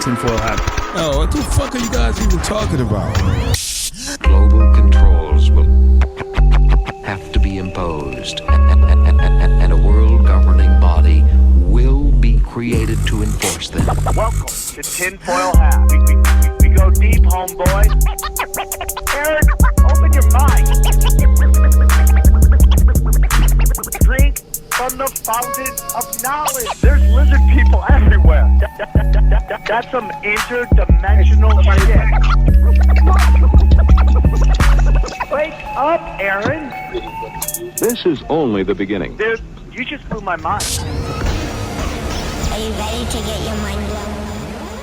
tinfoil hat. Oh, what the fuck are you guys even talking about? Global controls will have to be imposed, and a world governing body will be created to enforce them. Welcome to Tinfoil Hat. We go deep, homeboy. Eric, open your mind. Drink from the fountain of knowledge. There's lizard people everywhere. That's some interdimensional shit. Wake up, Aaron. This is only the beginning. Dude, you just blew my mind. Are you ready to get your mind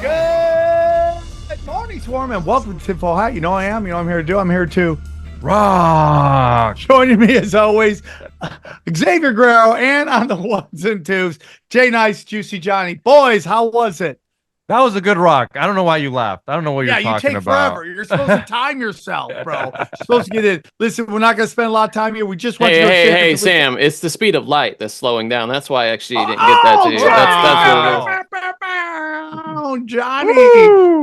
blown? Good morning, Swarm, and welcome to Tinfoil Hat. You know I am. You know what I'm here to do. I'm here to rock. Joining me, as always, Xavier Guerrero, and on the ones and twos, Jay Nice, Juicy Johnny. Boys, how was it? That was a good rock. I don't know why you laughed. I don't know what you're talking about. Yeah, you take forever. You're supposed to time yourself, bro. You're supposed to get in. Listen, we're not going to spend a lot of time here. We just want you to Hey, Sam, it's the speed of light that's slowing down. That's why actually you didn't get that to you. That's what it is. Oh, Johnny,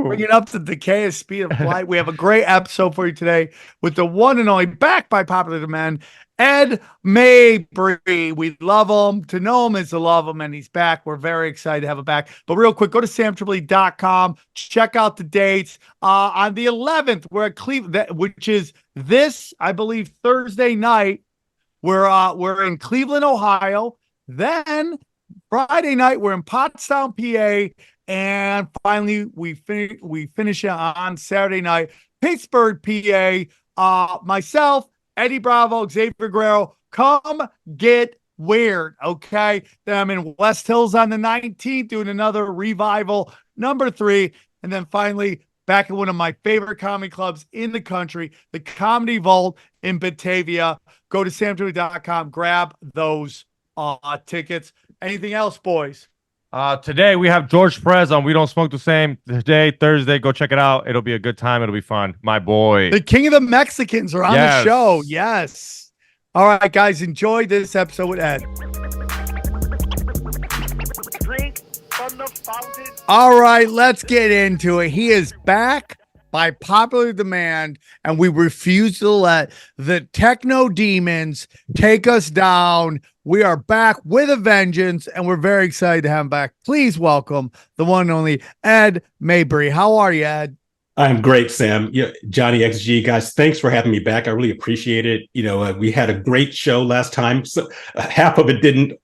bringing up the decay speed of light. We have a great episode for you today with the one and only, back by popular demand, Ed Mabrie. We love him. To know him is to love him, and he's back. We're very excited to have him back. But real quick, go to SamTripoli.com. Check out the dates. On the 11th, we're at Cleveland, which is this, I believe, Thursday night. We're in Cleveland, Ohio. Then Friday night, we're in Pottstown, PA. And finally, we finish it on Saturday night, Pittsburgh, PA. Myself, Eddie Bravo, Xavier Guerrero, come get weird, okay? Then I'm in West Hills on the 19th doing another revival, number 3. And then finally, back at one of my favorite comedy clubs in the country, the Comedy Vault in Batavia. Go to samtripoli.com, grab those tickets. Anything else, boys? Today we have George Perez on We Don't Smoke the Same. Today, Thursday, go check it out. It'll be a good time. It'll be fun. My boy. The King of the Mexicans are on the show. Yes. All right, guys, enjoy this episode with Ed. Drink from the fountain. All right, let's get into it. He is back by popular demand, and we refuse to let the techno demons take us down. We are back with a vengeance, and we're very excited to have him back. Please welcome the one and only Ed Mabrie. How are you, Ed? I'm great, Sam. Yeah, Johnny XG, guys, thanks for having me back. I really appreciate it. We had a great show last time. So half of it didn't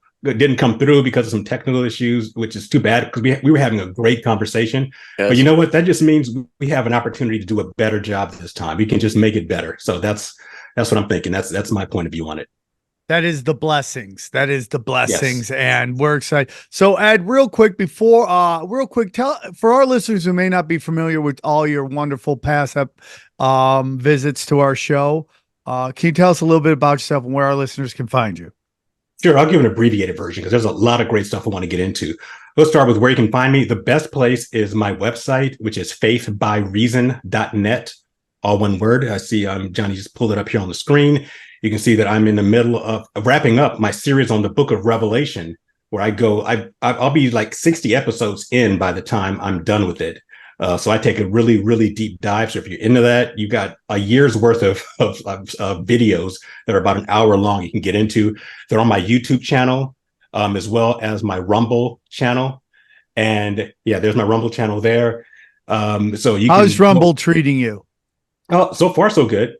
come through because of some technical issues, which is too bad because we were having a great conversation. Yes. But you know what? That just means we have an opportunity to do a better job this time. We can just make it better. So that's what I'm thinking. That's my point of view on it. That is the blessings. Yes. And we're excited. So, Ed, real quick, tell for our listeners who may not be familiar with all your wonderful past visits to our show. Can you tell us a little bit about yourself and where our listeners can find you? Sure, I'll give an abbreviated version because there's a lot of great stuff I want to get into. Let's start with where you can find me. The best place is my website, which is faithbyreason.net, all one word. I see Johnny just pulled it up here on the screen. You can see that I'm in the middle of wrapping up my series on the book of Revelation, where I'll be like 60 episodes in by the time I'm done with it. So I take a really, really deep dive. So if you're into that, you've got a year's worth of videos that are about an hour long you can get into. They're on my YouTube channel, as well as my Rumble channel. And yeah, there's my Rumble channel there. How's Rumble treating you? Oh, so far, so good.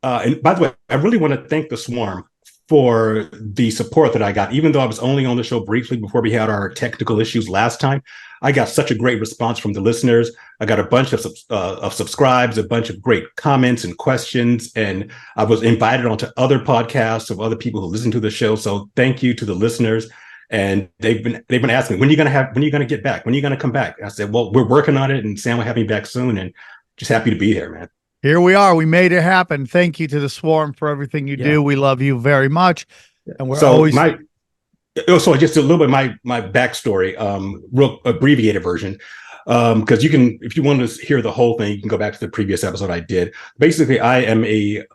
And by the way, I really want to thank the Swarm for the support that I got. Even though I was only on the show briefly before we had our technical issues last time, I got such a great response from the listeners. I got a bunch of subscribes, a bunch of great comments and questions, and I was invited onto other podcasts of other people who listen to the show. So thank you to the listeners. And they've been asking, when are you going to get back? When are you going to come back? I said, well, we're working on it, and Sam will have me back soon, and just happy to be here, man. Here we are. We made it happen. Thank you to the Swarm for everything you do. We love you very much. And we're always... So just a little bit of my backstory, real abbreviated version, because if you want to hear the whole thing, you can go back to the previous episode I did. Basically, I am a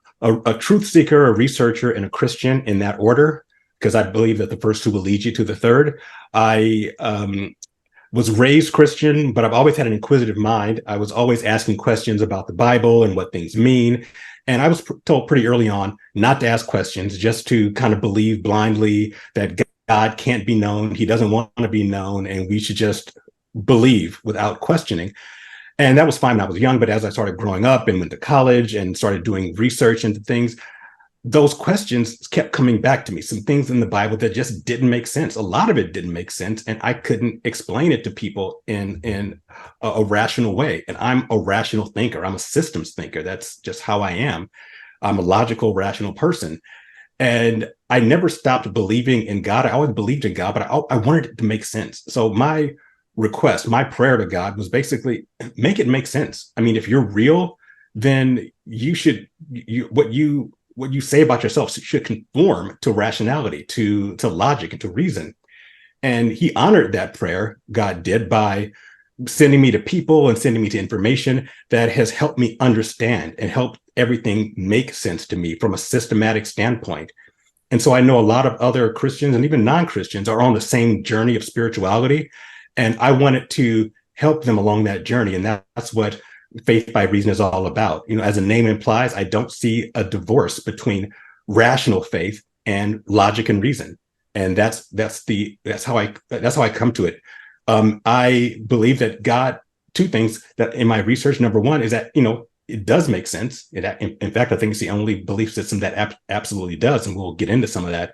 truth seeker, a researcher, and a Christian in that order, because I believe that the first two will lead you to the third. was raised Christian, but I've always had an inquisitive mind. I was always asking questions about the Bible and what things mean. And I was told pretty early on not to ask questions, just to kind of believe blindly that God can't be known. He doesn't want to be known. And we should just believe without questioning. And that was fine when I was young. But as I started growing up and went to college and started doing research into things, those questions kept coming back to me. Some things in the Bible that just didn't make sense. A lot of it didn't make sense. And I couldn't explain it to people in a rational way. And I'm a rational thinker. I'm a systems thinker. That's just how I am. I'm a logical, rational person. And I never stopped believing in God. I always believed in God, but I wanted it to make sense. So my request, my prayer to God was basically make it make sense. I mean, if you're real, then you should, what you say about yourself should conform to rationality, to logic, and to reason. And he honored that prayer, God did, by sending me to people and sending me to information that has helped me understand and helped everything make sense to me from a systematic standpoint. And so I know a lot of other Christians and even non-Christians are on the same journey of spirituality. And I wanted to help them along that journey. And that's what Faith by Reason is all about. You know, as the name implies, I don't see a divorce between rational faith and logic and reason. And that's how I come to it. I believe that God, two things that in my research, number one is that, you know, it does make sense. In fact, I think it's the only belief system that absolutely does. And we'll get into some of that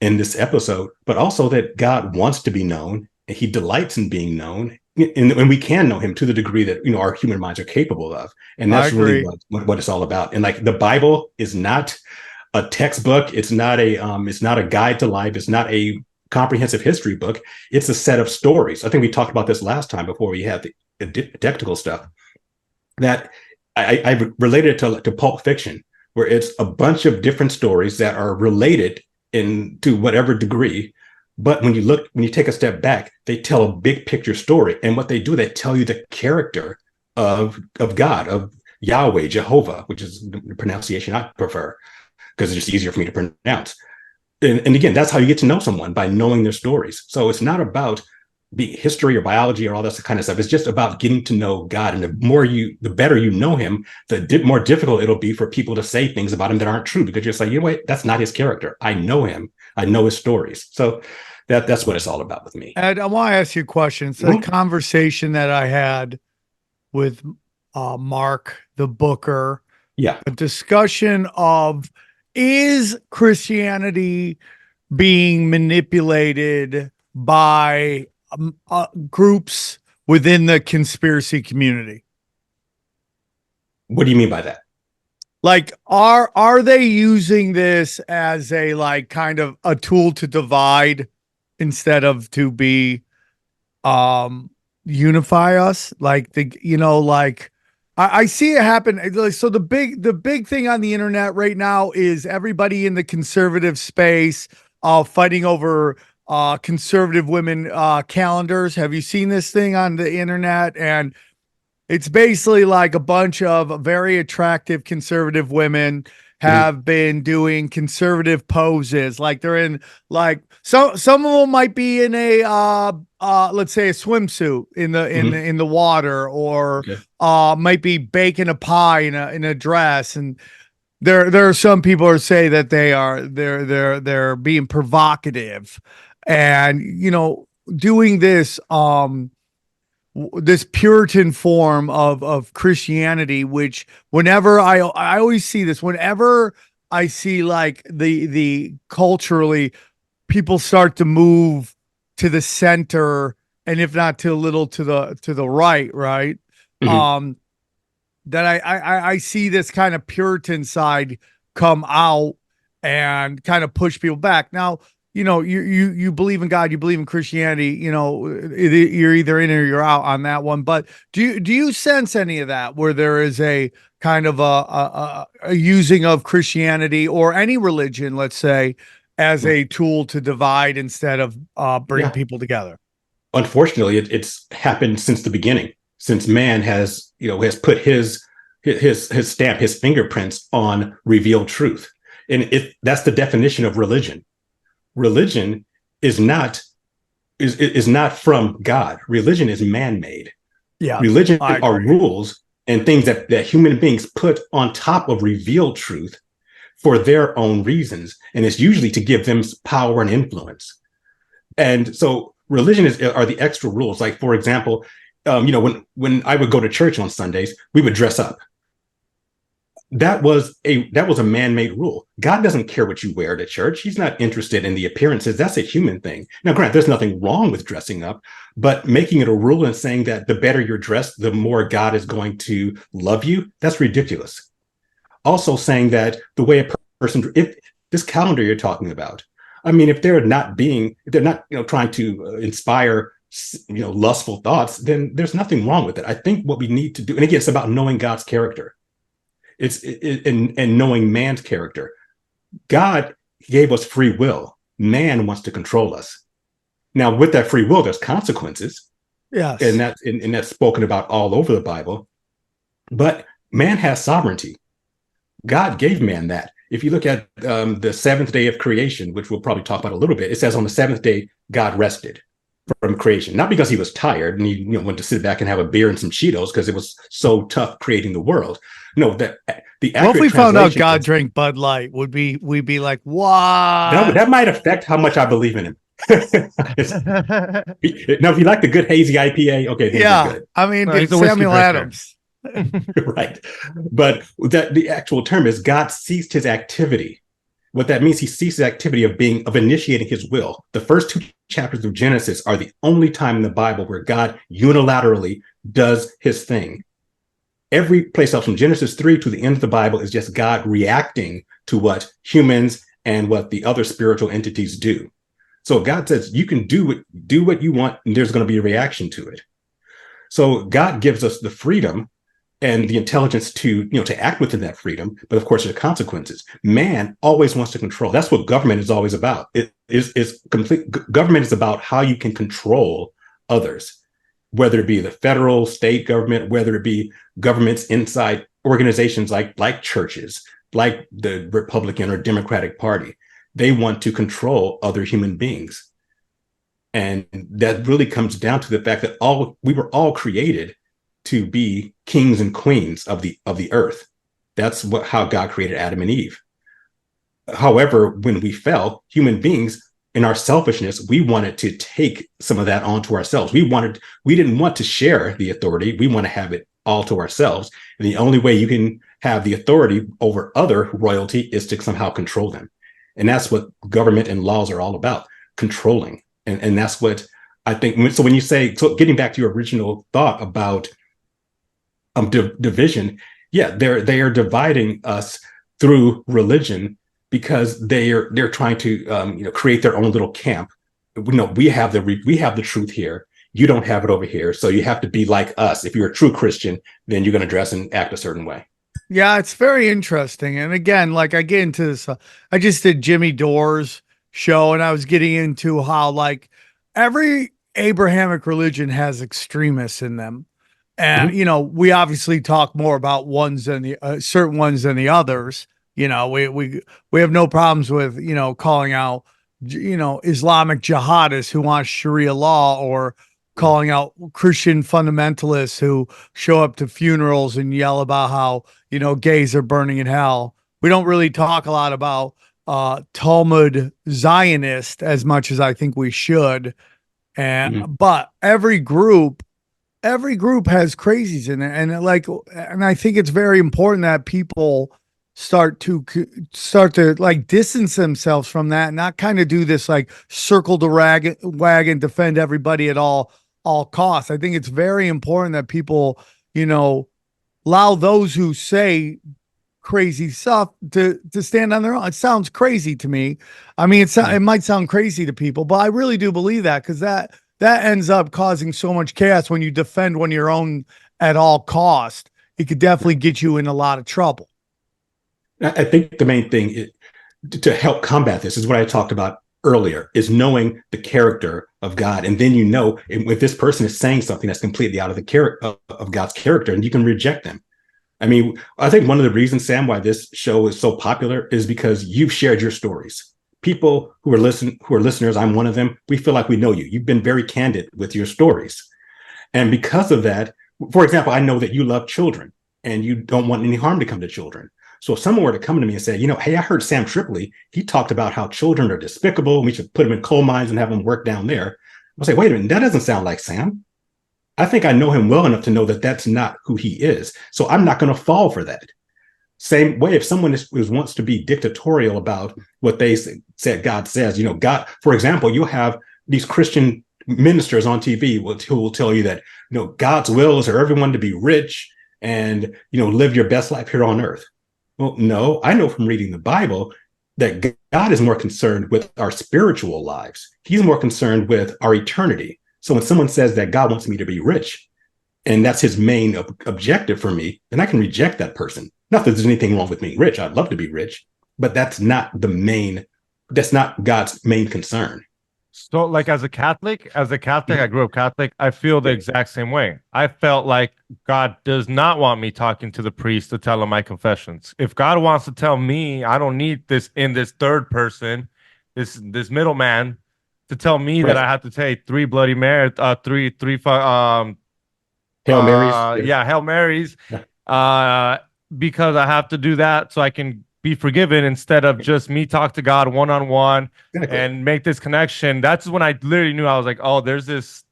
in this episode, but also that God wants to be known and he delights in being known. And we can know him to the degree that, you know, our human minds are capable of. And that's really what it's all about. And like the Bible is not a textbook. It's not a guide to life. It's not a comprehensive history book. It's a set of stories. I think we talked about this last time before we had the technical stuff, that I related it to Pulp Fiction, where it's a bunch of different stories that are related to whatever degree. But when you take a step back, they tell a big picture story. And what they do, they tell you the character of God, of Yahweh, Jehovah, which is the pronunciation I prefer because it's just easier for me to pronounce. And again, that's how you get to know someone, by knowing their stories. So it's not about history or biology or all that kind of stuff. It's just about getting to know God. And the better you know him, the more difficult it'll be for people to say things about him that aren't true, because you're just like, you know what, that's not his character. I know him. I know his stories. So that's what it's all about with me. Ed, I want to ask you a question. It's a conversation that I had with Mark, the booker. Yeah. A discussion of, is Christianity being manipulated by groups within the conspiracy community? What do you mean by that? Like, are they using this as a, like, kind of a tool to divide instead of to be unify us? Like, I see it happen. So the big thing on the internet right now is everybody in the conservative space fighting over conservative women calendars. Have you seen this thing on the internet? And it's basically like a bunch of very attractive conservative women have been doing conservative poses. Like they're in, like, some of them might be in a let's say a swimsuit in the water, or might be baking a pie in a dress. And there are some people who say that they're being provocative, and, you know, doing this this Puritan form of Christianity, which whenever I always see this, whenever I see like the culturally people start to move to the center, and if not to a little to the right, that I see this kind of Puritan side come out and kind of push people back. Now, you know, you believe in God, you believe in Christianity, you know, you're either in or you're out on that one. But do you sense any of that, where there is a kind of a using of Christianity or any religion, let's say, as a tool to divide instead of bring people together? Unfortunately, it's happened since the beginning, since man has put his stamp, his fingerprints on revealed truth. And that's the definition of religion. Religion is not is not from God. Religion is man-made. Yeah. Religion I are agree. rules and things that human beings put on top of revealed truth for their own reasons. And it's usually to give them power and influence. And so religion are the extra rules. Like, for example, when I would go to church on Sundays, we would dress up. That was a man-made rule. God doesn't care what you wear to church. He's not interested in the appearances. That's a human thing. Now, granted, there's nothing wrong with dressing up, but making it a rule and saying that the better you're dressed, the more God is going to love you, that's ridiculous. Also saying that the way a person, if this calendar you're talking about, I mean, if they're not trying to inspire, lustful thoughts, then there's nothing wrong with it. I think what we need to do, and again, it's about knowing God's character. And knowing man's character. God gave us free will. Man wants to control us. Now, with that free will, there's consequences. Yes. And that's spoken about all over the Bible. But man has sovereignty. God gave man that. If you look at the seventh day of creation, which we'll probably talk about a little bit, it says on the seventh day, God rested from creation. Not because he was tired and he wanted to sit back and have a beer and some Cheetos because it was so tough creating the world. No, the accurate Well, if we found out God is, drank Bud Light, we'd be like, what? that might affect how much I believe in him. Now, if you like the good hazy IPA, okay, then you're good. I mean, No, he's a whiskey Samuel drinker. Adams. Right. But the actual term is God ceased his activity. What that means, he ceased his activity of initiating his will. The first two chapters of Genesis are the only time in the Bible where God unilaterally does his thing. Every place else from Genesis 3 to the end of the Bible is just God reacting to what humans and what the other spiritual entities do. So God says you can do what you want, and there's going to be a reaction to it. So God gives us the freedom and the intelligence to act within that freedom, but of course there are consequences. Man always wants to control. That's what government is always about. Government is about how you can control others, whether it be the federal, state government, whether it be governments inside organizations like churches, like the Republican or Democratic Party. They want to control other human beings. And that really comes down to the fact that we were all created to be kings and queens of the earth. That's how God created Adam and Eve. However, when we fell, human beings, in our selfishness, we wanted to take some of that onto ourselves. We didn't want to share the authority. We want to have it all to ourselves. And the only way you can have the authority over other royalty is to somehow control them. And that's what government and laws are all about, controlling. And that's what I think. So when you say, so getting back to your original thought about division, yeah, they are dividing us through religion because they're trying to create their own little camp. We have the truth here. You don't have it over here. So you have to be like us. If you're a true Christian, then you're going to dress and act a certain way. Yeah, it's very interesting. And again, like I get into this, I just did Jimmy Dore's show, and I was getting into how like every Abrahamic religion has extremists in them. And, we obviously talk more about ones than the certain ones than the others. We have no problems with, calling out, Islamic jihadists who want Sharia law, or calling out Christian fundamentalists who show up to funerals and yell about how, gays are burning in hell. We don't really talk a lot about Talmud Zionist as much as I think we should. But every group has crazies in it. And I think it's very important that people start to like distance themselves from that, and not kind of do this like circle the wagon, defend everybody at all costs. I think it's very important that people, allow those who say crazy stuff to stand on their own. It sounds crazy to me. I mean, it might sound crazy to people, but I really do believe that, because that ends up causing so much chaos when you defend one of your own at all cost. It could definitely get you in a lot of trouble. I think the main thing to help combat this is what I talked about earlier, is knowing the character of God. And then if this person is saying something that's completely out of the character of God's character, and you can reject them. I mean, I think one of the reasons, Sam, why this show is so popular is because you've shared your stories. people who are listeners, I'm one of them, we feel like we know you. You've been very candid with your stories. And because of that, for example, I know that you love children and you don't want any harm to come to children. So if someone were to come to me and say, hey, I heard SamTripoli, he talked about how children are despicable and we should put them in coal mines and have them work down there. I'll say, wait a minute, that doesn't sound like Sam. I think I know him well enough to know that that's not who he is. So I'm not going to fall for that. Same way, if someone wants to be dictatorial about what they said God says, God, for example, you'll have these Christian ministers on TV who will tell you that, God's will is for everyone to be rich and, live your best life here on earth. Well, no, I know from reading the Bible that God is more concerned with our spiritual lives. He's more concerned with our eternity. So when someone says that God wants me to be rich, and that's his main objective for me, then I can reject that person. Not that there's anything wrong with being rich. I'd love to be rich, but that's not God's main concern. So, like as a Catholic, I grew up Catholic, I feel the exact same way. I felt like God does not want me talking to the priest to tell him my confessions. If God wants to tell me, I don't need this third person, this middleman to tell me that I have to take 3 Bloody Marys, Hail Marys. Hail Marys, because I have to do that so I can be forgiven instead of just me talk to God one-on-one and make this connection. That's when I literally knew. I was like, oh, there's this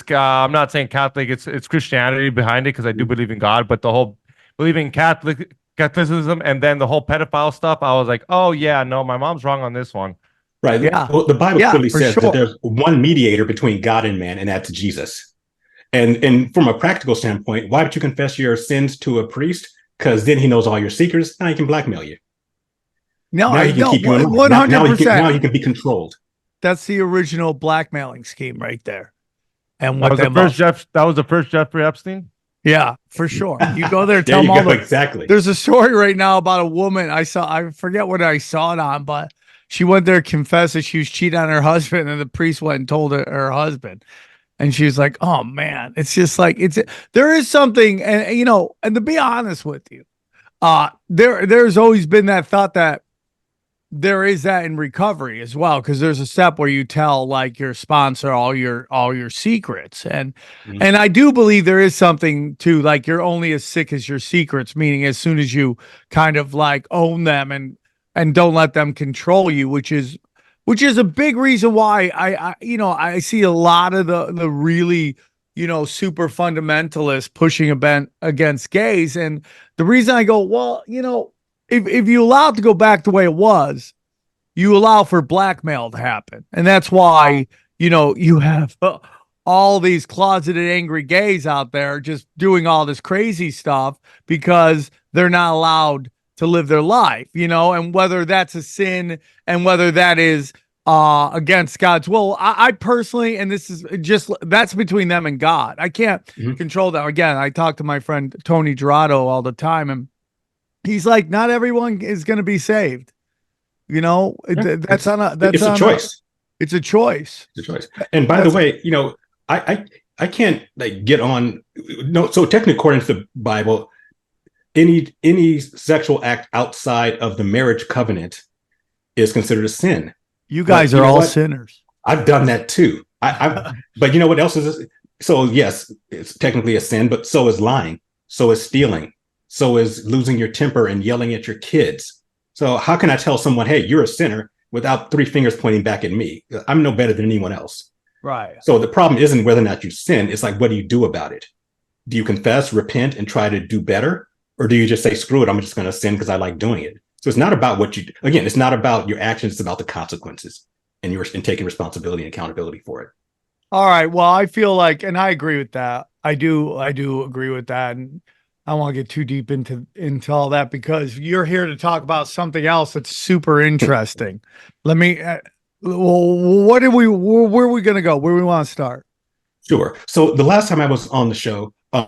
guy. I'm not saying Catholic, it's Christianity behind it because I do believe in God, but the whole believing Catholicism and then the whole pedophile stuff, I was like, oh yeah, no, my mom's wrong on this one. Right. Yeah. Well, the Bible clearly says that there's one mediator between God and man, and that's Jesus. And from a practical standpoint, why would you confess your sins to a priest? Because then he knows all your secrets. Now he can blackmail you. No, now he can keep you in line. 100%. Now he can be controlled. That's the original blackmailing scheme right there. And that was the first Jeffrey Epstein? Yeah, for sure. You go there, tell them all exactly. There's a story right now about a woman I forget what I saw it on, but she went there, confessed that she was cheating on her husband, and the priest went and told her husband. And she was like, oh man, it's just like, there is something. And, and to be honest with you, there's always been that thought that there is that in recovery as well. Cause there's a step where you tell like your sponsor all your secrets. And, and I do believe there is something to like, you're only as sick as your secrets, meaning as soon as you kind of like own them and don't let them control you, which is a big reason why I see a lot of the really, super fundamentalists pushing against gays. And the reason I go, well, if you allow it to go back the way it was, you allow for blackmail to happen. And that's why, you have all these closeted angry gays out there just doing all this crazy stuff because they're not allowed to live their life, and whether that's a sin and whether that is against God's will. I personally, and this is that's between them and God. I can't control that. Again, I talk to my friend Tony Gerardo all the time, and he's like, not everyone is going to be saved. That's a choice. It's a choice. It's a choice. And by the way, I can't like get on. No, so technically, according to the Bible, any sexual act outside of the marriage covenant is considered a sin. You guys are all sinners. I've done that too. But you know what else is? So yes, it's technically a sin, but so is lying. So is stealing. So is losing your temper and yelling at your kids. So how can I tell someone, hey, you're a sinner without 3 fingers pointing back at me? I'm no better than anyone else. Right. So the problem isn't whether or not you sin. It's like, what do you do about it? Do you confess, repent, and try to do better? Or do you just say, screw it, I'm just going to sin because I like doing it? So it's not about what you do. Again, it's not about your actions. It's about the consequences and taking responsibility and accountability for it. All right. Well, I feel like, and I agree with that. I do agree with that. And I don't want to get too deep into all that because you're here to talk about something else that's super interesting. Let me, where are we going to go? Where do we want to start? Sure. So the last time I was on the show, I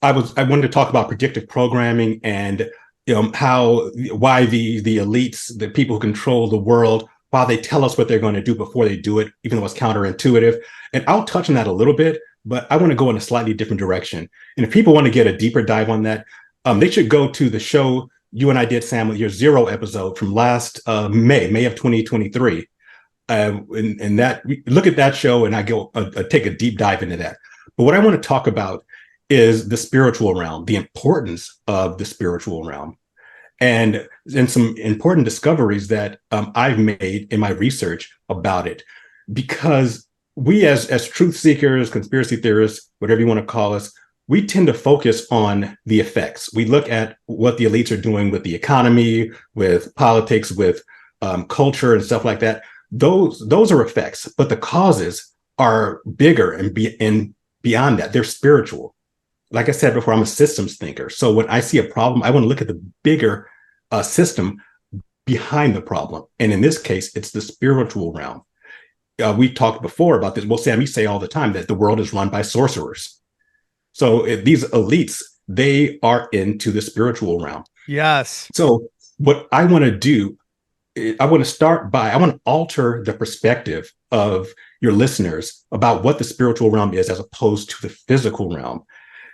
wanted to talk about predictive programming and why the elites, the people who control the world, why they tell us what they're going to do before they do it, even though it's counterintuitive. And I'll touch on that a little bit, but I want to go in a slightly different direction. And if people want to get a deeper dive on that, they should go to the show you and I did, Sam, with your Zero episode from last May of 2023. And that, look at that show, and I go take a deep dive into that. But what I want to talk about is the spiritual realm, the importance of the spiritual realm, and some important discoveries that I've made in my research about it. Because we, as truth seekers, conspiracy theorists, whatever you want to call us, we tend to focus on the effects. We look at what the elites are doing with the economy, with politics, with culture and stuff like that. Those are effects, but the causes are bigger and beyond that. They're spiritual. Like I said before, I'm a systems thinker. So when I see a problem, I want to look at the bigger system behind the problem. And in this case, it's the spiritual realm. We talked before about this. Well, Sam, you say all the time that the world is run by sorcerers. So these elites, they are into the spiritual realm. Yes. So what I want to do, I want to alter the perspective of your listeners about what the spiritual realm is as opposed to the physical realm,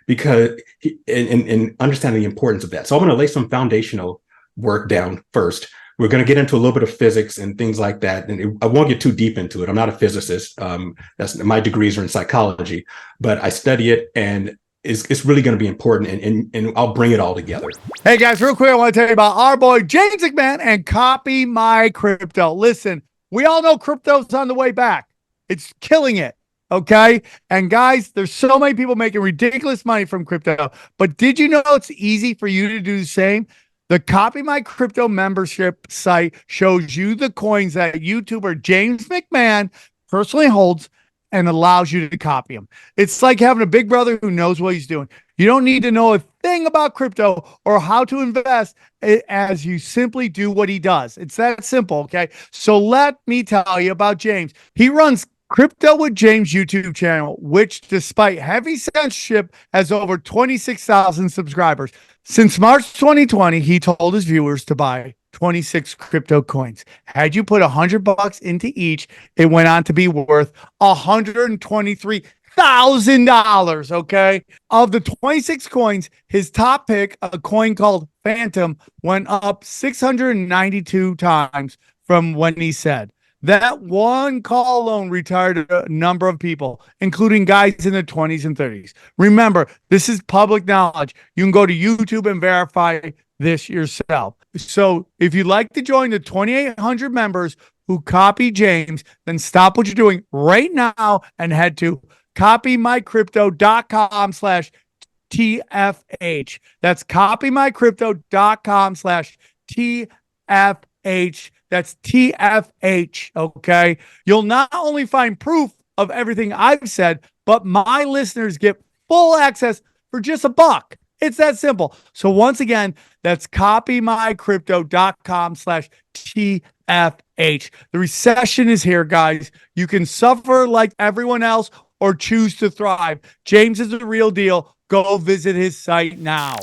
because in understanding the importance of that. So I'm going to lay some foundational work down first. We're going to get into a little bit of physics and things like that. And I won't get too deep into it. I'm not a physicist. My degrees are in psychology, but I study it, and it's really going to be important, and I'll bring it all together. Hey guys, real quick, I want to tell you about our boy James McMahon and Copy My Crypto. Listen, we all know crypto's on the way back. It's killing it. Okay. And guys, there's so many people making ridiculous money from crypto, but did you know it's easy for you to do the same? The Copy My Crypto membership site shows you the coins that YouTuber James McMahon personally holds and allows you to copy them. It's like having a big brother who knows what he's doing. You don't need to know a thing about crypto or how to invest, as you simply do what he does. It's that simple, okay? So let me tell you about James. He runs Crypto with James YouTube channel, which despite heavy censorship has over 26,000 subscribers. Since March 2020, he told his viewers to buy 26 crypto coins. Had you put $100 into each, it went on to be worth $123,000. Okay. Of the 26 coins, his top pick, a coin called Phantom, went up 692 times from when he said. That one call alone retired a number of people, including guys in their 20s and 30s. Remember, this is public knowledge. You can go to YouTube and verify this yourself. So if you'd like to join the 2,800 members who copy James, then stop what you're doing right now and head to copymycrypto.com/TFH. That's copymycrypto.com/TFH. That's TFH, okay? You'll not only find proof of everything I've said, but my listeners get full access for just $1. It's that simple. So once again, that's copymycrypto.com/TFH. The recession is here, guys. You can suffer like everyone else or choose to thrive. James is the real deal. Go visit his site now.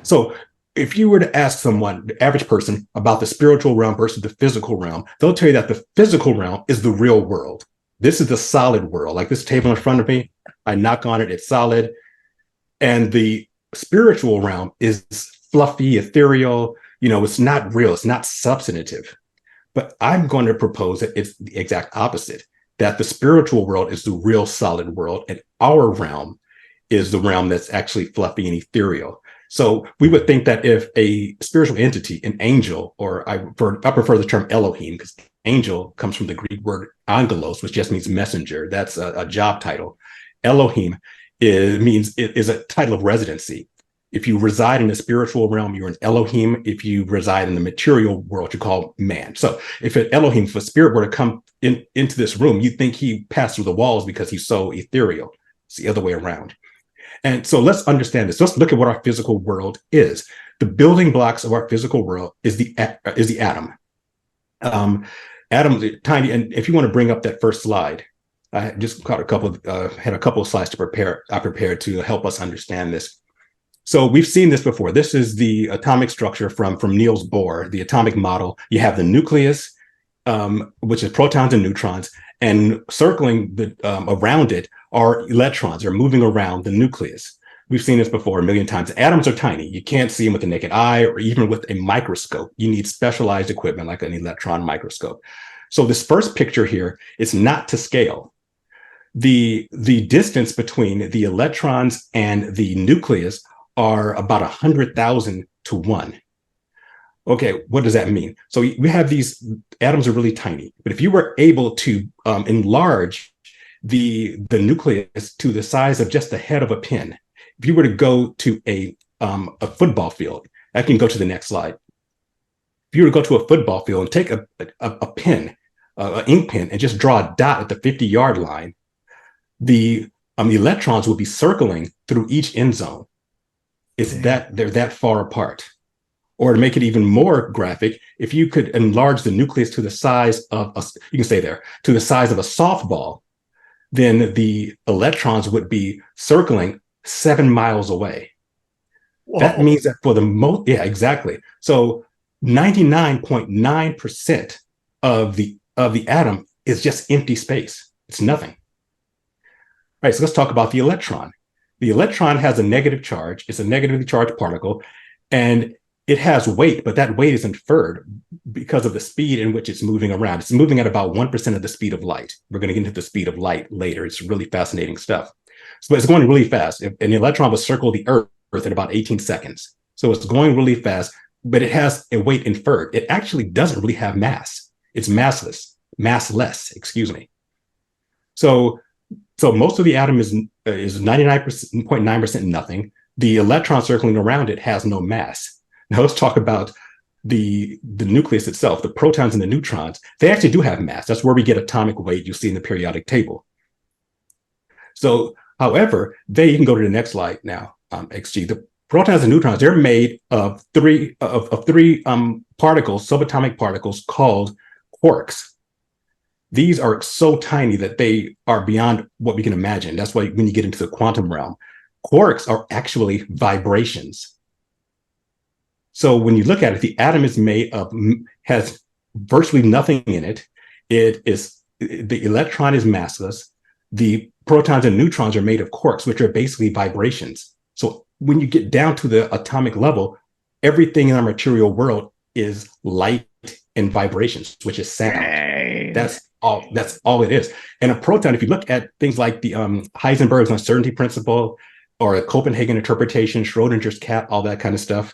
So if you were to ask someone, the average person, about the spiritual realm versus the physical realm, they'll tell you that the physical realm is the real world. This is the solid world. Like this table in front of me, I knock on it, it's solid. And the spiritual realm is fluffy, ethereal, it's not real, it's not substantive. But I'm going to propose that it's the exact opposite, that the spiritual world is the real solid world, and our realm is the realm that's actually fluffy and ethereal. So we would think that if a spiritual entity, an angel, or I prefer the term Elohim, because angel comes from the Greek word angelos, which just means messenger. That's a job title. Elohim is a title of residency. If you reside in the spiritual realm, you're an Elohim. If you reside in the material world, you're called man. So if an Elohim, if a spirit were to come into this room, you'd think he passed through the walls because he's so ethereal. It's the other way around. And so let's understand this. Let's look at what our physical world is. The building blocks of our physical world is the atom. Atom, tiny. And if you want to bring up that first slide, I just got had a couple of slides to prepare. I prepared to help us understand this. So we've seen this before. This is the atomic structure from Niels Bohr, the atomic model. You have the nucleus, which is protons and neutrons, and circling around it are electrons. They're moving around the nucleus. We've seen this before a million times. Atoms are tiny. You can't see them with the naked eye or even with a microscope. You need specialized equipment like an electron microscope. So this first picture here is not to scale. The distance between the electrons and the nucleus are about 100,000 to 1. Okay, what does that mean? So we have these atoms are really tiny, but if you were able to enlarge the nucleus to the size of just the head of a pin, if you were to go to a football field, I can go to the next slide. If you were to go to a football field and take a pen, an ink pen, and just draw a dot at the 50-yard line, the electrons will be circling through each end zone. It's that they're that far apart. Or to make it even more graphic, if you could enlarge the nucleus to the size of you can stay there, to the size of a softball, then the electrons would be circling 7 miles away. Whoa. That means that for the most, yeah, exactly. So 99.9% of the atom is just empty space. It's nothing. All right, so let's talk about the electron. The electron has a negative charge. It's a negatively charged particle, and it has weight, but that weight is inferred because of the speed in which it's moving around. It's moving at about 1% of the speed of light. We're going to get into the speed of light later. It's really fascinating stuff. So it's going really fast. And the electron will circle the Earth in about 18 seconds. So it's going really fast, but it has a weight inferred. It actually doesn't really have mass. It's massless, excuse me. So most of the atom is 99.9% nothing. The electron circling around it has no mass. Now let's talk about the nucleus itself, the protons and the neutrons. They actually do have mass. That's where we get atomic weight you see in the periodic table. So, however, you can go to the next slide now, XG. The protons and neutrons, they're made of three particles, subatomic particles called quarks. These are so tiny that they are beyond what we can imagine. That's why when you get into the quantum realm, quarks are actually vibrations. So when you look at it, the atom is has virtually nothing in it. The electron is massless. The protons and neutrons are made of quarks, which are basically vibrations. So when you get down to the atomic level, everything in our material world is light and vibrations, which is sound. Dang. That's all it is. And a proton, if you look at things like the Heisenberg's uncertainty principle or a Copenhagen interpretation, Schrodinger's cat, all that kind of stuff.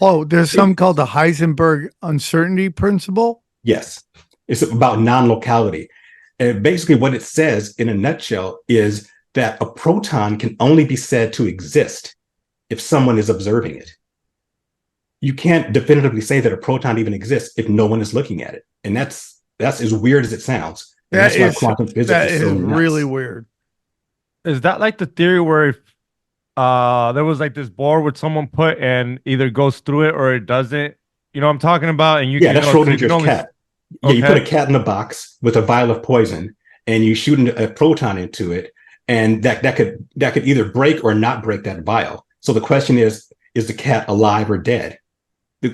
Oh, there's something called the Heisenberg uncertainty principle? Yes. It's about non-locality. And basically what it says in a nutshell is that a proton can only be said to exist if someone is observing it. You can't definitively say that a proton even exists if no one is looking at it. And that's as weird as it sounds. And that's why quantum physics is so nuts. Really weird. Is that like the theory where if there was like this board with someone put and either goes through it or it doesn't? You know what I'm talking about? And that's Schrodinger's cat. Yeah, you put a cat in a box with a vial of poison and you shoot a proton into it, and that could either break or not break that vial. So the question is the cat alive or dead?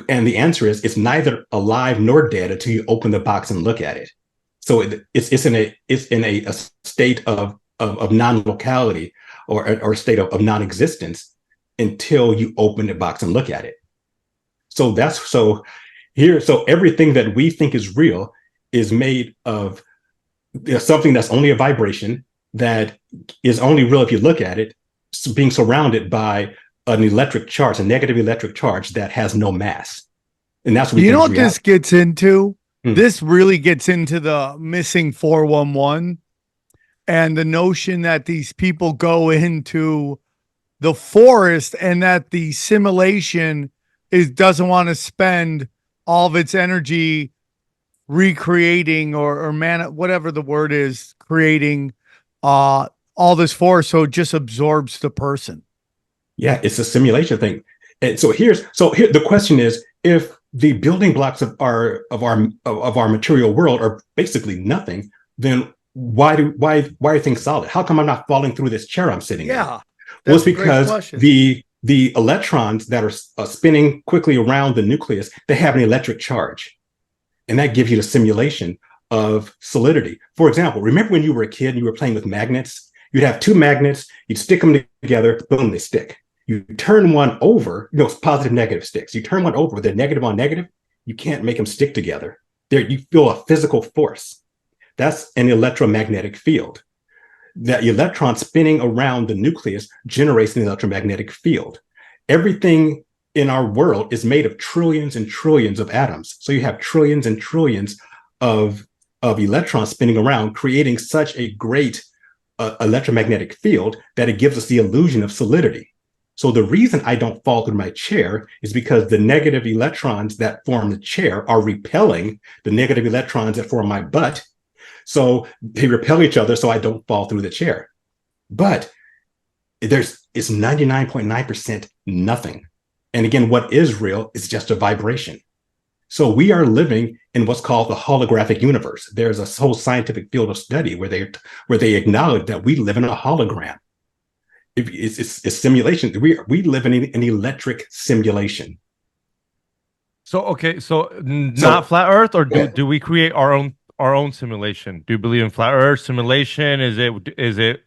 And the answer is it's neither alive nor dead until you open the box and look at it. So it's in a state of non-locality or a state of non-existence until you open the box and look at it. So everything that we think is real is made of something that's only a vibration that is only real if you look at it, being surrounded by an electric charge, a negative electric charge that has no mass. And that's what what this gets into? This really gets into the missing 411 and the notion that these people go into the forest and that the simulation doesn't want to spend all of its energy recreating or whatever the word is, creating all this forest, so it just absorbs the person. Yeah, it's a simulation thing. And so here the question is, if the building blocks of our material world are basically nothing, then why are things solid? How come I'm not falling through this chair I'm sitting in? Yeah. Well, it's because the electrons that are spinning quickly around the nucleus, they have an electric charge. And that gives you the simulation of solidity. For example, remember when you were a kid and you were playing with magnets You'd have two magnets, you'd stick them together, boom, they stick. You turn one over, it's positive, negative sticks. You turn one over with a negative on negative, you can't make them stick together. There, you feel a physical force. That's an electromagnetic field. That electron spinning around the nucleus generates an electromagnetic field. Everything in our world is made of trillions and trillions of atoms. So you have trillions and trillions of electrons spinning around, creating such a great electromagnetic field that it gives us the illusion of solidity. So the reason I don't fall through my chair is because the negative electrons that form the chair are repelling the negative electrons that form my butt. So they repel each other so I don't fall through the chair. But it's 99.9% nothing. And again, what is real is just a vibration. So we are living in what's called the holographic universe. There's a whole scientific field of study where they acknowledge that we live in a hologram. It's simulation. We live in an electric simulation. So okay, so not flat Earth, or do we create our own simulation? Do you believe in flat Earth simulation? Is it?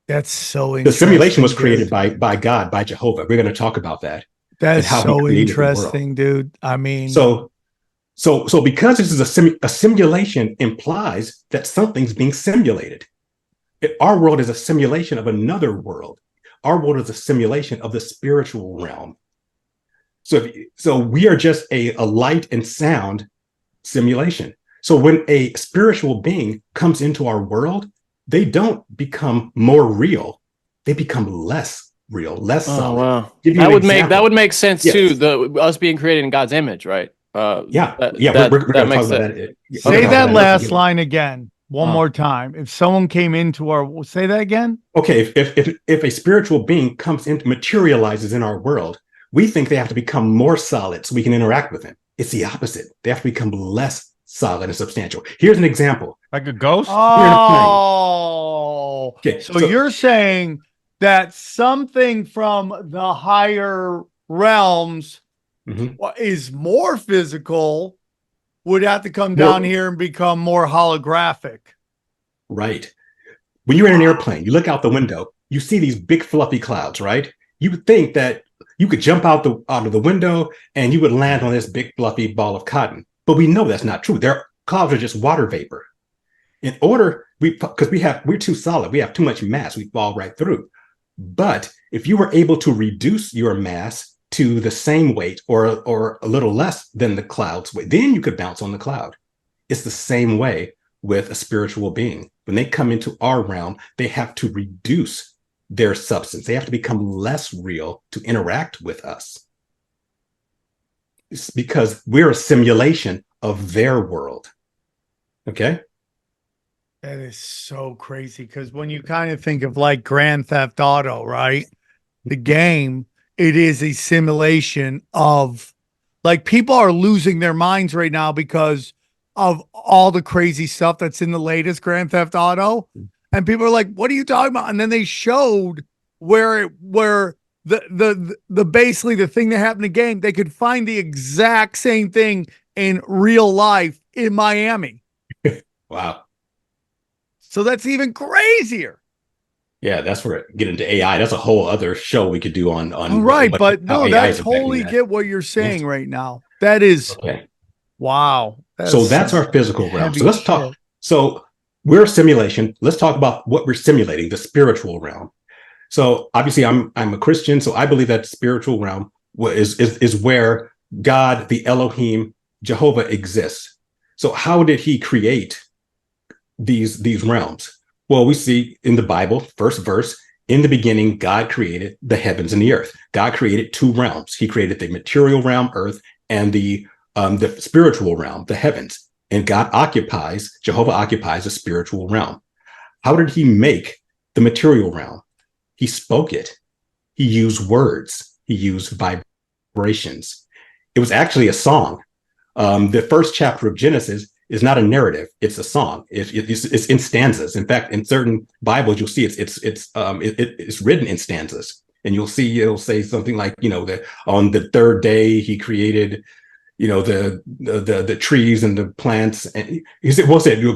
That's so interesting. The simulation was created by God, by Jehovah. We're going to talk about that. That's so interesting, dude. I mean, so because this is a simulation implies that something's being simulated. Our world is a simulation of another world. Our world is a simulation of the spiritual realm. So we are just a light and sound simulation. So when a spiritual being comes into our world, they don't become more real. They become less real, less solid. Wow. That would make sense too. Us being created in God's image, right? We're going to talk about that. Say that last line again. One more time. If someone came into our, say that again. Okay, if a spiritual being materializes in our world, we think they have to become more solid so we can interact with them. It's the opposite. They have to become less solid and substantial. Here's an example. Like a ghost? Oh. Okay. So you're saying that something from the higher realms is more physical, would have to come down here and become more holographic. Right. When you're in an airplane, you look out the window, you see these big fluffy clouds, right? You would think that you could jump out of the window and you would land on this big fluffy ball of cotton. But we know that's not true. Clouds are just water vapor. Because we're too solid, we have too much mass, we fall right through. But if you were able to reduce your mass to the same weight or a little less than the cloud's weight, then you could bounce on the cloud. It's the same way with a spiritual being. When they come into our realm, they have to reduce their substance. They have to become less real to interact with us. It's because we're a simulation of their world. Okay? That is so crazy, because when you kind of think of like Grand Theft Auto, right? The game, it is a simulation of, like, people are losing their minds right now because of all the crazy stuff that's in the latest Grand Theft Auto. And people are like, what are you talking about? And then they showed where the basically the thing that happened in the game, they could find the exact same thing in real life in Miami. Wow. So that's even crazier. Yeah, that's where it get into AI. That's a whole other show we could do on right, but no, I totally get what you're saying right now. That is wow. So that's our physical realm. So let's talk. So we're a simulation. Let's talk about what we're simulating, the spiritual realm. So obviously I'm a Christian, so I believe that spiritual realm is where God, the Elohim, Jehovah exists. So how did he create these realms? Well, we see in the Bible, first verse, in the beginning, God created the heavens and the earth. God created two realms. He created the material realm, earth, and the spiritual realm, the heavens. And Jehovah occupies the spiritual realm. How did he make the material realm? He spoke it. He used words. He used vibrations. It was actually a song. The first chapter of Genesis is not a narrative; it's a song. It's in stanzas. In fact, in certain Bibles, you'll see it's written in stanzas, and you'll see it'll say something like, that on the third day he created, the trees and the plants. And he said,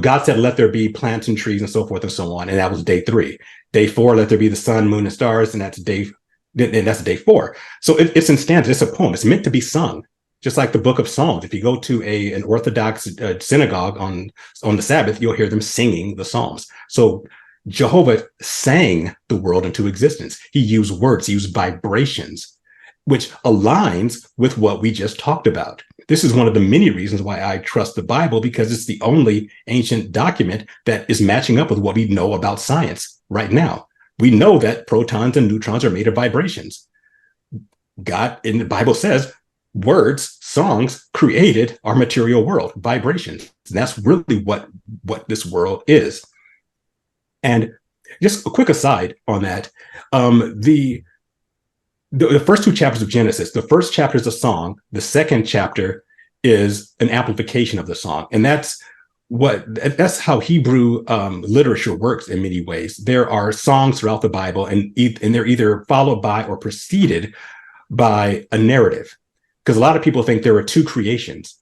God said, let there be plants and trees and so forth and so on. And that was day 3. Day 4, let there be the sun, moon, and stars. And that's day 4. So it's in stanzas. It's a poem. It's meant to be sung, just like the book of Psalms. If you go to an Orthodox synagogue on the Sabbath, you'll hear them singing the Psalms. So Jehovah sang the world into existence. He used words, he used vibrations, which aligns with what we just talked about. This is one of the many reasons why I trust the Bible, because it's the only ancient document that is matching up with what we know about science right now. We know that protons and neutrons are made of vibrations. God in the Bible says words, songs created our material world, vibrations. And that's really what this world is. And just a quick aside on that, the first 2 chapters of Genesis, the first chapter is a song. The second chapter is an amplification of the song. And that's how Hebrew literature works in many ways. There are songs throughout the Bible, and they're either followed by or preceded by a narrative. Because a lot of people think there are 2 creations.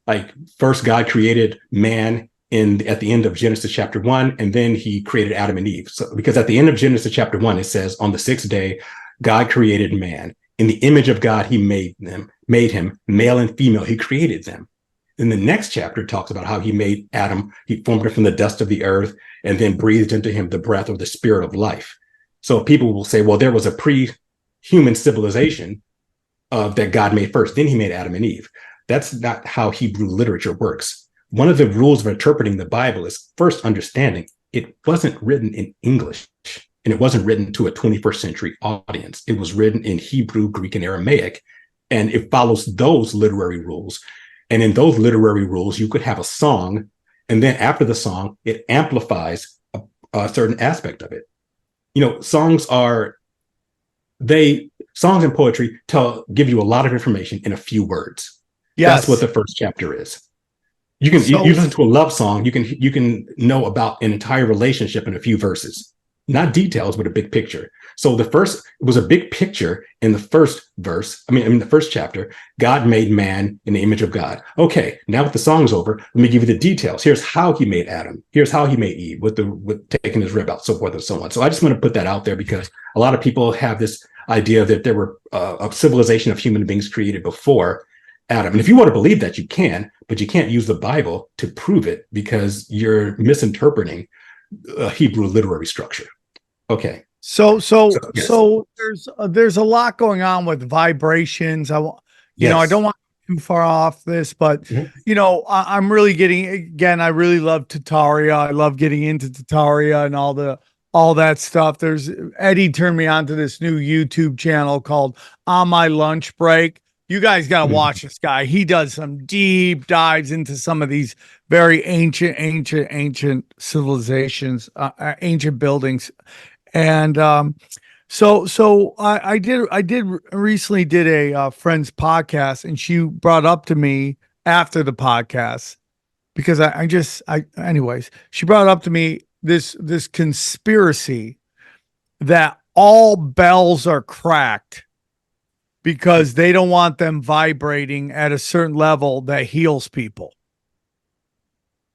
Like first God created man at the end of Genesis chapter 1, and then he created Adam and Eve. So because at the end of Genesis chapter 1, it says, on the 6th day, God created man. In the image of God, he made him, male and female, he created them. Then the next chapter talks about how he made Adam, he formed him from the dust of the earth, and then breathed into him the breath or the spirit of life. So people will say, well, there was a pre-human civilization that God made first, then he made Adam and Eve. That's not how Hebrew literature works. One of the rules of interpreting the Bible is first understanding it wasn't written in English, and it wasn't written to a 21st century audience. It was written in Hebrew, Greek, and Aramaic, and it follows those literary rules. And in those literary rules, you could have a song, and then after the song, it amplifies a certain aspect of it. Songs and poetry give you a lot of information in a few words. Yes. That's what the first chapter is. You listen to a love song, you can know about an entire relationship in a few verses, not details, but a big picture. So it was a big picture in the first verse. In the first chapter, God made man in the image of God. Okay, now that the song's over, let me give you the details. Here's how he made Adam. Here's how he made Eve with taking his rib out, so forth and so on. So I just want to put that out there because a lot of people have this idea that there were a civilization of human beings created before Adam. And if you want to believe that, you can, but you can't use the Bible to prove it because you're misinterpreting Hebrew literary structure. Okay. So yes. there's a lot going on with vibrations. I don't want too far off this, but I'm really I really love Tataria. I love getting into Tataria and all that stuff. Eddie turned me on to this new YouTube channel called On My Lunch Break. You guys got to watch this guy. He does some deep dives into some of these very ancient civilizations, ancient buildings. And so I recently did a friend's podcast, and she brought up to me after the podcast, because anyways, she brought up to me this conspiracy that all bells are cracked because they don't want them vibrating at a certain level that heals people.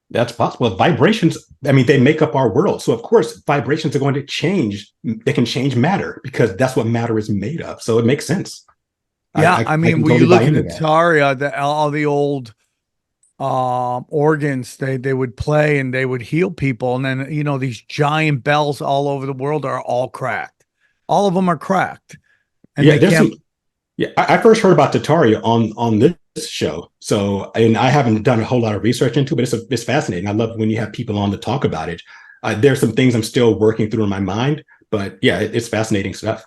That's possible. Vibrations, they make up our world. So of course, vibrations are going to change. They can change matter because that's what matter is made of. So it makes sense. Yeah, when you look at Ataria, all the old organs they would play and they would heal people. And then, these giant bells all over the world are all cracked. All of them are cracked. And I first heard about Tataria on this show. So, and I haven't done a whole lot of research into it, but it's fascinating. I love when you have people on to talk about it. There's some things I'm still working through in my mind, but yeah, it's fascinating stuff.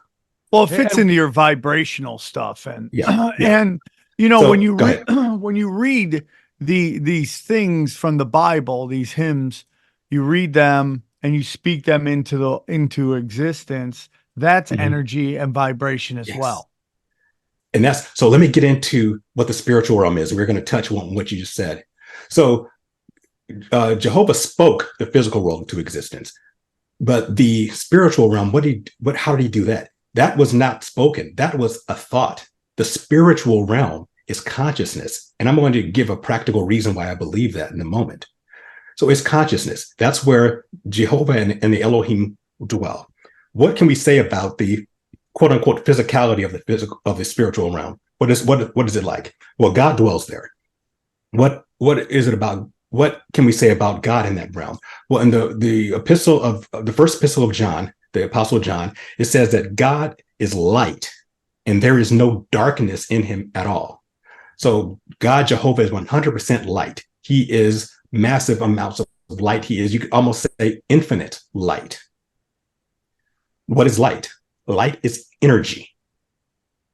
Well, it fits into your vibrational stuff. And, when you read these things from the Bible, these hymns, you read them and you speak them into existence. That's energy and vibration as well. And so let me get into what the spiritual realm is. We're going to touch on what you just said. So Jehovah spoke the physical world into existence, but the spiritual realm, how did he do that? That was not spoken. That was a thought. The spiritual realm is consciousness. And I'm going to give a practical reason why I believe that in a moment. So it's consciousness. That's where Jehovah and the Elohim dwell. What can we say about the quote unquote physicality of the spiritual realm? What is it like? Well, God dwells there. What is it about? What can we say about God in that realm? Well, in the first epistle of John, the Apostle John, it says that God is light and there is no darkness in him at all. So God, Jehovah, is 100% light. He is massive amounts of light. He is, you could almost say, infinite light. What is light? Light is energy.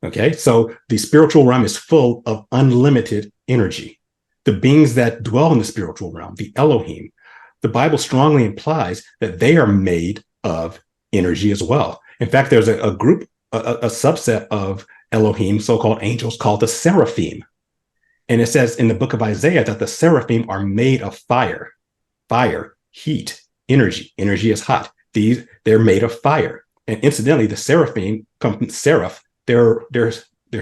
Okay, so the spiritual realm is full of unlimited energy. The beings that dwell in the spiritual realm, the Elohim, the Bible strongly implies that they are made of energy as well. In fact, there's a group, a subset of Elohim, so-called angels, called the seraphim. And it says in the book of Isaiah that the seraphim are made of fire, heat, energy. Energy is hot. They're made of fire. And incidentally, the seraphim come from seraph. They're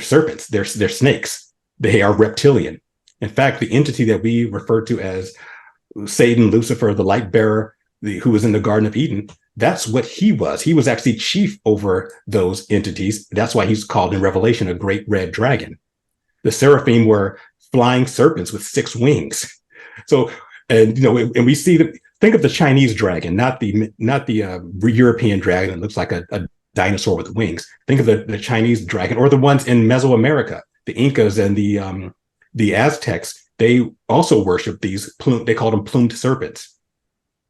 serpents. They're snakes. They are reptilian. In fact, the entity that we refer to as Satan, Lucifer, the light bearer, who was in the Garden of Eden, that's what he was. He was actually chief over those entities. That's why he's called in Revelation a great red dragon. The seraphim were flying serpents with 6 wings. So, and we see think of the Chinese dragon, not the European dragon that looks like a dinosaur with wings. Think of the Chinese dragon, or the ones in Mesoamerica, the Incas and the Aztecs. They also worship these they called them plumed serpents.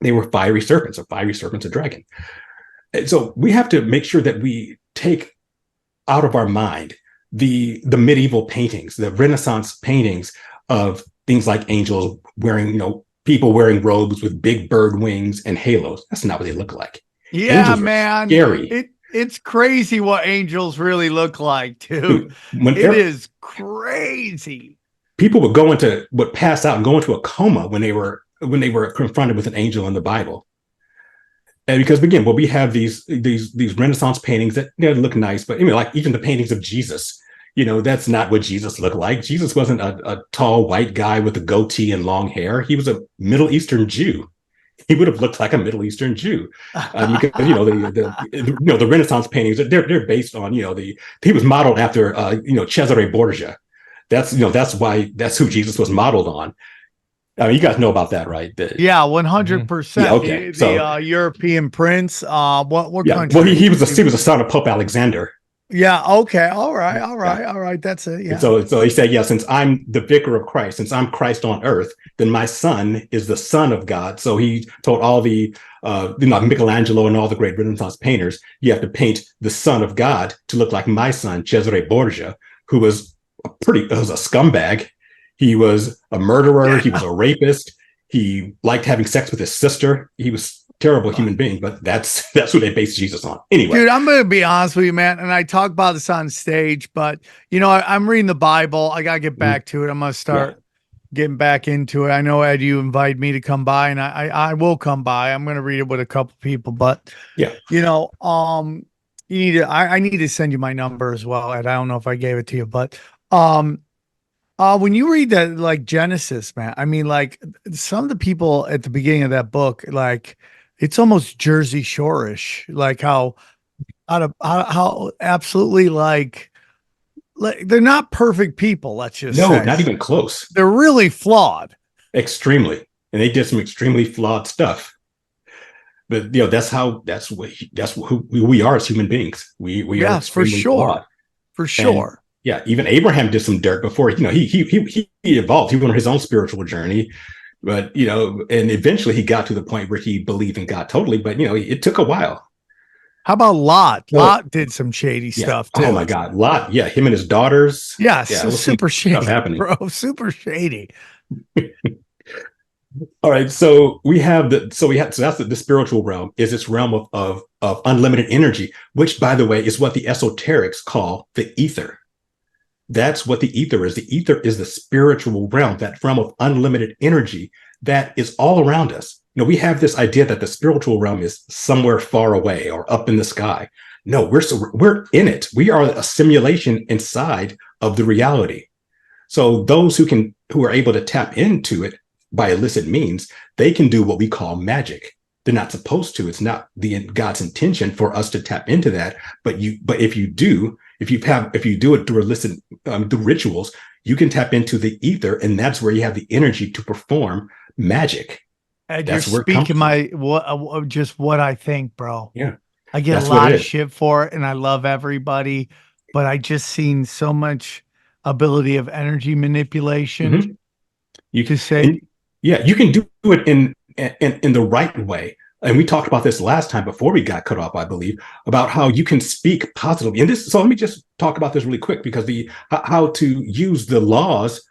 They were fiery serpents. A fiery serpent's a dragon. And so we have to make sure that we take out of our mind the medieval paintings, the Renaissance paintings of things like angels wearing, people wearing robes with big bird wings and halos. That's not what they look like. Yeah, Angels man. Scary. It's crazy what angels really look like, dude. It is crazy. People would pass out and go into a coma when they were confronted with an angel in the Bible. And because again, we have these Renaissance paintings that look nice, but like even the paintings of Jesus, that's not what Jesus looked like. Jesus wasn't a tall white guy with a goatee and long hair. He was a Middle Eastern Jew. He would have looked like a Middle Eastern Jew, because the Renaissance paintings they're based on he was modeled after Cesare Borgia. That's who Jesus was modeled on. You guys know about that, right? 100%. Yeah, okay. The European prince. What country? Well, he was a son of Pope Alexander. Yeah. Okay. All right. That's it. Yeah. So he said, since I'm the vicar of Christ, since I'm Christ on earth, then my son is the son of God. So he told all the Michelangelo and all the great Renaissance painters, you have to paint the son of God to look like my son, Cesare Borgia, who was a scumbag. He was a murderer. Yeah. He was a rapist. He liked having sex with his sister. He was a terrible human being, but that's who they based Jesus on. Anyway. Dude, I'm going to be honest with you, man. And I talk about this on stage, but I'm reading the Bible. I got to get back to it. I'm going to start getting back into it. I know, Ed, you invited me to come by, and I will come by. I'm going to read it with a couple people, but I need to send you my number as well, Ed. I don't know if I gave it to you, but when you read that, like Genesis, man, I mean, like some of the people at the beginning of that book, like it's almost Jersey Shore-ish, like how absolutely like they're not perfect people. Let's just say. Not even close. They're really flawed. Extremely, and they did some extremely flawed stuff. But that's who we are as human beings. We are for sure, flawed. For sure. And, yeah, even Abraham did some dirt before. He evolved. He went on his own spiritual journey, but and eventually he got to the point where he believed in God totally. But it took a while. How about Lot? Lot did some shady stuff too. Oh my God, Lot! Yeah, him and his daughters. Yes, super shady, happening, bro. Super shady. All right, so that's the spiritual realm. Is this realm of unlimited energy, which, by the way, is what the esoterics call the ether. That's what the ether is. The ether is the spiritual realm, that realm of unlimited energy that is all around us. We have this idea that the spiritual realm is somewhere far away or up in the sky. No, we're in it. We are a simulation inside of the reality. So those who are able to tap into it by illicit means, they can do what we call magic. They're not supposed to. It's not God's intention for us to tap into that. But if you do it through illicit through rituals, you can tap into the ether, and that's where you have the energy to perform magic. And that's you're speaking what I think, bro. Yeah, I get a lot of shit for it, and I love everybody, but I just seen so much ability of energy manipulation. Mm-hmm. You can do it in the right way. And we talked about this last time before we got cut off, I believe, about how you can speak positively. And so let me just talk about this really quick, because how to use the laws,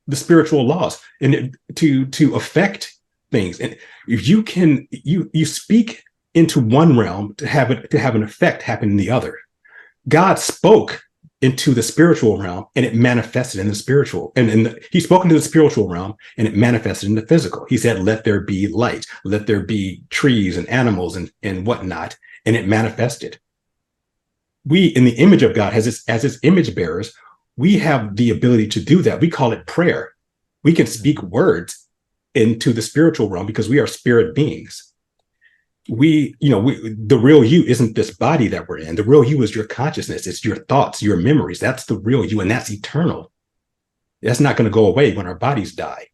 the spiritual laws, and to affect things. And if you can, you speak into one realm to have an effect happen in the other. God spoke into the spiritual realm, and it manifested in the spiritual. And he spoke into the spiritual realm, and it manifested in the physical. He said, "Let there be light, let there be trees and animals and whatnot," and it manifested. We, in the image of God, as his image bearers, we have the ability to do that. We call it prayer. We can speak words into the spiritual realm because we are spirit beings. The real you isn't this body that we're in. The real you is your consciousness. It's your thoughts, your memories. That's the real you, and that's eternal. That's not going to go away when our bodies die.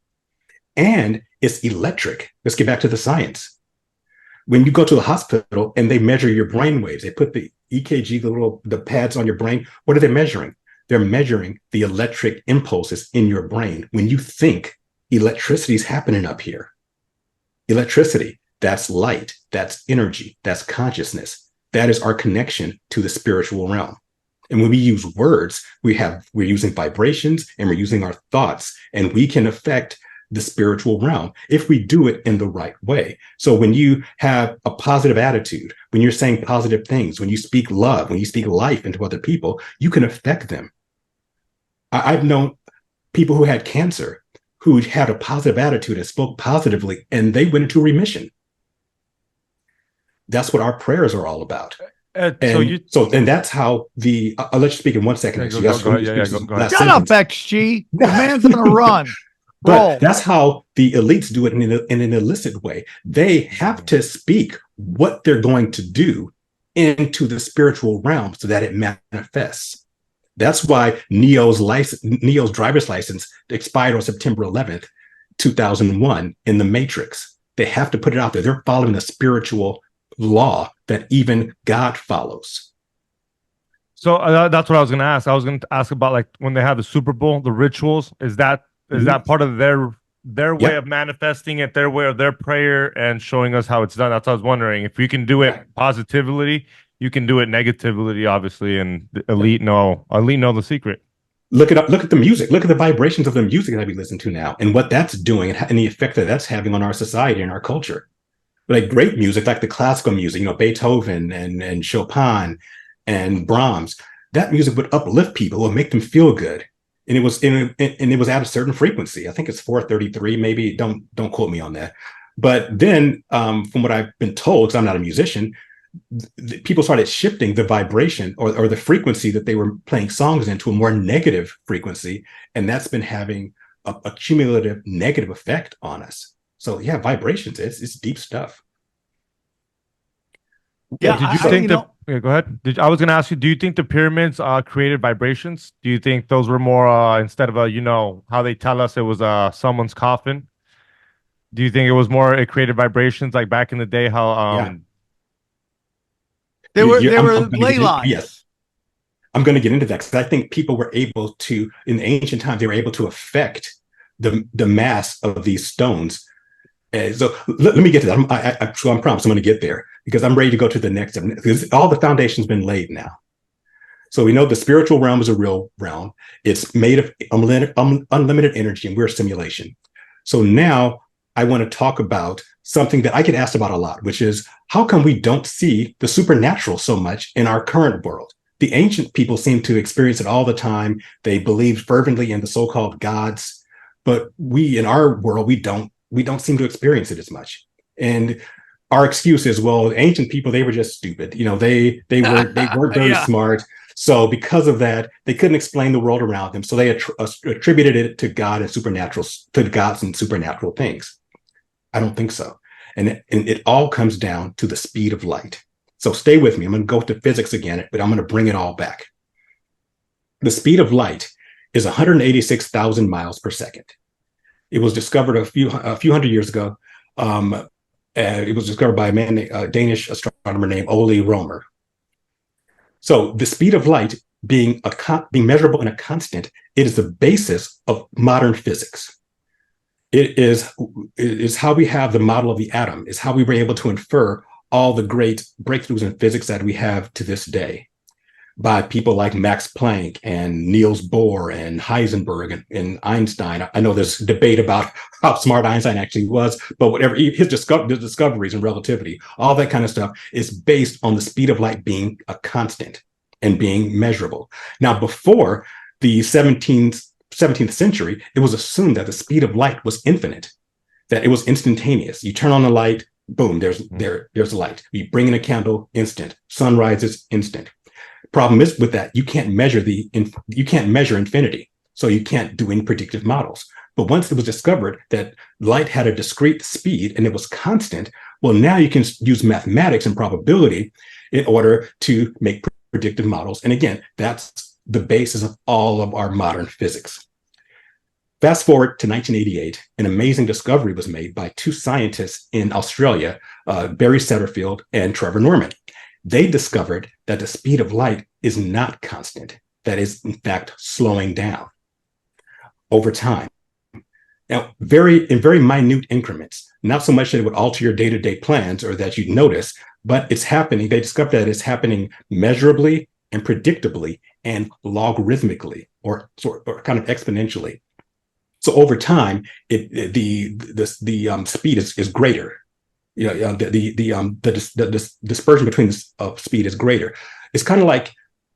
And it's electric. Let's get back to the science. When you go to the hospital and they measure your brain waves, they put the EKG, the pads on your brain. What are they measuring? They're measuring the electric impulses in your brain. When you think, electricity is happening up here. Electricity. That's light, that's energy, that's consciousness. That is our connection to the spiritual realm. And when we use words, we're using vibrations, and we're using our thoughts, and we can affect the spiritual realm if we do it in the right way. So when you have a positive attitude, when you're saying positive things, when you speak love, when you speak life into other people, you can affect them. I've known people who had cancer who had a positive attitude and spoke positively, and they went into remission. That's what our prayers are all about. And that's how I'll let you speak in 1 second. Go ahead. Shut up, XG. The man's on a run. But that's how the elites do it in an illicit way. They have to speak what they're going to do into the spiritual realm so that it manifests. That's why Neo's driver's license expired on September 11th, 2001 in the Matrix. They have to put it out there. They're following the spiritual law that even God follows. So that's what I was going to ask. I was going to ask about, like, when they have the Super Bowl, the rituals. Is that part of their way of manifesting it, their way of their prayer, and showing us how it's done? That's what I was wondering. If you can do it positively, you can do it negatively, obviously, and the elite know the secret. Look it up. Look at the music. Look at the vibrations of the music that we listen to now, and what that's doing, and the effect that that's having on our society and our culture. Like great music, like the classical music, Beethoven and Chopin and Brahms, that music would uplift people and make them feel good. And it was at a certain frequency. I think it's 433, maybe. Don't quote me on that. But then, from what I've been told, because I'm not a musician, people started shifting the vibration or the frequency that they were playing songs into a more negative frequency, and that's been having a cumulative negative effect on us. So yeah, vibrations, it's deep stuff. Yeah. Did you think go ahead. I was going to ask you, do you think the pyramids created vibrations? Do you think those were more instead of how they tell us it was someone's coffin? Do you think it was more it created vibrations like back in the day? How they were ley lines. Yes, I'm going to get into that because I think people were able to, in ancient times, they were able to affect the mass of these stones. So let me get to that. I promise I'm going to get there because I'm ready to go to the next step. Because all the foundation's been laid now. So we know the spiritual realm is a real realm. It's made of unlimited energy, and we're a simulation. So now I want to talk about something that I get asked about a lot, which is how come we don't see the supernatural so much in our current world? The ancient people seem to experience it all the time. They believed fervently in the so-called gods, but we in our world, we don't seem to experience it as much. And our excuse is, well, ancient people, they were just stupid. They weren't very smart. So because of that, they couldn't explain the world around them. So they attributed it to God and supernatural, to gods and supernatural things. I don't think so. And it all comes down to the speed of light. So stay with me. I'm going to go to physics again, but I'm going to bring it all back. The speed of light is 186,000 miles per second. It was discovered a few hundred years ago. It was discovered by a Danish astronomer named Ole Romer. So the speed of light being measurable in a constant, it is the basis of modern physics. It is how we have the model of the atom, is how we were able to infer all the great breakthroughs in physics that we have to this day by people like Max Planck and Niels Bohr and Heisenberg and Einstein. I know there's debate about how smart Einstein actually was, but whatever his discoveries in relativity, all that kind of stuff is based on the speed of light being a constant and being measurable. Now, before the 17th century, it was assumed that the speed of light was infinite, that it was instantaneous. You turn on the light, boom, there's a light. You bring in a candle, instant. Sun rises, instant. Problem is with that, you can't measure infinity, so you can't do any predictive models. But once it was discovered that light had a discrete speed and it was constant, well, now you can use mathematics and probability in order to make predictive models. And again, that's the basis of all of our modern physics. Fast forward to 1988, an amazing discovery was made by two scientists in Australia, Barry Setterfield and Trevor Norman. They discovered that the speed of light is not constant, that is, in fact, slowing down over time. Now, in very minute increments, not so much that it would alter your day-to-day plans or that you'd notice, but it's happening. They discovered that it's happening measurably and predictably and logarithmically, or kind of exponentially. So over time, the speed is greater. The dispersion between speed is greater. It's kind of like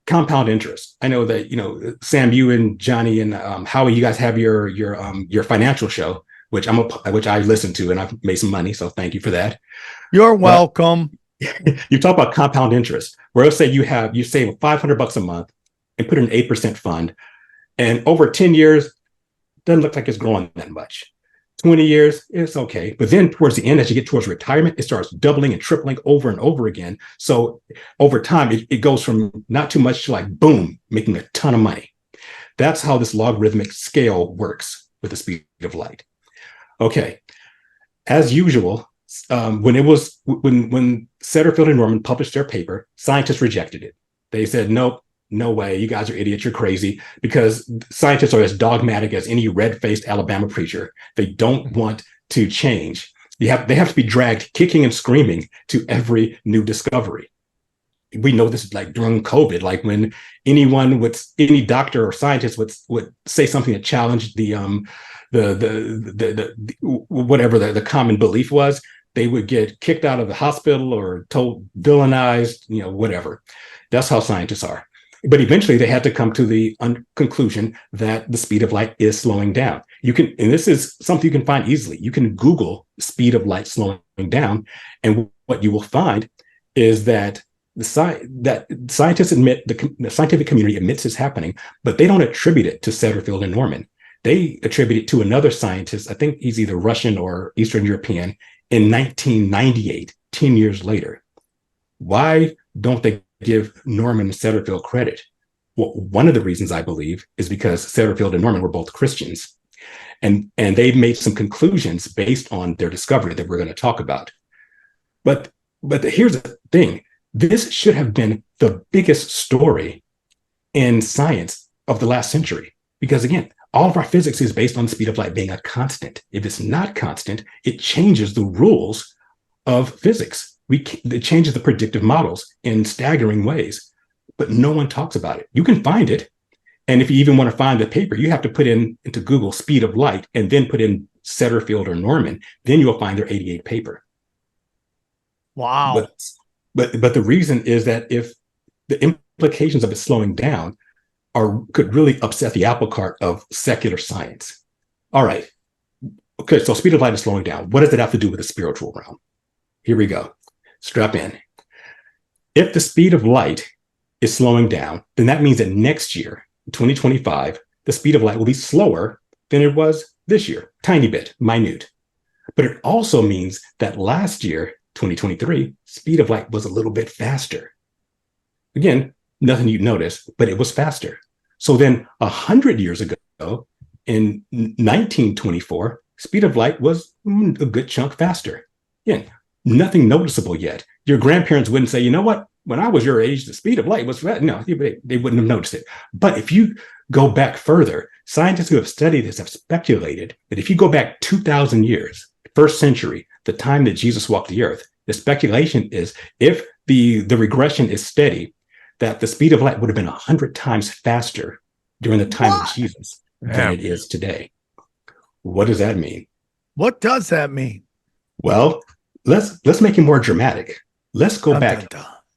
compound interest. I know that Sam, you and Johnny and Howie, you guys have your financial show, which I listen to, and I've made some money, so thank you for that. You're welcome. You talk about compound interest, where let's say you save $500 a month and put in an 8% fund, and over 10 years, doesn't look like it's growing that much. 20 years, it's okay. But then towards the end, as you get towards retirement, it starts doubling and tripling over and over again. So over time, it goes from not too much to like, boom, making a ton of money. That's how this logarithmic scale works with the speed of light. Okay. As usual, when Setterfield and Norman published their paper, scientists rejected it. They said, nope, no way, you guys are idiots, you're crazy, because scientists are as dogmatic as any red-faced Alabama preacher. They don't want to change. They have to be dragged kicking and screaming to every new discovery. We know this is like during COVID, like when any doctor or scientist would say something that challenged the whatever the common belief was, they would get kicked out of the hospital or told villainized, whatever. That's how scientists are. But eventually they had to come to the conclusion that the speed of light is slowing down. And this is something you can find easily. You can Google speed of light slowing down, and what you will find is that scientists admit, the scientific community admits it's happening, but they don't attribute it to Setterfield and Norman. They attribute it to another scientist, I think he's either Russian or Eastern European, in 1998, 10 years later. Why don't they give Norman and Setterfield credit? Well, one of the reasons I believe is because Setterfield and Norman were both Christians, and they've made some conclusions based on their discovery that we're going to talk about. But here's the thing: this should have been the biggest story in science of the last century, because again, all of our physics is based on the speed of light being a constant. If it's not constant, it changes the rules of physics. It changes the predictive models in staggering ways, but no one talks about it. You can find it. And if you even want to find the paper, you have to put into Google speed of light and then put in Setterfield or Norman. Then you'll find their 88 paper. Wow. But the reason is that if the implications of it slowing down could really upset the apple cart of secular science. All right. Okay, so speed of light is slowing down. What does it have to do with the spiritual realm? Here we go. Strap in. If the speed of light is slowing down, then that means that next year, 2025, the speed of light will be slower than it was this year, tiny bit, minute. But it also means that last year, 2023, speed of light was a little bit faster. Again, nothing you'd notice, but it was faster. So then 100 years ago, in 1924, speed of light was a good chunk faster. Again, nothing noticeable yet. Your grandparents wouldn't say, you know what, when I was your age, the speed of light was fast. No, they wouldn't have noticed it. But if you go back further, scientists who have studied this have speculated that if you go back 2,000 years, first century, the time that Jesus walked the earth, the speculation is if the regression is steady, that the speed of light would have been 100 times faster during the time of Jesus than it is today. What does that mean? What does that mean? Well, let's make it more dramatic. Let's go back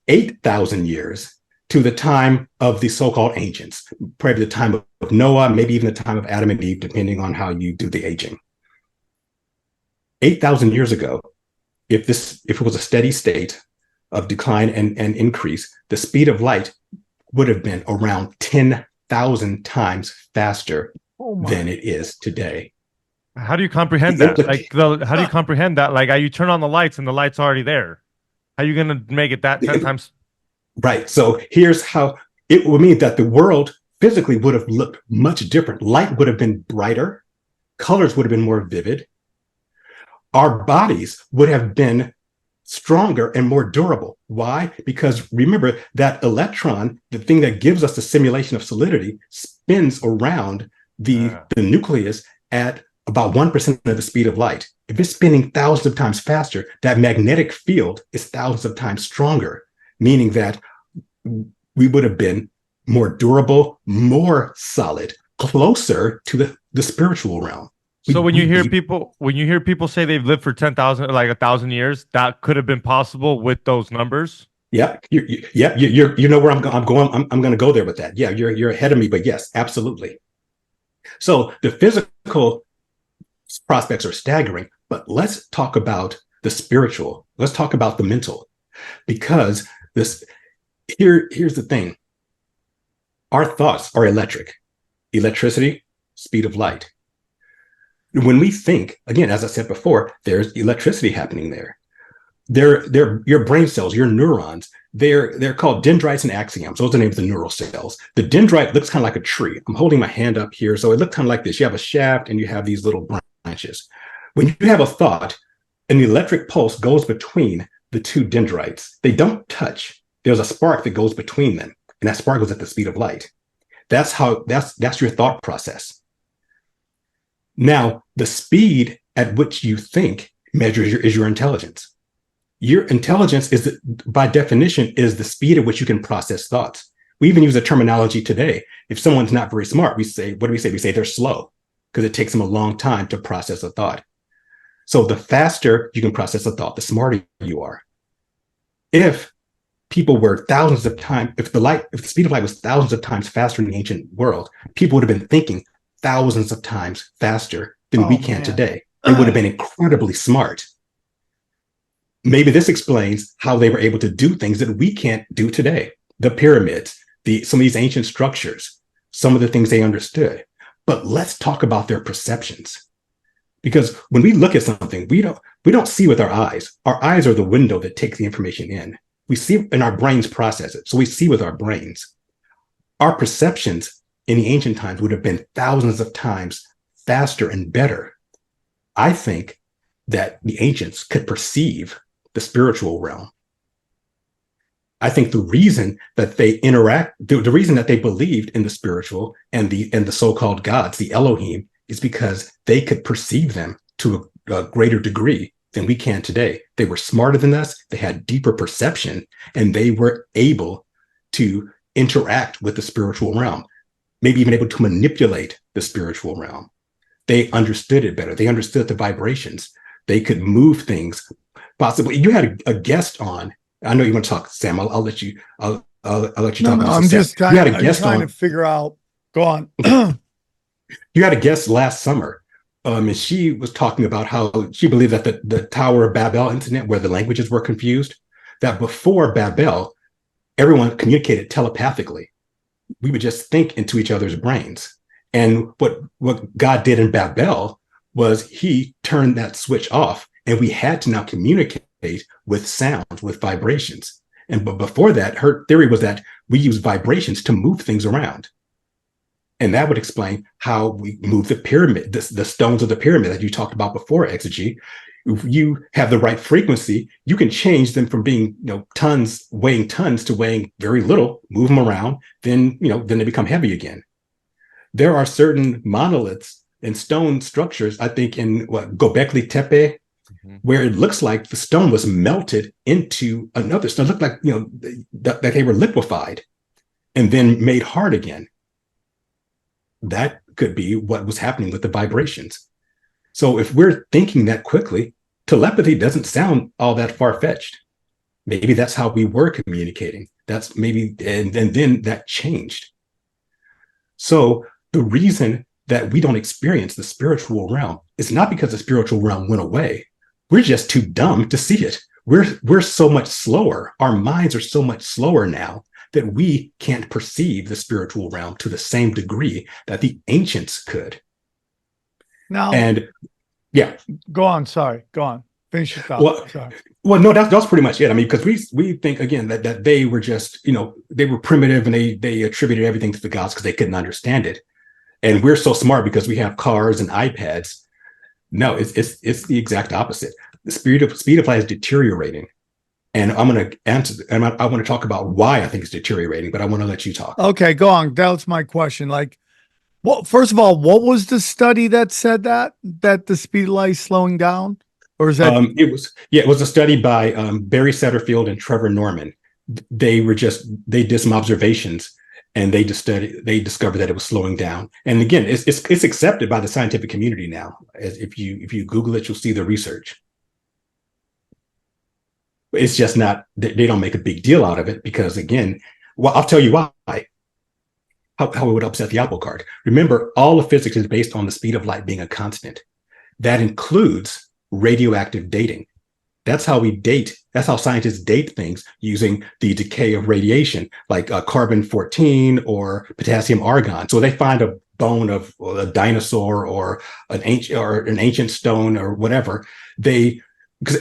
8,000 years to the time of the so-called ancients, probably the time of Noah, maybe even the time of Adam and Eve, depending on how you do the aging. 8,000 years ago, if it was a steady state of decline and increase, the speed of light would have been around 10,000 times faster than it is today. How do you comprehend that? How do you comprehend that? Like, you turn on the lights and the light's already there. How are you going to make it that 10 times? Right. So here's how it would mean that the world physically would have looked much different. Light would have been brighter. Colors would have been more vivid. Our bodies would have been stronger and more durable. Why? Because remember that electron, the thing that gives us the simulation of solidity, spins around the nucleus at about 1% of the speed of light. If it's spinning thousands of times faster, that magnetic field is thousands of times stronger, meaning that we would have been more durable, more solid, closer to the spiritual realm. So when you hear people say they've lived for 10,000, like 1,000 years, that could have been possible with those numbers. Yeah, you know where I'm going. I'm going to go there with that. Yeah, you're ahead of me, but yes, absolutely. So the physical prospects are staggering, but let's talk about the spiritual. Let's talk about the mental, because here's the thing. Our thoughts are electricity, speed of light. When we think, again, as I said before, there's electricity happening there. They're your brain cells, your neurons. They're called dendrites and axioms. Those are the names of the neural cells. The dendrite looks kind of like a tree. I'm holding my hand up here, so it looks kind of like this. You have a shaft and you have these little branches. When you have a thought, an electric pulse goes between the two dendrites. They don't touch. There's a spark that goes between them, and that spark goes at the speed of light. That's your thought process. Now, the speed at which you think is your intelligence. Your intelligence is, by definition, is the speed at which you can process thoughts. We even use a terminology today. If someone's not very smart, what do we say? We say they're slow because it takes them a long time to process a thought. So the faster you can process a thought, the smarter you are. If people were thousands of times, if the speed of light was thousands of times faster in the ancient world, people would have been thinking thousands of times faster than we can today. They would have been incredibly smart. Maybe this explains how they were able to do things that we can't do today. The pyramids, some of these ancient structures, some of the things they understood. But let's talk about their perceptions. Because when we look at something, we don't see with our eyes. Our eyes are the window that takes the information in. We see, and our brains process it. So we see with our brains. Our perceptions in the ancient times would have been thousands of times faster and better. I think that the ancients could perceive the spiritual realm. I think the reason that they the reason that they believed in the spiritual and the so-called gods, the Elohim, is because they could perceive them to a greater degree than we can today. They were smarter than us, they had deeper perception, and they were able to interact with the spiritual realm, maybe even able to manipulate the spiritual realm. They understood it better. They understood the vibrations. They could move things. Possibly, you had a guest on. I know you want to talk, Sam. I'll let you. I'll let you talk. No, I'm just trying to figure out. Go on. You had a guest last summer, and she was talking about how she believed that the Tower of Babel incident, where the languages were confused, that before Babel, everyone communicated telepathically. We would just think into each other's brains. And what God did in Babel was he turned that switch off, and we had to now communicate with sound, with vibrations. But before that, her theory was that we use vibrations to move things around. And that would explain how we move the pyramid, the stones of the pyramid that you talked about before, Exegy. If you have the right frequency, you can change them from being, tons, weighing tons to weighing very little, move them around, then they become heavy again. There are certain monoliths and stone structures, I think in Göbekli Tepe, where it looks like the stone was melted into another stone. It looked like, that they were liquefied and then made hard again. That could be what was happening with the vibrations. So if we're thinking that quickly, telepathy doesn't sound all that far-fetched. Maybe that's how we were communicating. That's maybe, and then that changed. So the reason that we don't experience the spiritual realm is not because the spiritual realm went away. We're just too dumb to see it. We're so much slower. Our minds are so much slower now that we can't perceive the spiritual realm to the same degree that the ancients could. Now, and yeah, go on. Sorry, go on. Finish your thought. Well, no, that's pretty much it. I mean, because we think again that they were just, they were primitive and they attributed everything to the gods because they couldn't understand it. And we're so smart because we have cars and iPads. No, it's the exact opposite. The speed of light is deteriorating. And I'm going to answer, and I want to talk about why I think it's deteriorating, but I want to let you talk. Okay, go on. That's my question. First of all, what was the study that said that the speed of light is slowing down? Or is that it was a study by Barry Setterfield and Trevor Norman. They did some observations and they discovered that it was slowing down. And again, it's accepted by the scientific community now. As if you Google it, you'll see the research. It's just not, they don't make a big deal out of it because again, I'll tell you why. How it would upset the apple cart. Remember, all of physics is based on the speed of light being a constant. That includes radioactive dating. That's how we date. That's how scientists date things using the decay of radiation, like carbon-14 or potassium argon. So they find a bone of a dinosaur or an ancient stone or whatever. Because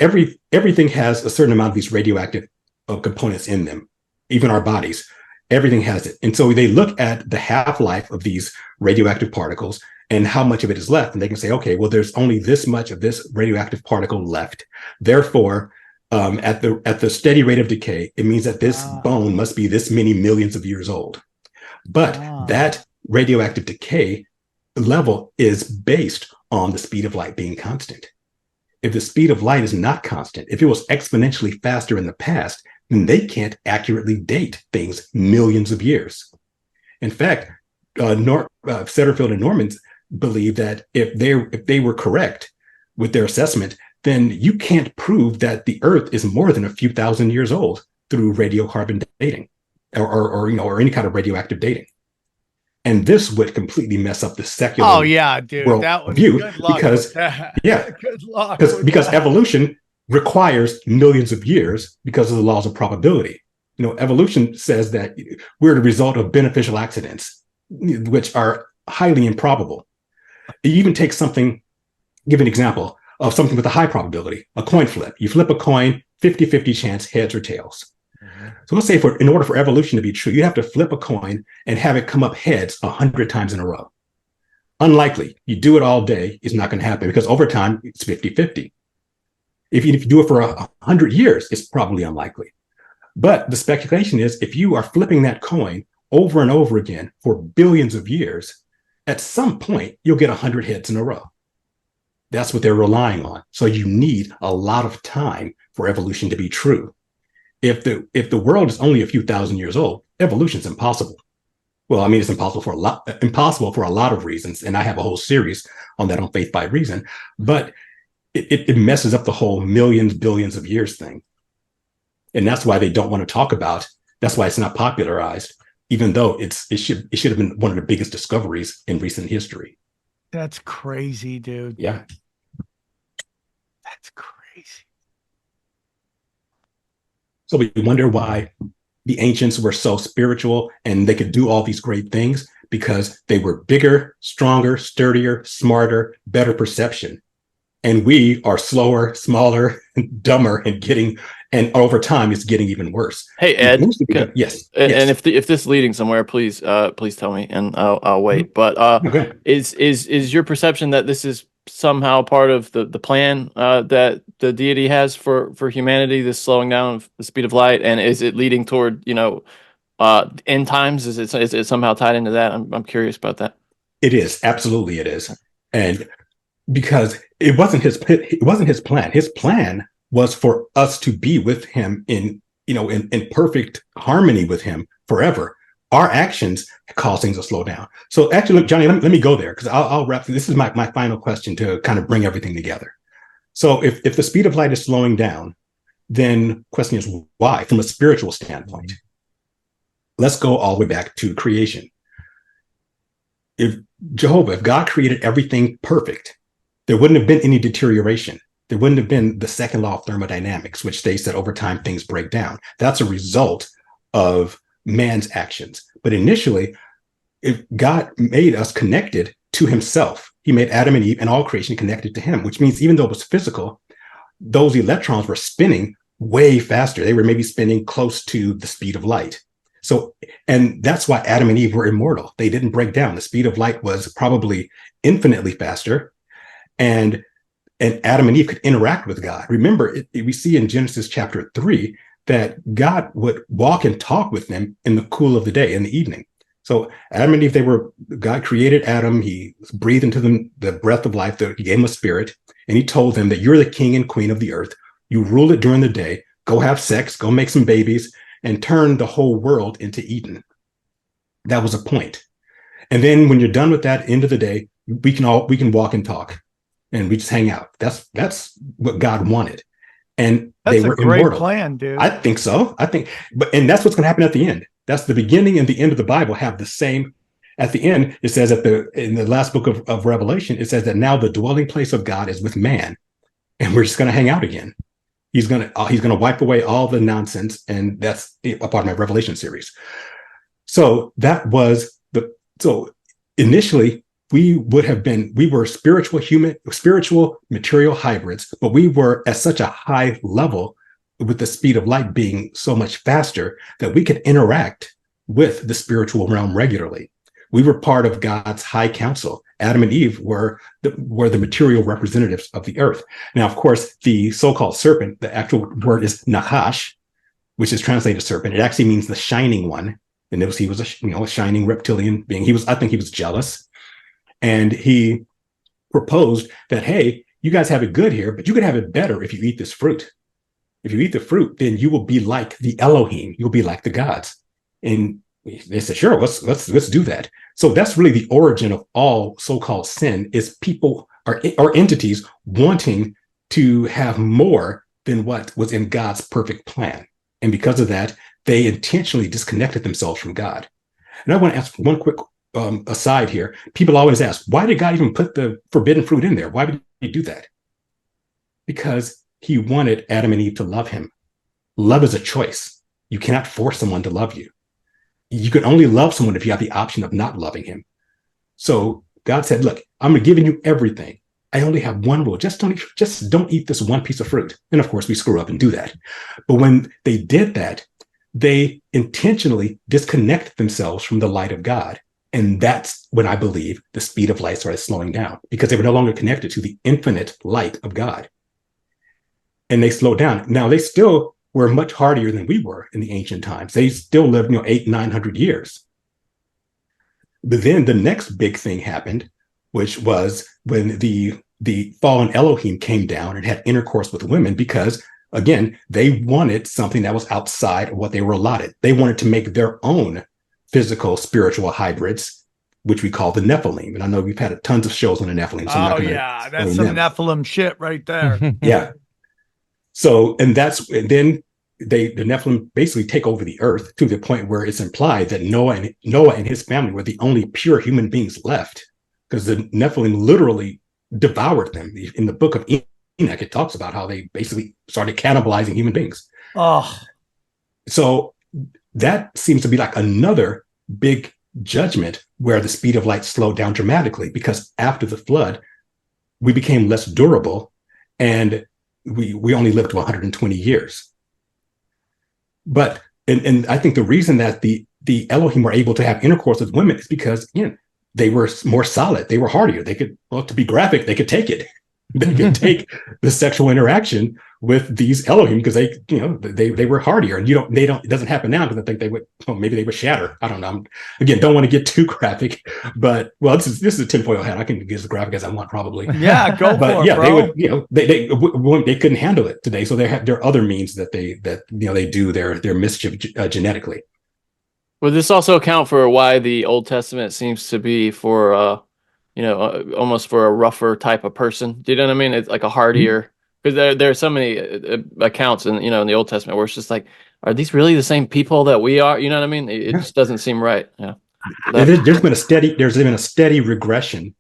everything has a certain amount of these radioactive components in them, even our bodies. Everything has it. And so they look at the half-life of these radioactive particles and how much of it is left. And they can say, okay, well, there's only this much of this radioactive particle left. Therefore, at the steady rate of decay, it means that this bone must be this many millions of years old. But that radioactive decay level is based on the speed of light being constant. If the speed of light is not constant, if it was exponentially faster in the past, then they can't accurately date things millions of years. In fact, Setterfield and Norman believe that if they were correct with their assessment, then you can't prove that the Earth is more than a few thousand years old through radiocarbon dating or any kind of radioactive dating. And this would completely mess up the secular worldview because evolution requires millions of years because of the laws of probability. Evolution says that we're the result of beneficial accidents, which are highly improbable. You even take something, give an example of something with a high probability, a coin flip. You flip a coin, 50-50 chance, heads or tails. So let's say in order for evolution to be true, you have to flip a coin and have it come up heads 100 times in a row. Unlikely. You do it all day, it's not going to happen because over time, it's 50-50. If you do it for 100 years, it's probably unlikely. But the speculation is if you are flipping that coin over and over again for billions of years, at some point, you'll get 100 heads in a row. That's what they're relying on. So you need a lot of time for evolution to be true. If the world is only a few thousand years old, evolution is impossible. Well, I mean, it's impossible for a lot of reasons. And I have a whole series on that on Faith by Reason, but it messes up the whole millions, billions of years thing. And that's why they don't want to talk about, that's why it's not popularized, even though it should have been one of the biggest discoveries in recent history. That's crazy, dude. Yeah. That's crazy. So we wonder why the ancients were so spiritual and they could do all these great things because they were bigger, stronger, sturdier, smarter, better perception. And we are slower, smaller, dumber, and over time it's getting even worse. Hey Ed, yes. And if this is leading somewhere, please tell me, and I'll wait. But Okay. is your perception that this is somehow part of the plan that the deity has for humanity, this slowing down of the speed of light, and is it leading toward end times? Is it somehow tied into that? I'm curious about that. It is, absolutely it is. And because it wasn't his plan. His plan was for us to be with him in perfect harmony with him forever. Our actions cause things to slow down. So actually, look, Johnny, let me go there because I'll wrap. This is my final question to kind of bring everything together. So if the speed of light is slowing down, then question is why, from a spiritual standpoint? Let's go all the way back to creation. If God created everything perfect, there wouldn't have been any deterioration. There wouldn't have been the second law of thermodynamics, which states that over time things break down. That's a result of man's actions. But initially, if God made us connected to himself, he made Adam and Eve and all creation connected to him, which means even though it was physical, those electrons were spinning way faster. They were maybe spinning close to the speed of light. So, and that's why Adam and Eve were immortal. They didn't break down. The speed of light was probably infinitely faster. And Adam and Eve could interact with God. Remember, we see in Genesis chapter 3 that God would walk and talk with them in the cool of the day, in the evening. So Adam and Eve, God created Adam. He breathed into them the breath of life. He gave him a spirit. And he told them that you're the king and queen of the earth. You rule it during the day. Go have sex, go make some babies, and turn the whole world into Eden. That was a point. And then when you're done with that, end of the day, we can walk and talk. And we just hang out. That's what God wanted. And that's they were a great immortal. Plan, dude. I think so. And that's what's going to happen at the end. That's the beginning and the end of the Bible have the same. At the end, it says in the last book of Revelation, it says that now the dwelling place of God is with man, and we're just going to hang out again. He's going to wipe away all the nonsense, and that's a part of my Revelation series. So so initially, we were spiritual material hybrids, but we were at such a high level with the speed of light being so much faster that we could interact with the spiritual realm regularly. We were part of God's high council. Adam and Eve were the material representatives of the earth. Now, of course, the so-called serpent, the actual word is Nahash, which is translated serpent. It actually means the shining one. And he was a shining reptilian being. I think he was jealous. And he proposed that, hey, you guys have it good here, but you could have it better if you eat this fruit. If you eat the fruit, then you will be like the Elohim. You'll be like the gods. And they said, sure, let's do that. So that's really the origin of all so-called sin, is people or entities wanting to have more than what was in God's perfect plan. And because of that, they intentionally disconnected themselves from God. And I want to ask one quick aside here. People always ask, why did God even put the forbidden fruit in there? Why would he do that? Because he wanted Adam and Eve to love him. Love is a choice. You cannot force someone to love you. You can only love someone if you have the option of not loving him. So God said, look, I'm giving you everything. I only have one rule. Just don't eat this one piece of fruit. And of course, we screw up and do that. But when they did that, they intentionally disconnected themselves from the light of God. And that's when I believe the speed of light started slowing down, because they were no longer connected to the infinite light of God. And they slowed down. Now, they still were much hardier than we were in the ancient times. They still lived, 800-900 years. But then the next big thing happened, which was when the fallen Elohim came down and had intercourse with women, because, again, they wanted something that was outside of what they were allotted. They wanted to make their own physical, spiritual hybrids, which we call the Nephilim. And I know we've had tons of shows on the Nephilim. So that's some Nephilim shit right there. Yeah. So, and then the Nephilim basically take over the earth to the point where it's implied that Noah and his family were the only pure human beings left, because the Nephilim literally devoured them. In the book of Enoch, it talks about how they basically started cannibalizing human beings. Oh, so that seems to be like another big judgment where the speed of light slowed down dramatically, because after the flood, we became less durable and we only lived to 120 years. But and I think the reason that the Elohim were able to have intercourse with women is because, you know, they were more solid, they were hardier, they could, well, to be graphic, they could take it. They could take the sexual interaction with these Elohim because they, you know, they were hardier, and it doesn't happen now because I think they would, well, maybe they would shatter. I don't know. Again, don't want to get too graphic, but well, this is a tinfoil hat. I can get as graphic as I want, probably. Yeah, go but for yeah, it, bro. they would, you know, they couldn't handle it today, so there are other means that you know, they do their mischief genetically. Would this also account for why the Old Testament seems to be for, you know, almost for a rougher type of person? Do you know what I mean? It's like a hardier, because there are so many accounts in, you know, in the Old Testament where it's just like, are these really the same people that we are? You know what I mean? It just doesn't seem right. Yeah. There's been a steady regression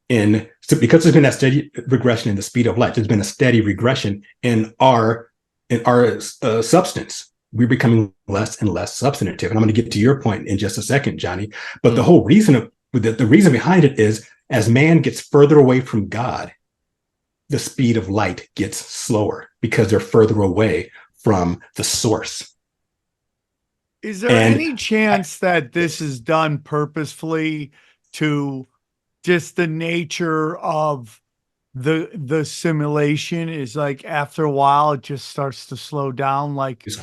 because there's been that steady regression in the speed of light. There's been a steady regression in our substance. We're becoming less and less substantive. And I'm going to get to your point in just a second, Johnny. But the whole reason the reason behind it is, as man gets further away from God, the speed of light gets slower because they're further away from the source. Is there any chance that this is done purposefully to just the nature of the simulation is like, after a while it just starts to slow down, like It's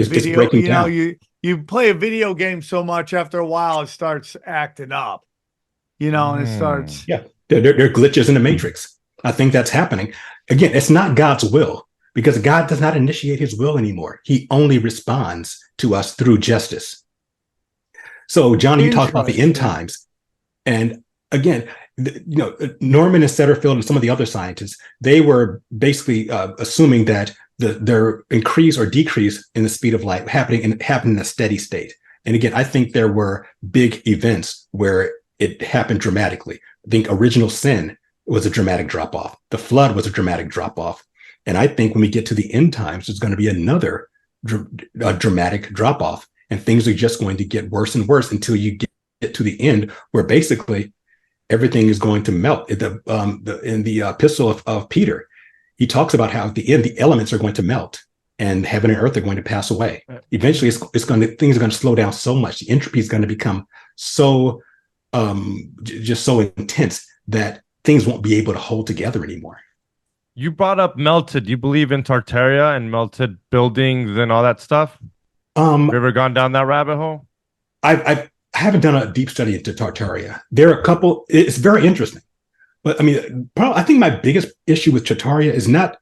video, breaking you know, down. you play a video game so much, after a while it starts acting up, you know, and it starts. Yeah, there are glitches in the matrix. I think that's happening. Again, it's not God's will, because God does not initiate his will anymore. He only responds to us through justice. So, Johnny, you talked about the end times. And again, you know, Norman and Setterfield and some of the other scientists, they were basically assuming that their increase or decrease in the speed of light happened in a steady state. And again, I think there were big events where it happened dramatically. I think original sin was a dramatic drop off. The flood was a dramatic drop off. And I think when we get to the end times, there's going to be another dramatic drop off, and things are just going to get worse and worse until you get to the end, where basically everything is going to melt. In the epistle of Peter, he talks about how at the end the elements are going to melt and heaven and earth are going to pass away. Eventually, things are going to slow down so much. The entropy is going to become so just so intense that things won't be able to hold together anymore. You brought up melted. You believe in Tartaria and melted buildings and all that stuff? Have you ever gone down that rabbit hole? I haven't done a deep study into Tartaria. There are a couple. It's very interesting. But I mean, I think my biggest issue with Tartaria is not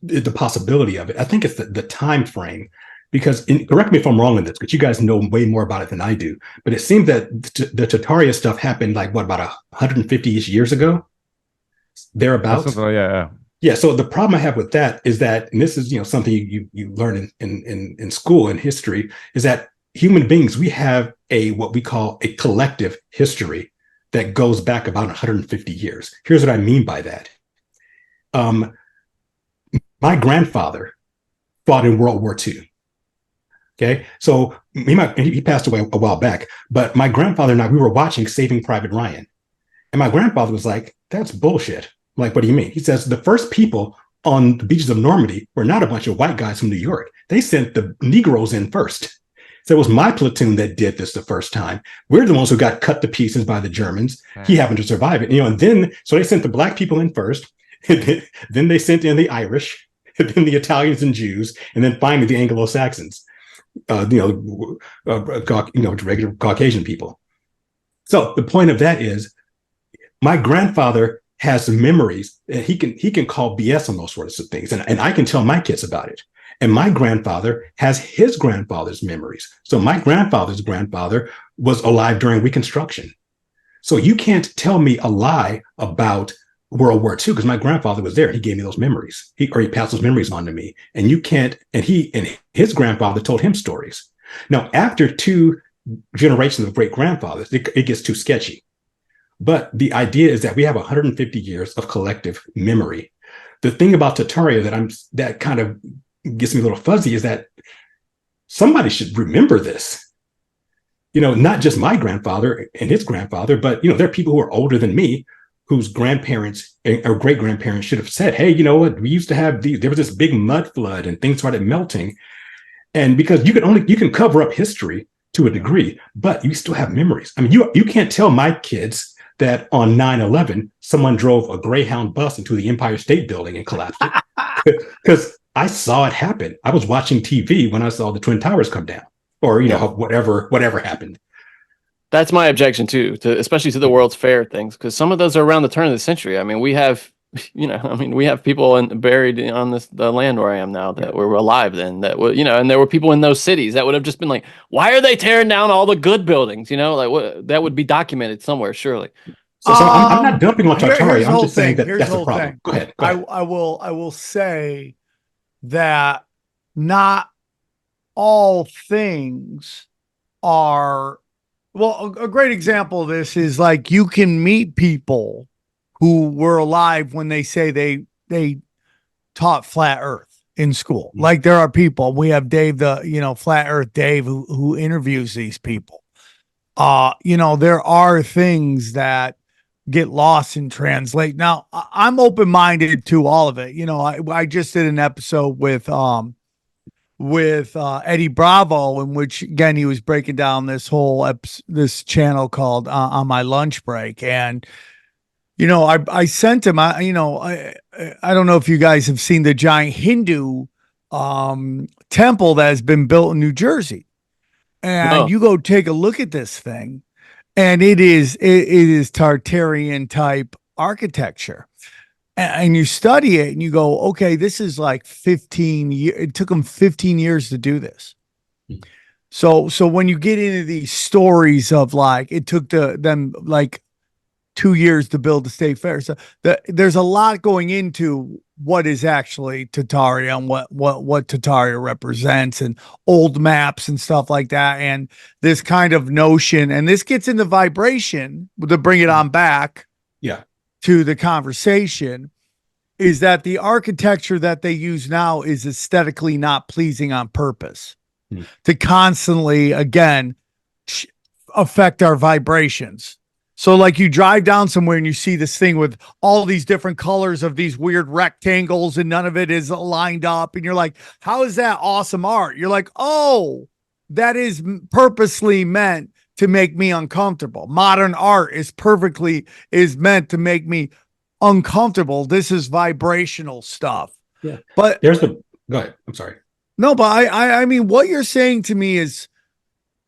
the possibility of it. I think it's the time frame. Because, correct me if I'm wrong in this, because you guys know way more about it than I do. But it seems that the Tartaria stuff happened like, what, about 150-ish years ago? Thereabouts? Yeah, so the problem I have with that is that, and this is, you know, something you learn in school in history, is that human beings, we have what we call a collective history that goes back about 150 years. Here's what I mean by that. My grandfather fought in World War II. Okay, so he passed away a while back, but my grandfather and I, we were watching Saving Private Ryan. And my grandfather was like, that's bullshit. I'm like, what do you mean? He says, the first people on the beaches of Normandy were not a bunch of white guys from New York. They sent the Negroes in first. So it was my platoon that did this the first time. We're the ones who got cut to pieces by the Germans. He happened to survive it. You know, and then, so they sent the black people in first. Then they sent in the Irish, and then the Italians and Jews, and then finally the Anglo-Saxons. Regular Caucasian people. So the point of that is, my grandfather has memories, and he can call BS on those sorts of things, and I can tell my kids about it. And my grandfather has his grandfather's memories. So my grandfather's grandfather was alive during Reconstruction. So you can't tell me a lie about World War II, because my grandfather was there. He gave me those memories. He passed those memories on to me. And you can't, and his grandfather told him stories. Now, after 2 generations of great grandfathers, it gets too sketchy. But the idea is that we have 150 years of collective memory. The thing about Tartaria that kind of gets me a little fuzzy is that somebody should remember this. Not just my grandfather and his grandfather, but there are people who are older than me whose grandparents or great grandparents should have said, hey, you know what? We used to have there was this big mud flood and things started melting. And because you can cover up history to a degree, but you still have memories. I mean, you can't tell my kids that on 9/11, someone drove a Greyhound bus into the Empire State Building and collapsed it. Because I saw it happen. I was watching TV when I saw the Twin Towers come down, or whatever happened. That's my objection too, especially to the World's Fair things, because some of those are around the turn of the century. I mean, we have, we have people buried on the land where I am now that were alive then, that were, and there were people in those cities that would have just been like, why are they tearing down all the good buildings? That would be documented somewhere, surely. So I'm not dumping on Tartary. I'm just saying that's the problem. Thing. Go ahead. I will say that not all things are. Well, a great example of this is like you can meet people who were alive when they say they taught flat earth in school. Mm-hmm. Like there are people, we have Dave, the, flat earth Dave who interviews these people. There are things that get lost in translate. Now I'm open-minded to all of it. I just did an episode with Eddie Bravo, in which again he was breaking down this whole this channel called On My Lunch Break, and I sent him. I don't know if you guys have seen the giant Hindu temple that has been built in New Jersey, and you go take a look at this thing, and it is Tartarian type architecture. And you study it and you go, okay, this is like 15 years. It took them 15 years to do this. So when you get into these stories of like, it took them like 2 years to build the state fair. So there's a lot going into what is actually Tartaria and what Tartaria represents, and old maps and stuff like that. And this kind of notion, and this gets into vibration to bring it on back. Yeah. To the conversation, is that the architecture that they use now is aesthetically not pleasing on purpose to constantly, again, affect our vibrations. So like you drive down somewhere and you see this thing with all these different colors of these weird rectangles and none of it is lined up. And you're like, how is that awesome art? You're like, oh, that is purposely meant to make me uncomfortable. Modern art is meant to make me uncomfortable. This is vibrational stuff. Yeah. But go ahead. I'm sorry. No, but I mean, what you're saying to me it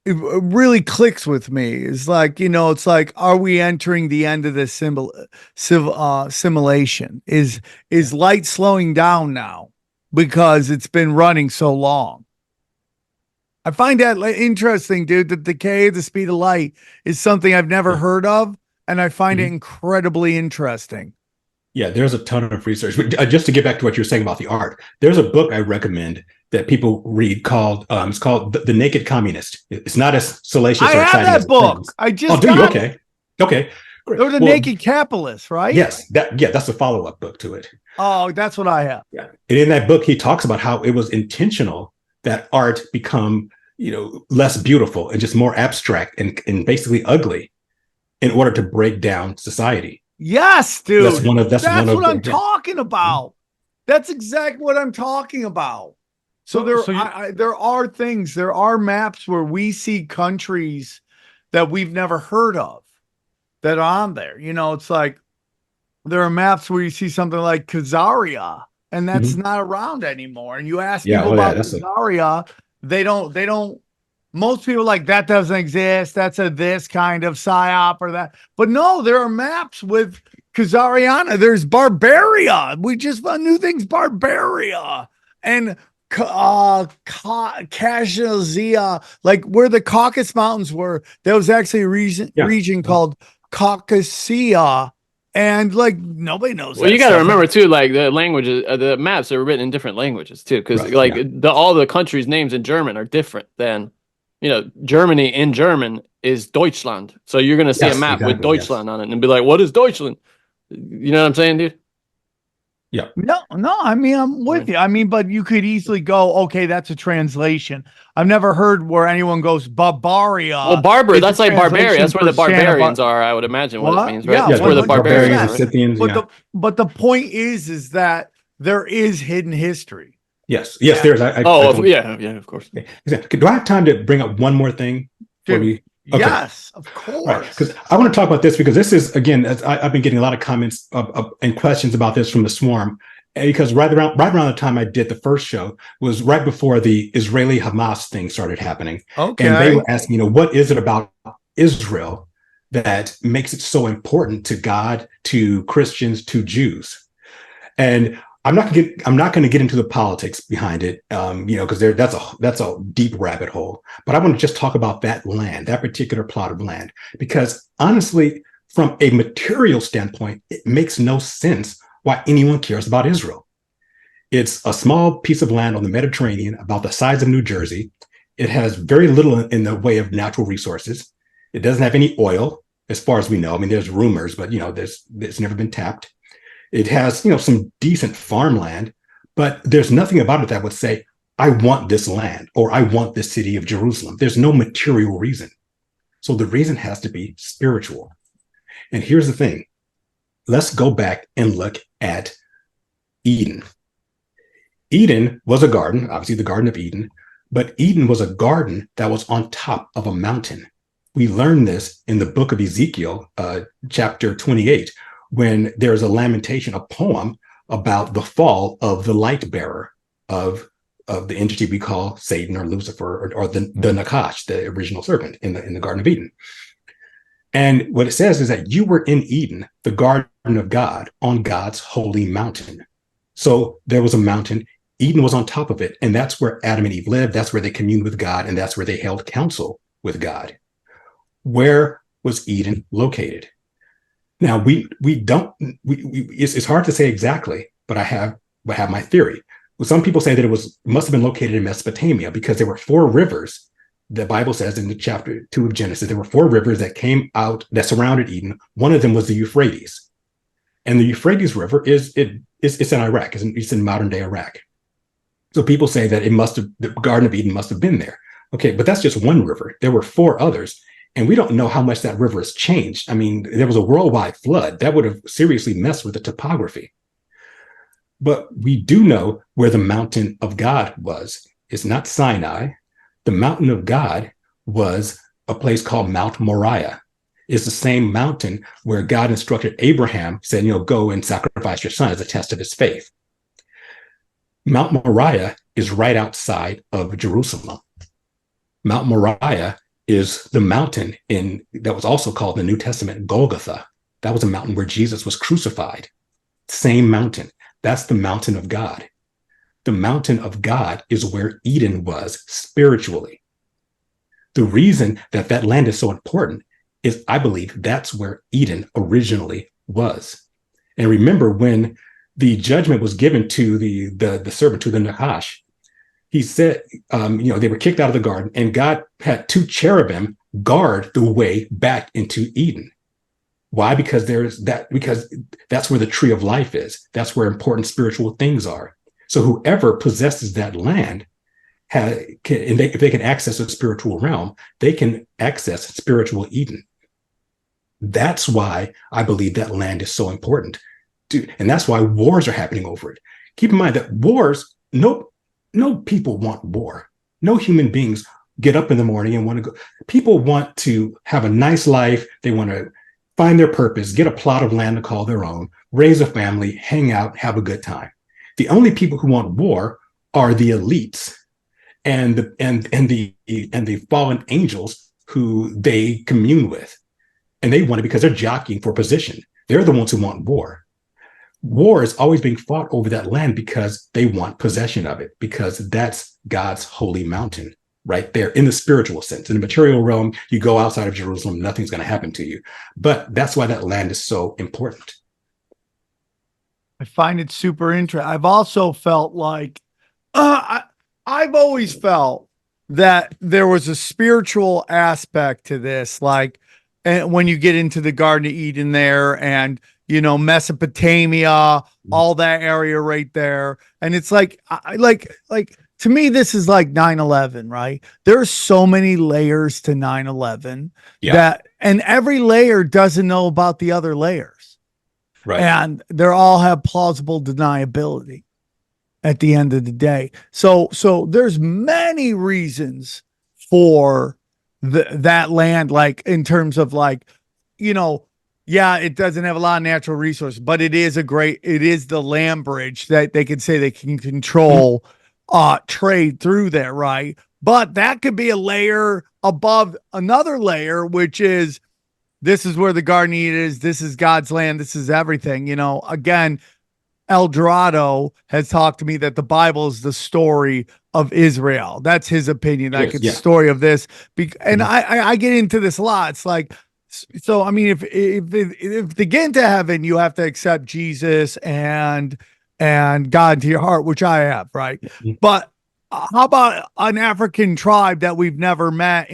really clicks with me. It's like, it's like, are we entering the end of the simulation? Is light slowing down now because it's been running so long? I find that interesting, dude. The decay of the speed of light is something I've never heard of, and I find it incredibly interesting. Yeah, there's a ton of research. Just to get back to what you're saying about the art, there's a book I recommend that people read called it's called The Naked Communist. It's not as salacious or exciting. I have that book. I just do you? Okay. Great. Or The Naked Capitalist, right? Yes, that's a follow-up book to it. Oh, that's what I have. Yeah. And in that book, he talks about how it was intentional that art become, less beautiful and just more abstract and basically ugly in order to break down society. Yes, dude. That's what I'm yeah. talking about. That's exactly what I'm talking about. So there are things, there are maps where we see countries that we've never heard of that are on there. It's like there are maps where you see something like Khazaria, and that's not around anymore. And you ask people about Khazaria, they don't. Most people are like, that doesn't exist. That's this kind of psyop or that. But no, there are maps with Khazariana. There's Barbaria. We just found new things, Barbaria. And Kashazia, like where the Caucasus Mountains were, there was actually a region called Caucasia. And like nobody knows. Well, you got to remember too, like the languages, the maps are written in different languages too, because all the countries' names in German are different than, Germany in German is Deutschland. So you're gonna see a map with Deutschland on it and be like, "What is Deutschland?" You know what I'm saying, dude? Yeah. No, I mean, I'm with you. I mean, but you could easily go, okay, that's a translation. I've never heard where anyone goes Barbaria. Well, barbar, is a that's like barbarian. translation That's where the for Santa barbarians are, I would imagine what it What? means, right? Yeah, That's where the 100%. barbarians are, right? Scythians, But yeah. the point is that there is hidden history. Yes, Yeah. there's. Yeah, of course. Exactly. Do I have time to bring up one more thing? Dude, Okay. yes, of course. Because I want to talk about this because this is, again, I've been getting a lot of comments and questions about this from the Swarm. Because right around the time I did the first show was right before the Israeli Hamas thing started happening. Okay. And they were asking, what is it about Israel that makes it so important to God, to Christians, to Jews? And I'm not going to get into the politics behind it, because that's a deep rabbit hole. But I want to just talk about that land, that particular plot of land, because honestly, from a material standpoint, it makes no sense why anyone cares about Israel. It's a small piece of land on the Mediterranean, about the size of New Jersey. It has very little in the way of natural resources. It doesn't have any oil, as far as we know. I mean, there's rumors, but it's never been tapped. It has, some decent farmland, but there's nothing about it that would say, I want this land or I want this city of Jerusalem. There's no material reason. So the reason has to be spiritual. And here's the thing. Let's go back and look at Eden. Eden was a garden, obviously the Garden of Eden, but Eden was a garden that was on top of a mountain. We learn this in the book of Ezekiel, chapter 28, when there's a lamentation, a poem about the fall of the light bearer of the entity we call Satan or Lucifer or the Nakash, the original serpent in the Garden of Eden. And what it says is that you were in Eden, the garden of God, on God's holy mountain. So there was a mountain, Eden was on top of it, and that's where Adam and Eve lived. That's where they communed with God, and that's where they held counsel with God. Where was Eden located? Now it's hard to say exactly, but I have my theory. Well, some people say that it must have been located in Mesopotamia because there were 4 rivers. The Bible says in the chapter 2 of Genesis, there were 4 rivers that came out that surrounded Eden. One of them was the Euphrates. And the Euphrates River it's in Iraq, it's in modern day Iraq. So people say that the Garden of Eden must have been there. Okay, but that's just one river. There were 4 others. And we don't know how much that river has changed. I mean, there was a worldwide flood that would have seriously messed with the topography. But we do know where the mountain of God was. It's not Sinai. The mountain of God was a place called Mount Moriah. It's the same mountain where God instructed Abraham, said, go and sacrifice your son as a test of his faith. Mount Moriah is right outside of Jerusalem. Mount Moriah is the mountain that was also called in the New Testament Golgotha. That was a mountain where Jesus was crucified. Same mountain. That's the mountain of God. The mountain of God is where Eden was spiritually. The reason that land is so important is I believe that's where Eden originally was. And remember, when the judgment was given to the serpent, to the Nahash, he said, they were kicked out of the garden, and God had 2 cherubim guard the way back into Eden. Why? Because that's where the tree of life is. That's where important spiritual things are. So whoever possesses that land, if they can access a spiritual realm, they can access spiritual Eden. That's why I believe that land is so important. And that's why wars are happening over it. Keep in mind that wars, no people want war. No human beings get up in the morning and want to go. People want to have a nice life. They want to find their purpose, get a plot of land to call their own, raise a family, hang out, have a good time. The only people who want war are the elites and the fallen angels who they commune with. And they want it because they're jockeying for position. They're the ones who want war. War is always being fought over that land because they want possession of it, because that's God's holy mountain right there in the spiritual sense. In the material realm, you go outside of Jerusalem, nothing's going to happen to you. But that's why that land is so important. I find it super interesting. I've also felt like I've always felt that there was a spiritual aspect to this, like, and when you get into the Garden of Eden there, and Mesopotamia, all that area right there. And it's like, like to me, this is like 9/11, right? There's so many layers to 9/11 that, and every layer doesn't know about the other layers. Right. And they all have plausible deniability at the end of the day. So there's many reasons for that land, like in terms of like, yeah, it doesn't have a lot of natural resources, but it is the land bridge that they could say they can control trade through there, right? But that could be a layer above another layer, which is, this is where the Garden of Eden is. This is God's land. This is everything. Again, El Dorado has talked to me that the Bible is the story of Israel. That's his opinion. Like it's the story of this. And I get into this a lot. It's like, so, I mean, if to get into heaven, you have to accept Jesus and God into your heart, which I have, right? But how about an African tribe that we've never met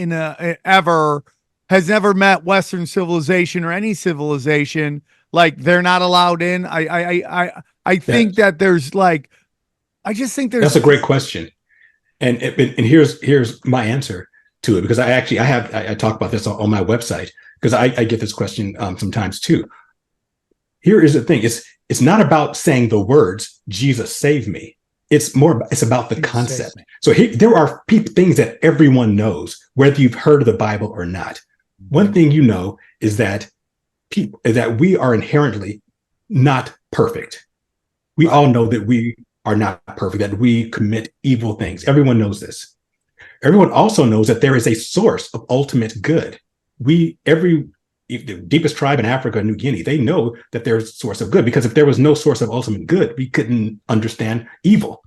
has never met Western civilization or any civilization? Like they're not allowed in. I think that there's like, I just think there's. That's a great question, and here's my answer to it, because I talk about this on my website, because I get this question sometimes too. Here is the thing: it's not about saying the words "Jesus save me." It's about the concept. So there are things that everyone knows, whether you've heard of the Bible or not. One thing you know is that we are inherently not perfect. We all know that we are not perfect, that we commit evil things. Everyone knows this. Everyone also knows that there is a source of ultimate good. The deepest tribe in Africa, New Guinea, they know that there's a source of good, because if there was no source of ultimate good, we couldn't understand evil.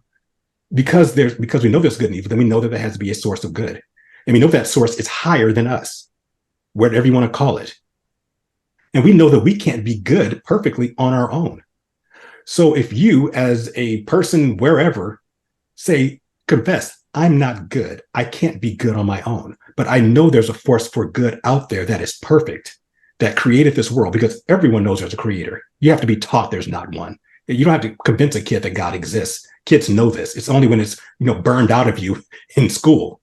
Because we know there's good and evil, then we know that there has to be a source of good. And we know that source is higher than us, whatever you want to call it. And we know that we can't be good perfectly on our own. So if you, as a person wherever, confess, I'm not good, I can't be good on my own, but I know there's a force for good out there that is perfect, that created this world, because everyone knows there's a creator. You have to be taught there's not one. You don't have to convince a kid that God exists. Kids know this. It's only when it's burned out of you in school.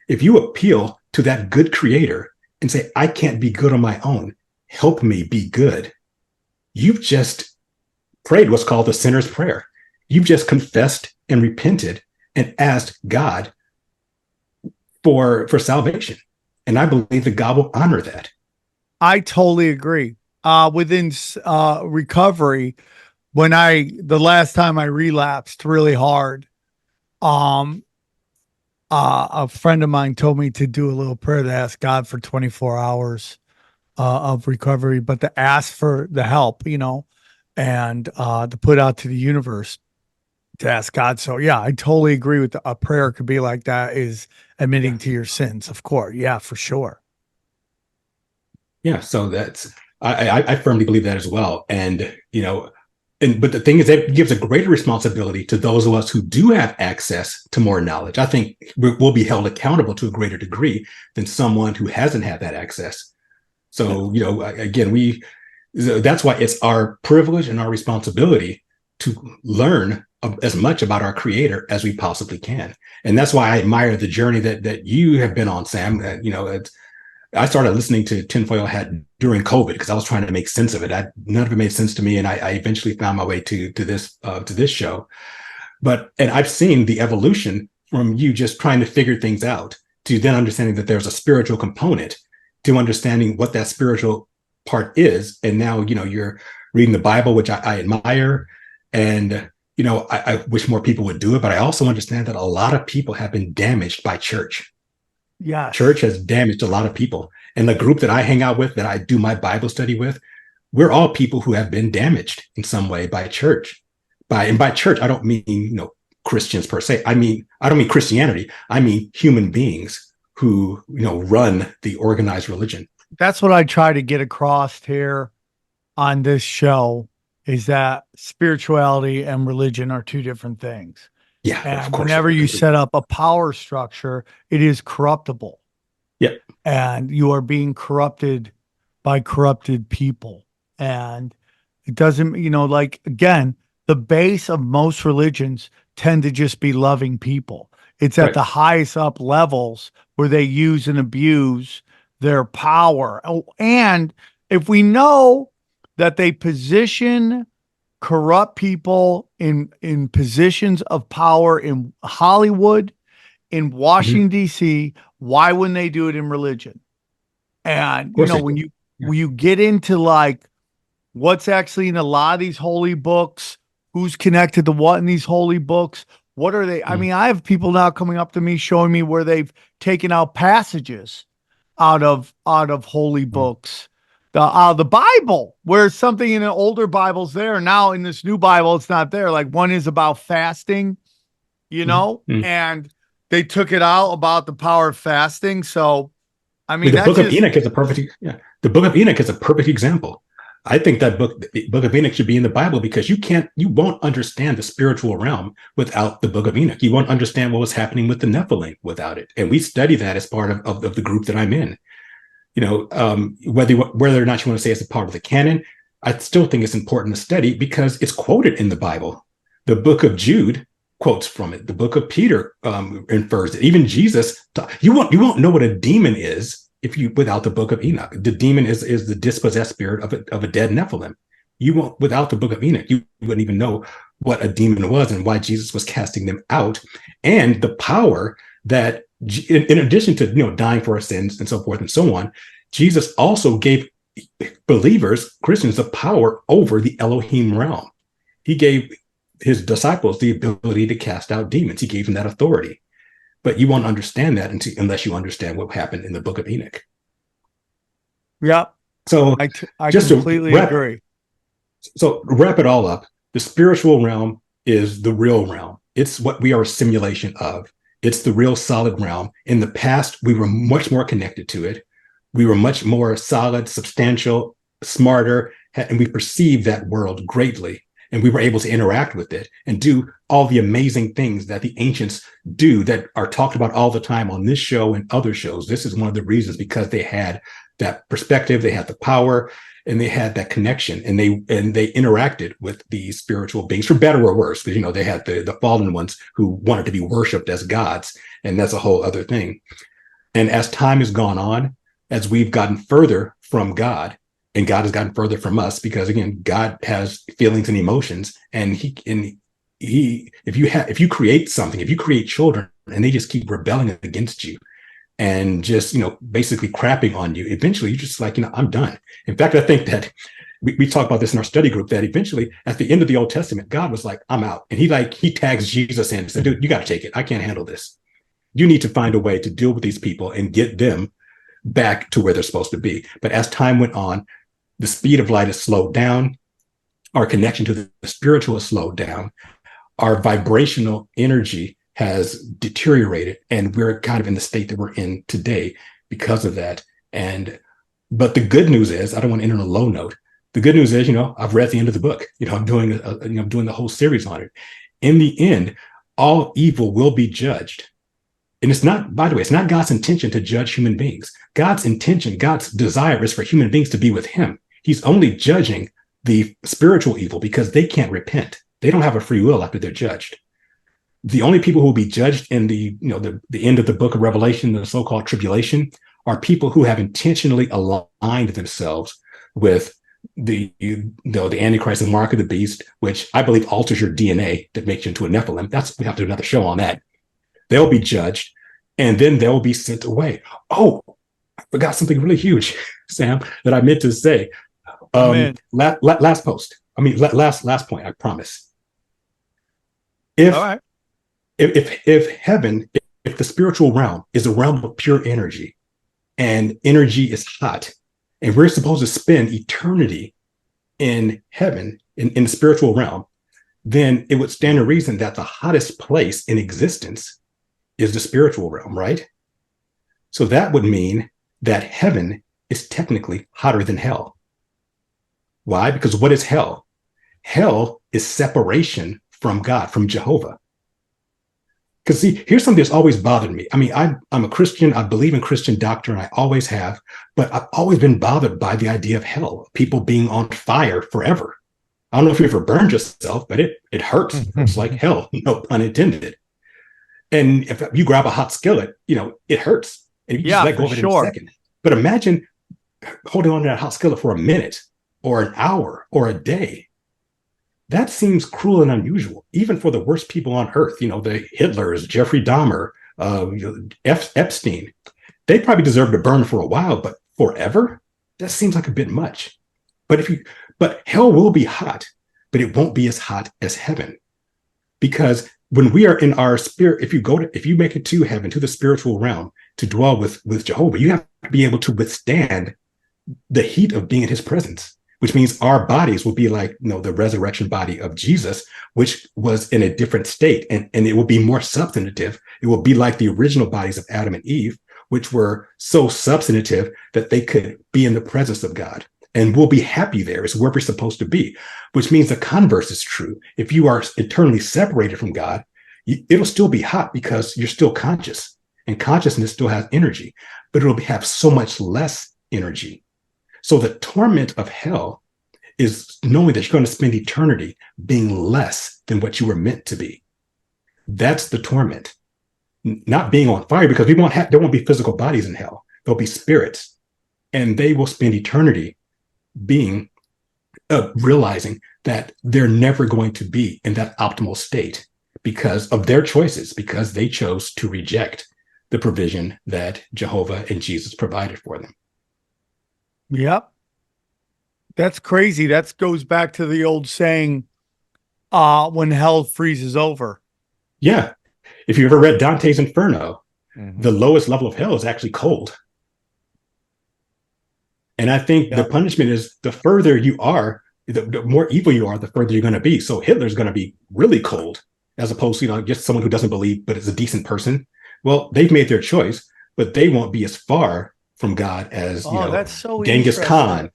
If you appeal to that good creator and say, I can't be good on my own, help me be good, you've just prayed what's called the sinner's prayer. You've just confessed and repented and asked God for salvation. And I believe that God will honor that. I totally agree. Within recovery, the last time I relapsed really hard, a friend of mine told me to do a little prayer to ask God for 24 hours of recovery, but to ask for the help, and to put out to the universe to ask God. So yeah, I totally agree with a prayer could be like that, is admitting to your sins, of course. Yeah, for sure. Yeah. So I firmly believe that as well. And, but the thing is, that gives a greater responsibility to those of us who do have access to more knowledge. I think we'll be held accountable to a greater degree than someone who hasn't had that access. So, again, that's why it's our privilege and our responsibility to learn as much about our creator as we possibly can. And that's why I admire the journey that you have been on, Sam. I started listening to Tinfoil Hat during COVID because I was trying to make sense of it. None of it made sense to me. And I eventually found my way to this show. And I've seen the evolution from you just trying to figure things out to then understanding that there's a spiritual component, to understanding what that spiritual part is. And now, you're reading the Bible, which I admire. And, I wish more people would do it. But I also understand that a lot of people have been damaged by church. Yeah. Church has damaged a lot of people. And the group that I hang out with, that I do my Bible study with, we're all people who have been damaged in some way by church. By church, I don't mean, Christians per se. I don't mean Christianity. I mean human beings who, run the organized religion. That's what I try to get across here on this show, is that spirituality and religion are two different things. Yeah. And whenever you set up a power structure, it is corruptible. Yeah. And you are being corrupted by corrupted people. And It doesn't, like, again, the base of most religions tend to just be loving people. It's at Right. the highest up levels where they use and abuse their power. Oh, and if we know that they position corrupt people in positions of power in Hollywood, in Washington, D.C., why wouldn't they do it in religion? And, Of course they when do. you when you get into like what's actually in a lot of these holy books, who's connected to what in these holy books, what are they? I mean, I have people now coming up to me showing me where they've taken out passages out of holy books. The Bible, where something in an older Bible's there. Now in this new Bible, it's not there. Like one is about fasting, and they took it out about the power of fasting. So, I mean, The that's Book of just, Enoch is a perfect, yeah. The Book of Enoch is a perfect example. I think that the Book of Enoch should be in the Bible because you won't understand the spiritual realm without the Book of Enoch. You won't understand what was happening with the Nephilim without it. And we study that as part of the group that I'm in. Whether or not you want to say it's a part of the canon, I still think it's important to study because it's quoted in the Bible. The Book of Jude quotes from it. The Book of Peter infers it. Even Jesus, you won't know what a demon is without the Book of Enoch. The demon is the dispossessed spirit of a dead Nephilim. You won't, without the Book of Enoch, you wouldn't even know what a demon was and why Jesus was casting them out, and the power that, in addition to dying for our sins and so forth and so on, Jesus also gave believers, Christians, the power over the Elohim realm. He gave his disciples the ability to cast out demons. He gave them that authority. But you won't understand that unless you understand what happened in the Book of Enoch. yeah. So I just completely agree. So wrap it all up. The spiritual realm is the real realm. It's what we are a simulation of. It's the real solid realm. In the past, we were much more connected to it. We were much more solid, substantial, smarter, and we perceived that world greatly. And we were able to interact with it and do all the amazing things that the ancients do that are talked about all the time on this show and other shows. This is one of the reasons, because they had that perspective, they had the power, and they had that connection, and they interacted with these spiritual beings, for better or worse, because they had the fallen ones who wanted to be worshipped as gods, and that's a whole other thing. And as time has gone on, as we've gotten further from God, and God has gotten further from us, because again, God has feelings and emotions, and if you create something, if you create children and they just keep rebelling against you and just basically crapping on you, eventually you're just like, I'm done. In fact, I think that we talk about this in our study group, that eventually at the end of the Old Testament, God was like, I'm out. And he tags Jesus in and said, dude, you got to take it. I can't handle this. You need to find a way to deal with these people and get them back to where they're supposed to be. But as time went on, the speed of light has slowed down. Our connection to the spiritual has slowed down. Our vibrational energy has deteriorated, and we're kind of in the state that we're in today because of that. But the good news is, I don't want to end on a low note. The good news is, I've read the end of the book. I'm doing the whole series on it. In the end, all evil will be judged. And it's not, by the way, it's not God's intention to judge human beings. God's intention, God's desire is for human beings to be with him. He's only judging the spiritual evil because they can't repent. They don't have a free will after they're judged. The only people who will be judged in the end of the book of Revelation, the so-called tribulation, are people who have intentionally aligned themselves with the Antichrist and mark of the beast, which I believe alters your DNA that makes you into a Nephilim. We have to do another show on that. They'll be judged, and then they'll be sent away. Oh, I forgot something really huge, Sam, that I meant to say. Last post. Last point, I promise. If heaven, if the spiritual realm is a realm of pure energy, and energy is hot, and we're supposed to spend eternity in heaven, in the spiritual realm, then it would stand to reason that the hottest place in existence is the spiritual realm, right? So that would mean that heaven is technically hotter than hell. Why? Because what is hell? Hell is separation from God, from Jehovah. Because see, here's something that's always bothered me. I'm a Christian. I believe in Christian doctrine. I always have, but I've always been bothered by the idea of hell, people being on fire forever. I don't know if you ever burned yourself, but it hurts. It hurts like hell, no pun intended. And if you grab a hot skillet, it hurts. And you just let go of it in a second. But imagine holding on to that hot skillet for a minute or an hour or a day. That seems cruel and unusual, even for the worst people on earth. The Hitlers, Jeffrey Dahmer, Epstein. They probably deserve to burn for a while, but forever? That seems like a bit much. But hell will be hot, but it won't be as hot as heaven. Because when we are in our spirit, if you make it to heaven, to the spiritual realm, to dwell with Jehovah, you have to be able to withstand the heat of being in his presence, which means our bodies will be like, the resurrection body of Jesus, which was in a different state. And it will be more substantive. It will be like the original bodies of Adam and Eve, which were so substantive that they could be in the presence of God. And we'll be happy there. It's where we're supposed to be, which means the converse is true. If you are eternally separated from God, it'll still be hot because you're still conscious, and consciousness still has energy, but it'll have so much less energy. So the torment of hell is knowing that you're going to spend eternity being less than what you were meant to be. That's the torment. Not being on fire, because there won't be physical bodies in hell. There'll be spirits, and they will spend eternity being realizing that they're never going to be in that optimal state because of their choices, because they chose to reject the provision that Jehovah and Jesus provided for them. Yep. That's crazy. That goes back to the old saying, when hell freezes over. Yeah. If you ever read Dante's Inferno, the lowest level of hell is actually cold. And I think the punishment is the further you are, the more evil you are, the further you're going to be. So Hitler's going to be really cold, as opposed to, just someone who doesn't believe, but is a decent person. Well, they've made their choice, but they won't be as far from God as, that's so Genghis Khan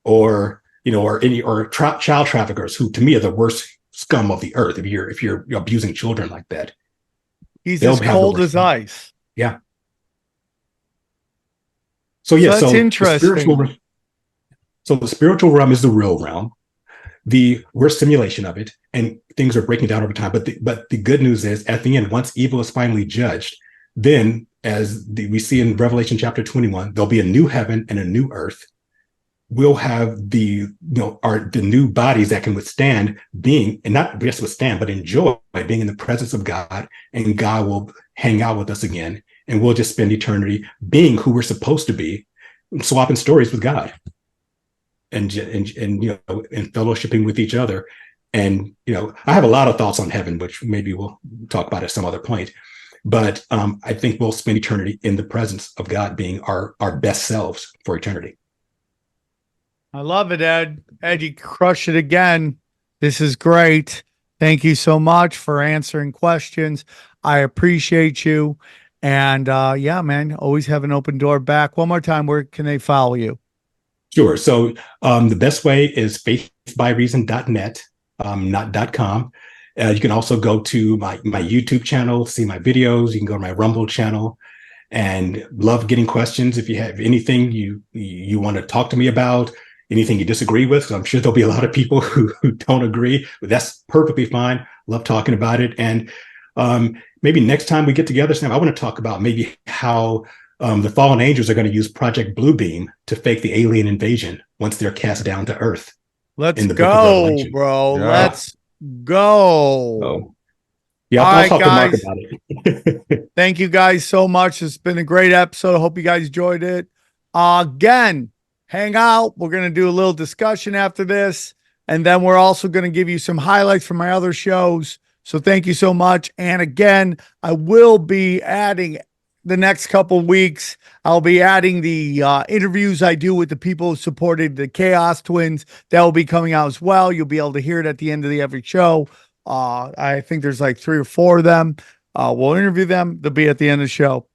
or child traffickers, who to me are the worst scum of the earth. If you're abusing children like that, he's as cold as ice. Yeah. So that's interesting. So the spiritual realm is the real realm. We're a simulation of it, and things are breaking down over time. But the good news is, at the end, once evil is finally judged, then we see in Revelation chapter 21, there'll be a new heaven and a new earth. We'll have the new bodies that can withstand being, and not just withstand, but enjoy being in the presence of God, and God will hang out with us again. And we'll just spend eternity being who we're supposed to be, swapping stories with God, and fellowshipping with each other. And I have a lot of thoughts on heaven, which maybe we'll talk about at some other point. But I think we'll spend eternity in the presence of God, being our best selves for eternity. I love it, Ed. Ed, you crushed it again. This is great. Thank you so much for answering questions. I appreciate you. And man, always have an open door back. One more time, where can they follow you? Sure. So the best way is faithbyreason.net, not .com. You can also go to my YouTube channel, see my videos. You can go to my Rumble channel, and love getting questions. If you have anything you want to talk to me about, anything you disagree with, because I'm sure there'll be a lot of people who don't agree, but that's perfectly fine. Love talking about it. And maybe next time we get together, Sam, I want to talk about maybe how the fallen angels are going to use Project Bluebeam to fake the alien invasion once they're cast down to Earth. Let's go, bro. Yeah. Let's go. Oh. Yeah, I'll talk to Mark about it. Thank you guys so much. It's been a great episode. I hope you guys enjoyed it. Again, hang out. We're going to do a little discussion after this, and then we're also going to give you some highlights from my other shows. So thank you so much. And again, I will be adding the next couple of weeks. I'll be adding the interviews I do with the people who supported the Chaos Twins. That will be coming out as well. You'll be able to hear it at the end of every show. I think there's like 3 or 4 of them. We'll interview them. They'll be at the end of the show.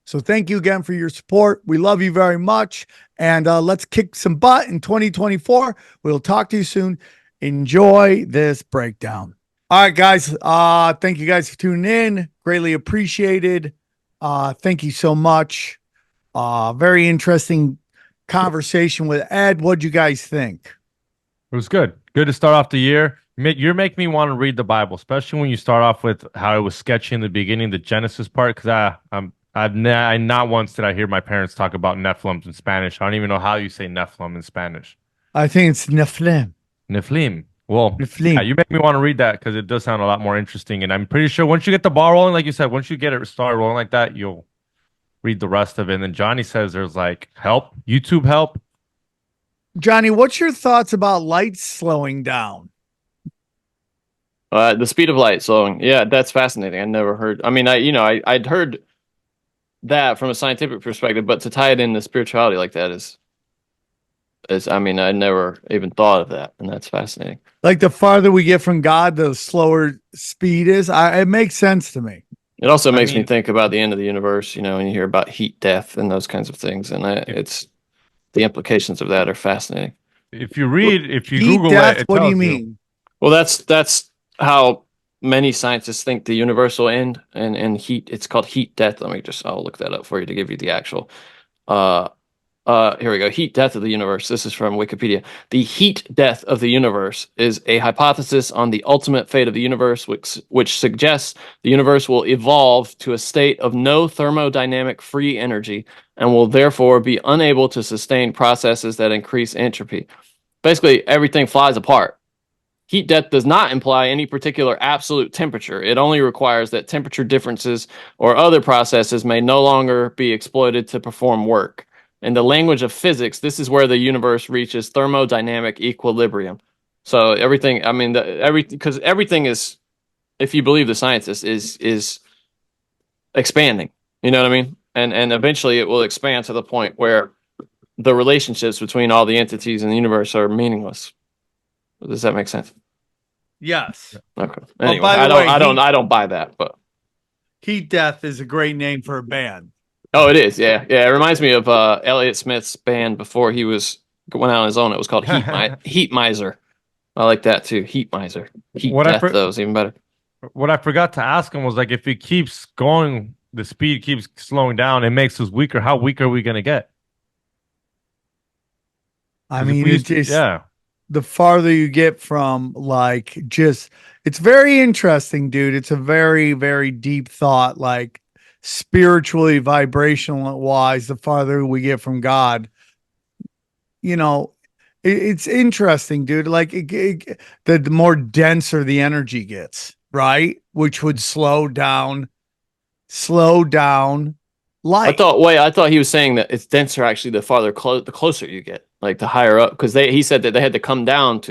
So thank you again for your support. We love you very much. And let's kick some butt in 2024. We'll talk to you soon. Enjoy this breakdown. All right, guys. Thank you guys for tuning in. Greatly appreciated. Thank you so much. Very interesting conversation with Ed. What'd you guys think? It was good. Good to start off the year. You're making me want to read the Bible, especially when you start off with how it was sketchy in the beginning, the Genesis part. Because I not once did I hear my parents talk about Nephilims in Spanish. I don't even know how you say Nephilim in Spanish. I think it's Nephilim. Nephilim. Well, Nephilim. yeah, you make me want to read that because it does sound a lot more interesting. And I'm pretty sure once you get the ball rolling, like you said, once you get it started rolling like that, you'll read the rest of it. And then Johnny says there's like help, YouTube help. Johnny, what's your thoughts about light slowing down? The speed of light slowing. Yeah, that's fascinating. I never heard. I mean, I'd heard that from a scientific perspective, but to tie it into spirituality like that is I mean, I never even thought of that, and that's fascinating. Like the farther we get from God, the slower speed is. It makes sense to me. It also makes me think about the end of the universe, and you hear about heat death and those kinds of things, and it's the implications of that are fascinating. If you Google death, it what do you tells mean? Well, that's how many scientists think the universe will end, and heat. It's called heat death. I'll look that up for you to give you the actual. Here we go. Heat death of the universe. This is from Wikipedia. The heat death of the universe is a hypothesis on the ultimate fate of the universe, which suggests the universe will evolve to a state of no thermodynamic free energy and will therefore be unable to sustain processes that increase entropy. Basically, everything flies apart. Heat death does not imply any particular absolute temperature. It only requires that temperature differences or other processes may no longer be exploited to perform work. In the language of physics, this is where the universe reaches thermodynamic equilibrium. So everything, because everything is, if you believe the scientists, is expanding. You know what I mean? And eventually it will expand to the point where the relationships between all the entities in the universe are meaningless. Does that make sense? Yes. Okay. Anyway, by the way, I don't buy that, but Heat Death is a great name for a band. oh, it is. Yeah. Yeah. It reminds me of Elliott Smith's band before he went out on his own. It was called Heat Miser. I like that too. Heat Miser. Heat Death, though, is even better. What I forgot to ask him was like, if it keeps going, the speed keeps slowing down, it makes us weaker. How weak are we going to get? I mean, the farther you get from it's very interesting, dude. It's a very, very deep thought, like spiritually, vibrational wise, the farther we get from God, it's interesting, dude. Like the more denser the energy gets, right? Which would slow down light. I thought he was saying that it's denser actually the farther the closer you get, like the higher up, because he said that they had to come down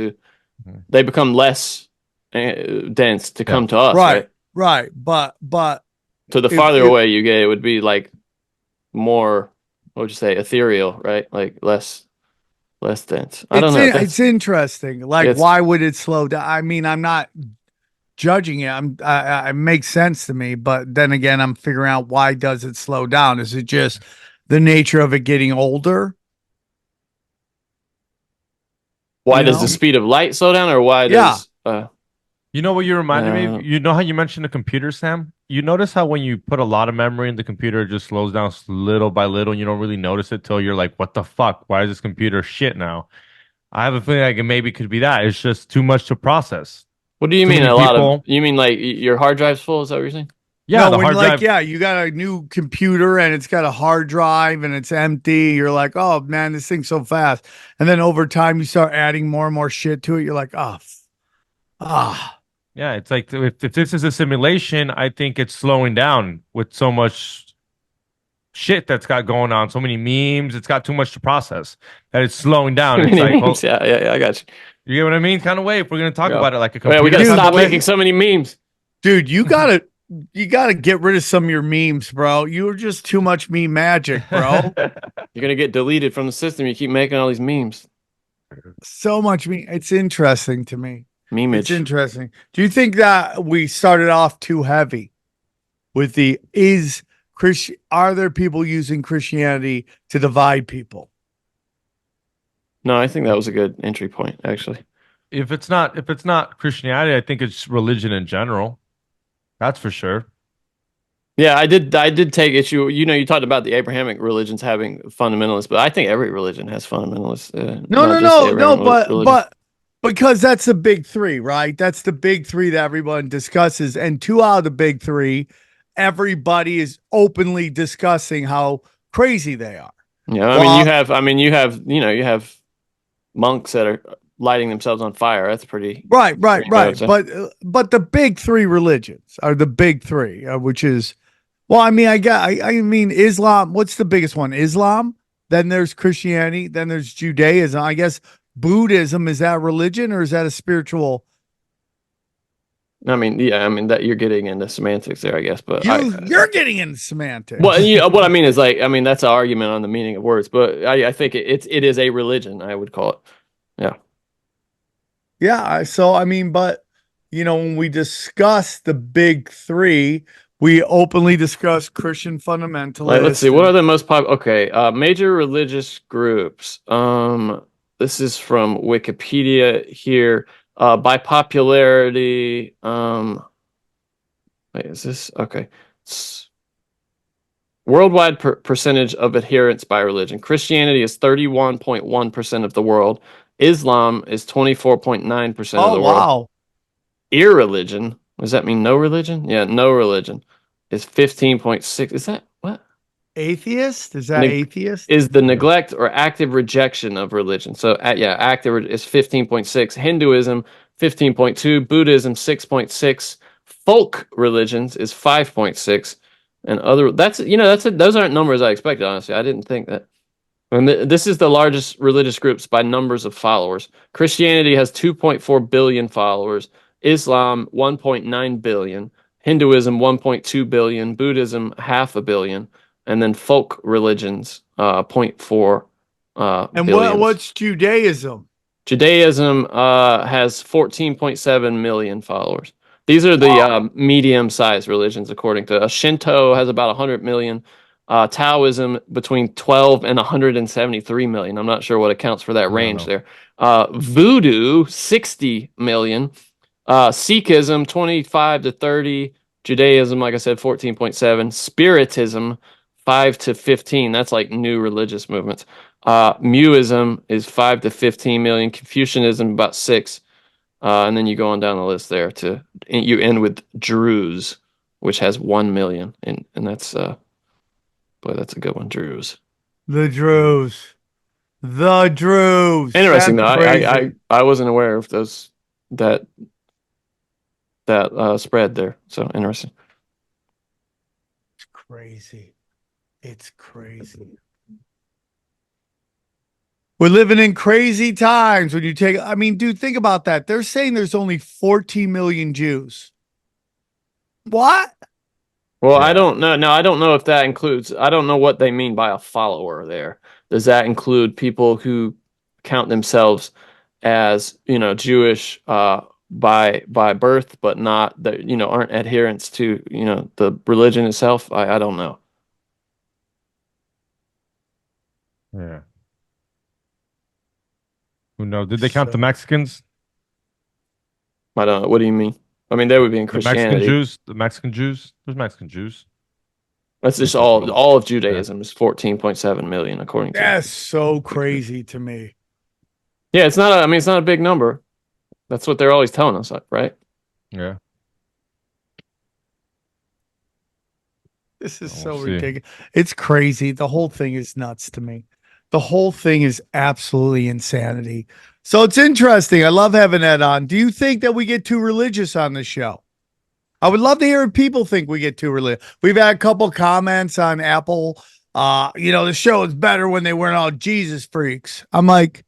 they become less dense to come to us, right. But so the farther away you get, it would be like more, what would you say, ethereal, right? Like less dense. I don't know. It's interesting. Like, why would it slow down? I mean, I'm not judging it. It makes sense to me, but then again, I'm figuring out, why does it slow down? Is it just the nature of it getting older? Why does the speed of light slow down, or why does you know what you reminded me of? You know how you mentioned the computer, Sam? You notice how when you put a lot of memory in the computer, it just slows down little by little, and you don't really notice it till you're like, what the fuck? Why is this computer shit now? I have a feeling like it maybe could be that. It's just too much to process. What do you mean you mean like your hard drive's full? Is that what you're saying? Yeah, no, the hard drive. Yeah, you got a new computer and it's got a hard drive and it's empty. You're like, oh man, this thing's so fast. And then over time, you start adding more and more shit to it. You're like, Yeah, it's like if this is a simulation, I think it's slowing down with so much shit that's got going on, so many memes. It's got too much to process that it's slowing down. It's like, well, yeah, I got you. You get what I mean? Kind of way. If we're gonna talk about it like a computer, we gotta stop making so many memes, dude. You gotta get rid of some of your memes, bro. You were just too much meme magic, bro. You're gonna get deleted from the system. You keep making all these memes. So much meme. It's interesting to me. Memeage. It's interesting. Do you think that we started off too heavy with are there people using Christianity to divide people? No, I think that was a good entry point, actually. If it's not Christianity, I think it's religion in general. That's for sure. Yeah, I did take issue. You talked about the Abrahamic religions having fundamentalists, but I think every religion has fundamentalists. No. Because that's the big three, right? That's the big three that everyone discusses. And two out of the big three, everybody is openly discussing how crazy they are. Yeah, I mean, you have monks that are lighting themselves on fire. That's pretty Right. extreme, I would say. But the big three religions are the big three, which is, well, I mean, I mean, Islam. What's the biggest one? Islam. Then there's Christianity. Then there's Judaism. I guess Buddhism, is that religion or is that a spiritual? I mean, yeah, I mean that you're getting into semantics there, I guess. But You're getting into semantics. well, what I mean is like, I mean, that's an argument on the meaning of words, but I think it is a religion, I would call it. Yeah. Yeah. So, I mean, but, when we discuss the big three, we openly discuss Christian fundamentalists. Let's see. What are the most popular? Okay. Major religious groups. This is from Wikipedia here. By popularity. Wait, is this okay? Worldwide percentage of adherents by religion. Christianity is 31.1% of the world. Islam is 24.9% of the world. Wow. Irreligion. Does that mean no religion? Yeah, no religion is 15.6. Is that what? Atheist? Is that atheist? Is the neglect or active rejection of religion. So, active is 15.6. Hinduism, 15.2. Buddhism, 6.6. Folk religions is 5.6. And those aren't numbers I expected, honestly. I didn't think that. And this is the largest religious groups by numbers of followers. Christianity has 2.4 billion followers. Islam, 1.9 billion. Hinduism, 1.2 billion. Buddhism, 500 million. And then folk religions, 0.4 and billion. What's Judaism? Judaism has 14.7 million followers. These are the medium-sized religions, according to Shinto has about 100 million. Taoism between 12 and 173 million. I'm not sure what accounts for that range there. Voodoo, 60 million. Sikhism, 25 to 30. Judaism, like I said, 14.7. Spiritism, 5 to 15. That's like new religious movements. Muism is 5 to 15 million. Confucianism, about 6. And then you go on down the list there you end with Druze, which has 1 million. And that's, boy, that's a good one, Druze. The Druze. Interesting, though. I wasn't aware of those, that spread there. So interesting. It's crazy. We're living in crazy times when you dude, think about that. They're saying there's only 14 million Jews. What? Well, I don't know. No, I don't know if that includes, I don't know what they mean by a follower there. Does that include people who count themselves as, Jewish by birth, but not that, aren't adherents to, the religion itself? I don't know. Yeah. Who knows? Did they count the Mexicans? I don't know. What do you mean? I mean, they would be in Christianity. The Mexican Jews. There's Mexican Jews. That's just all of Judaism is 14.7 million, according to. That's so crazy to me. Yeah, it's not. It's not a big number. That's what they're always telling us, right? Yeah. This is so ridiculous. It's crazy. The whole thing is nuts to me. The whole thing is absolutely insanity. So it's interesting. I love having Ed on. Do you think that we get too religious on the show? I would love to hear if people think we get too religious. We've had a couple comments on Apple. The show is better when they weren't all Jesus freaks. I'm like,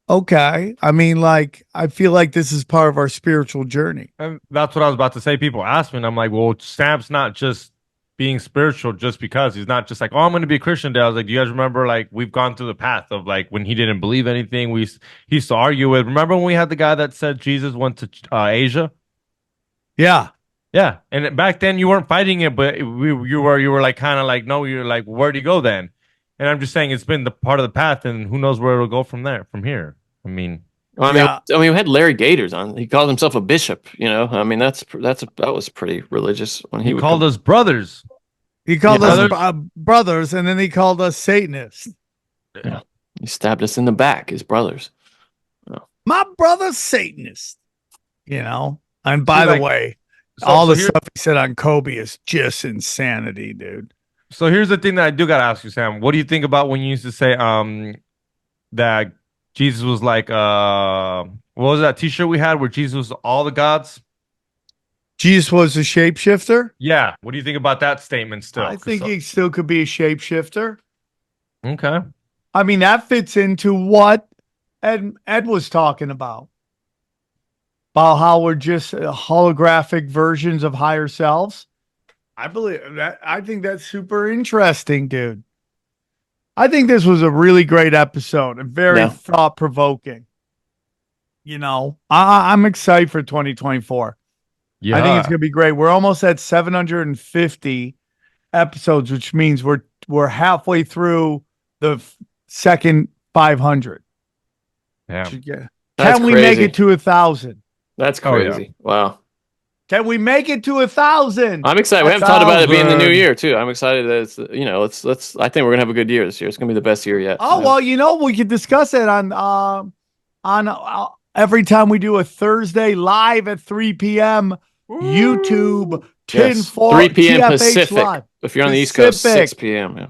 okay. I feel like this is part of our spiritual journey. And that's what I was about to say. People ask me, and I'm like, well, Sam's not just being spiritual just because. He's not just like, oh, I'm going to be a Christian today. I was like, do you guys remember, like, we've gone through the path of, like, when he didn't believe anything, he used to argue with. Remember when we had the guy that said Jesus went to Asia? Yeah. Yeah. And back then you weren't fighting it, but you were like, kind of like, no, you're like, where'd he go then? And I'm just saying it's been the part of the path, and who knows where it'll go from here. We had Larry Gators on. He called himself a bishop. That was pretty religious when he called us brothers. He called us brothers, and then he called us Satanists. Yeah, he stabbed us in the back, his brothers. My brother's Satanist. You know? And by See, the like, way, so- all so the here- stuff he said on Kobe is just insanity, dude. So here's the thing that I do gotta ask you, Sam. What do you think about when you used to say that Jesus was like what was that t-shirt we had where Jesus was all the gods? Jesus was a shapeshifter. Yeah. What do you think about that statement still? I think he still could be a shapeshifter. Okay. I mean, that fits into what Ed was talking about how we're just holographic versions of higher selves. I believe that. I think that's super interesting, dude. I think this was a really great episode and very thought provoking. You know, I'm excited for 2024. Yeah. I think it's gonna be great. We're almost at 750 episodes, which means we're halfway through the second 500. Yeah. That's Can we crazy. make it to 1,000? That's Oh, yeah. crazy. Wow. Can we make it to 1,000? I'm excited. We haven't thought about it being the new 1,000. year too. I'm excited that it's let's I think we're gonna have a good year this year. It's gonna be the best year yet. Oh, well, you know, we could discuss it on every time we do a Thursday live at 3 p.m. YouTube, Yes. 3 p.m. Pacific. Live. If you're on the East Coast, Pacific. 6 p.m. Yeah.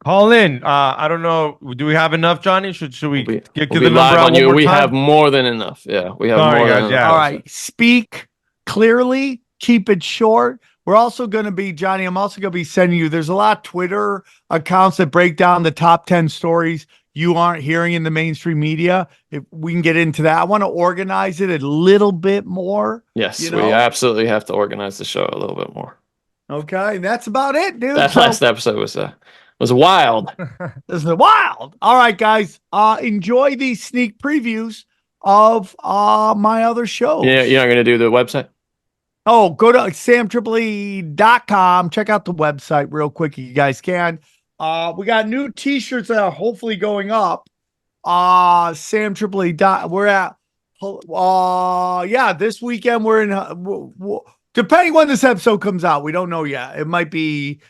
Call in. I don't know. Do we have enough, Johnny? Should we We'll get be the number live out on one you. more We time? have more than enough. Yeah, we have Sorry, more guys, than yeah. enough. All right. Speak clearly. Keep it short. We're also going to be, Johnny, I'm also going to be sending you, there's a lot of Twitter accounts that break down the top 10 stories you aren't hearing in the mainstream media. If we can get into that, I want to organize it a little bit more. Yes, you we know? absolutely have to organize the show a little bit more. Okay. That's about it, dude. That last episode was wild. This is wild. All right, guys. Enjoy these sneak previews of my other shows. Yeah, you're not gonna do the website? Oh, go to SamTripoli.com. Check out the website real quick if you guys can. We got new t-shirts that are hopefully going up. SamTripoli. We're at this weekend we're in depending when this episode comes out. We don't know yet. It might be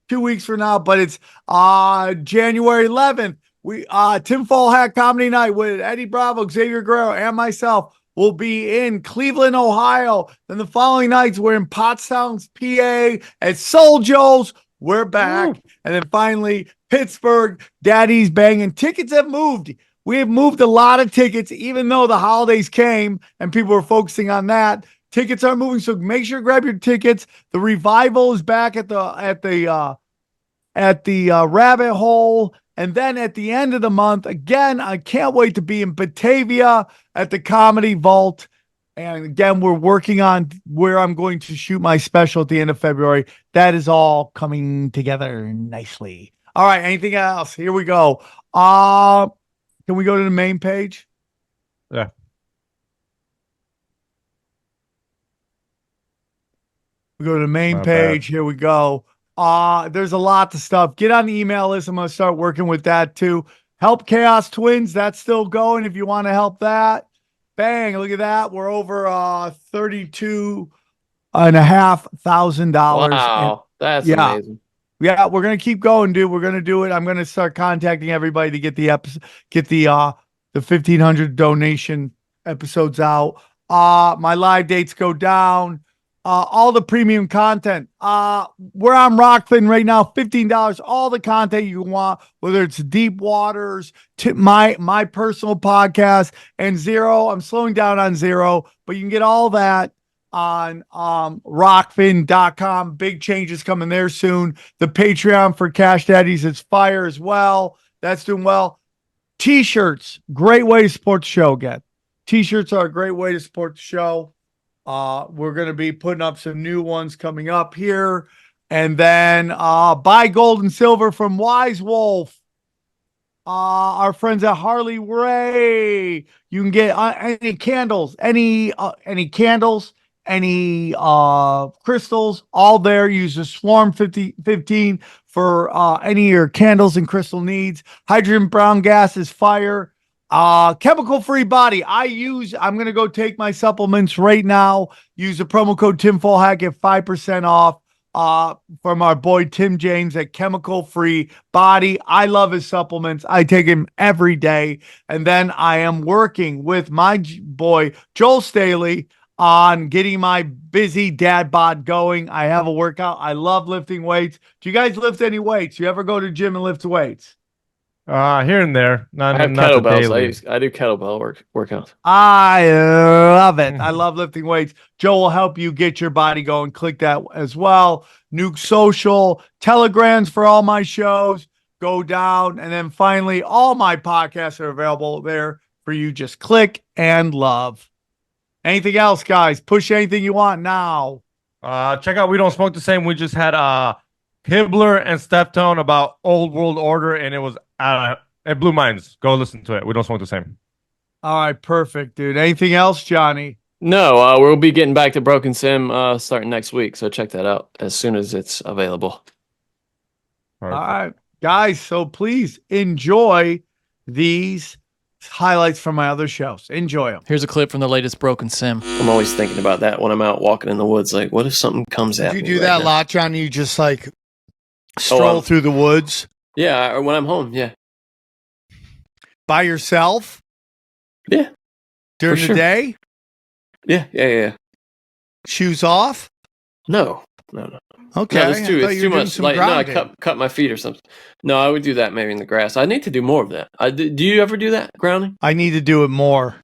2 weeks from now, but it's January 11th. We Tinfoil Hat Comedy Night with Eddie Bravo, Xavier Guerrero, and myself will be in Cleveland, Ohio. Then the following nights we're in Pottstown, PA at Soul Joe's. We're back. And then finally Pittsburgh, Daddy's Banging. Tickets have moved. We have moved a lot of tickets, even though the holidays came and people were focusing on that. Tickets are moving, so make sure to grab your tickets. The revival is back at the Rabbit Hole, and then at the end of the month, again, I can't wait to be in Batavia at the Comedy Vault. And again, we're working on where I'm going to shoot my special at the end of February. That is all coming together nicely. All right, anything else? Here we go. Can we go to the main page? Yeah. We go to the main Not page. Here we go. There's a lot of stuff. Get on the email list. I'm going to start working with that too. Help Chaos Twins. That's still going if you want to help that. Bang. Look at that. We're over $32,500. Wow, that's amazing. Yeah, we're gonna keep going, dude. We're gonna do it. I'm gonna start contacting everybody to get the episode, get the 1,500 donation episodes out. My live dates go down. All the premium content. We're on Rockfin right now, $15. All the content you want, whether it's Deep Waters, my personal podcast, and Zero. I'm slowing down on Zero, but you can get all that on rockfin.com. Big changes coming there soon. The Patreon for Cash Daddies is fire as well. That's doing well. T-shirts, great way to support the show again. T-shirts are a great way to support the show. We're going to be putting up some new ones coming up here. And then buy gold and silver from Wise Wolf. Our friends at Harley Ray. You can get any candles, any crystals, all there. Use the Swarm 15 for any of your candles and crystal needs. Hydrogen brown gas is fire. Chemical free body. I'm going to go take my supplements right now. Use the promo code Tinfoil Hat, get 5% off. from our boy Tim James at Chemical Free Body. I love his supplements. I take him every day. And then I am working with my boy Joel Staley on getting my busy dad bod going. I have a workout. I love lifting weights. Do you guys lift any weights? You ever go to the gym and lift weights? Here and there. I have Not the daily. kettlebells. I do kettlebell workouts. I love it. I love lifting weights. Joe will help you get your body going. Click that as well. Nuke Social, Telegrams for all my shows. Go down. And then finally, all my podcasts are available there for you. Just click and love. Anything else, guys? Push anything you want now. Check out We Don't Smoke the Same. We just had Hibbler and Steftone about Old World Order, and it was it blew minds. Go listen to it. We Don't Smoke the Same. All right, perfect, dude. Anything else, Johnny? No, we'll be getting back to Broken Sim starting next week, so check that out as soon as it's available. All right, guys. So please enjoy these highlights from my other shows. Enjoy them. Here's a clip from the latest Broken Sim. I'm always thinking about that when I'm out walking in the woods. Like, what if something comes at me? You do right that now? a lot, Johnny? You just like stroll through the woods? Yeah, or when I'm home, yeah. By yourself? Yeah. During the day? Yeah. Shoes off? No. Okay. No, it's too much. Like, no, I cut my feet or something. No, I would do that maybe in the grass. I need to do more of that. Do you ever do that, grounding? I need to do it more.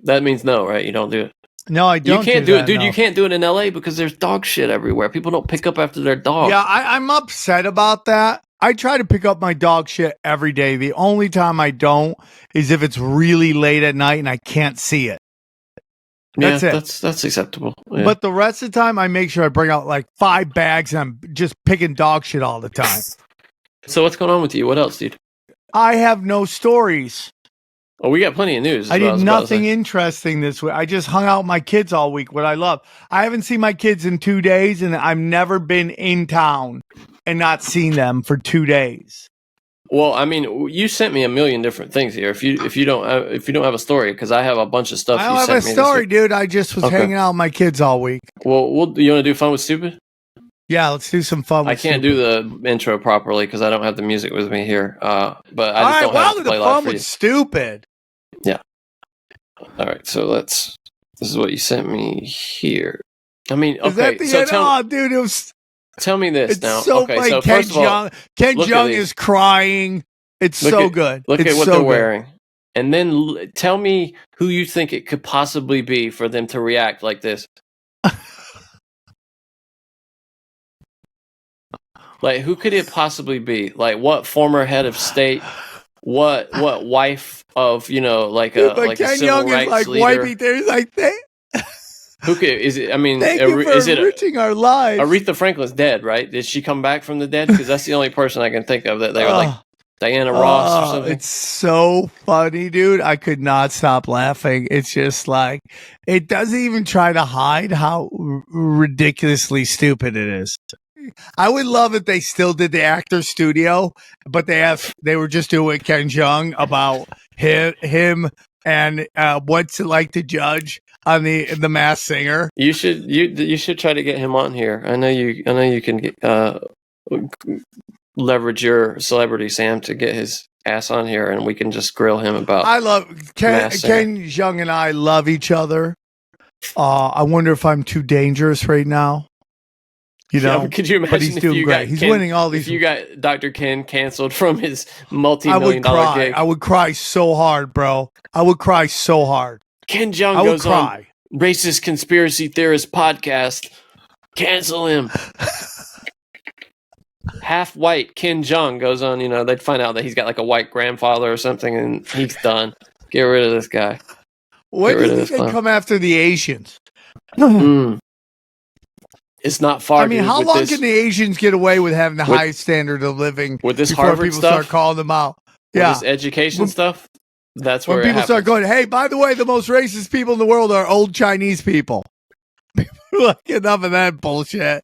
That means no, right? You don't do it. No, I don't. You can't do it, that, dude. no. You can't do it in LA because there's dog shit everywhere. People don't pick up after their dogs. Yeah, I'm upset about that. I try to pick up my dog shit every day. The only time I don't is if it's really late at night and I can't see it. That's it. That's acceptable. Yeah. But the rest of the time, I make sure I bring out like 5 bags and I'm just picking dog shit all the time. So what's going on with you? What else, dude? I have no stories. Oh, we got plenty of news. I did nothing interesting this week. I just hung out with my kids all week, what I love. I haven't seen my kids in 2 days, and I've never been in town and not seen them for 2 days. Well, I mean, you sent me a million different things here. If you don't have a story, because I have a bunch of stuff. I don't have a story, dude. I just was hanging out with my kids all week. Well, you want to do Fun with Stupid? Yeah, let's do some fun. I can't do the intro properly because I don't have the music with me here. But I just don't have to play live Fun for you. with Stupid. Yeah. All right. So this is what you sent me here. I mean, okay. Is that the end? Dude, it was. Tell me this It's now. so Okay, funny. so Ken first of all, Ken Jeong is crying. It's so good. Look it's at what so they're good. wearing. And then tell me who you think it could possibly be for them to react like this. Like, who could it possibly be? Like, what former head of state? What wife of, like a But like Ken a civil Jeong rights is like leader? wiping there. Like, Who could is it? I mean, thank you for enriching our lives. Aretha Franklin's dead, right? Did she come back from the dead? Because that's the only person I can think of that they were like Diana Ross or something. It's so funny, dude. I could not stop laughing. It's just like, it doesn't even try to hide how ridiculously stupid it is. I would love if they still did the actor studio, but they were just doing Ken Jeong about him and what's it like to judge on the Masked Singer. You should try to get him on here. I know you can get, leverage your celebrity, Sam, to get his ass on here, and we can just grill him about. I love Ken Jeong and I love each other. I wonder if I'm too dangerous right now. Could you imagine? But he's doing great. He's winning all these. If you got Dr. Ken canceled from his multi-million-dollar gig, I would cry so hard, bro. I would cry so hard. Ken Jeong goes on Racist Conspiracy Theorist podcast. Cancel him. Half white Ken Jeong goes on. They'd find out that he's got like a white grandfather or something, and he's done. Get rid of this guy. When did they come after the Asians? It's not far. I mean, how long can the Asians get away with having the highest standard of living with this before Harvard people stuff? Start calling them out? With this education stuff. That's when where people start going. Hey, by the way, the most racist people in the world are old Chinese people. Like, enough of that bullshit.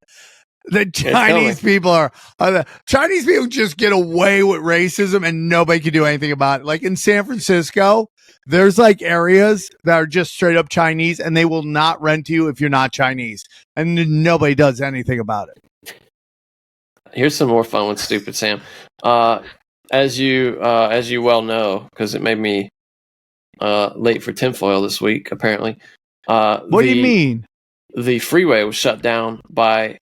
The Chinese people are the Chinese people just get away with racism and nobody can do anything about it. Like in San Francisco, there's like areas that are just straight up Chinese and they will not rent you if you're not Chinese. And nobody does anything about it. Here's some more fun with Stupid Sam. As you well know, because it made me late for tinfoil this week. Apparently, what do you mean? The freeway was shut down by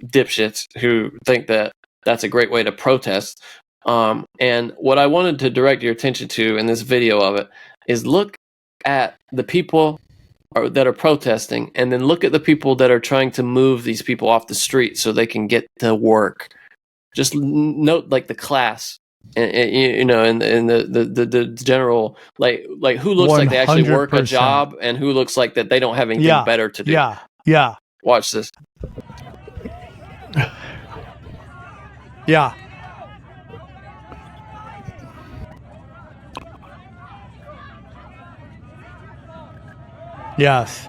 dipshits who think that that's a great way to protest. And what I wanted to direct your attention to in this video of it is look at the people that are protesting, and then look at the people that are trying to move these people off the street so they can get to work. Just note like the class, and you know, and the general, like who looks like they actually work a 100%. job, and who looks like that they don't have anything better to do. Yeah. Watch this. Yeah. Yes.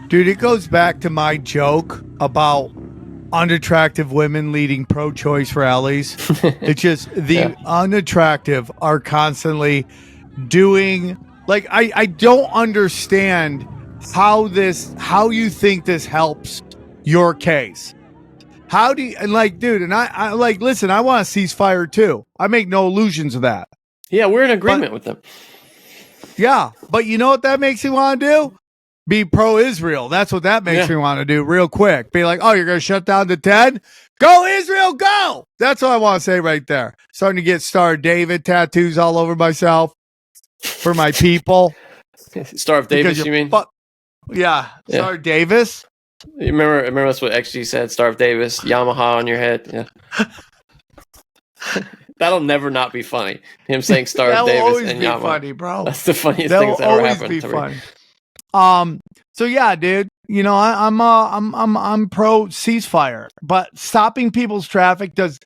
Dude, it goes back to my joke about unattractive women leading pro-choice rallies. It's just the unattractive are constantly doing, like, I don't understand how you think this helps your case. How do you, and like, dude, and I like, listen, I want a ceasefire too. I make no illusions of that. Yeah, we're in agreement with them. Yeah, but you know what that makes me want to do? Be pro-Israel. That's what that makes me want to do real quick. Be like, oh, you're going to shut down the 10? Go, Israel, go! That's what I want to say right there. Starting to get Star of David tattoos all over myself for my people. Star of Davis, you mean? Yeah, Star of Davis. You remember that's what XG said, Star of Davis, Yamaha on your head. Yeah. That'll never not be funny. Him saying Star of Davis and Yamaha. That will always be funny, bro. That's the funniest thing that's ever happened to me. So yeah, dude, you know, I'm pro ceasefire, but stopping people's traffic does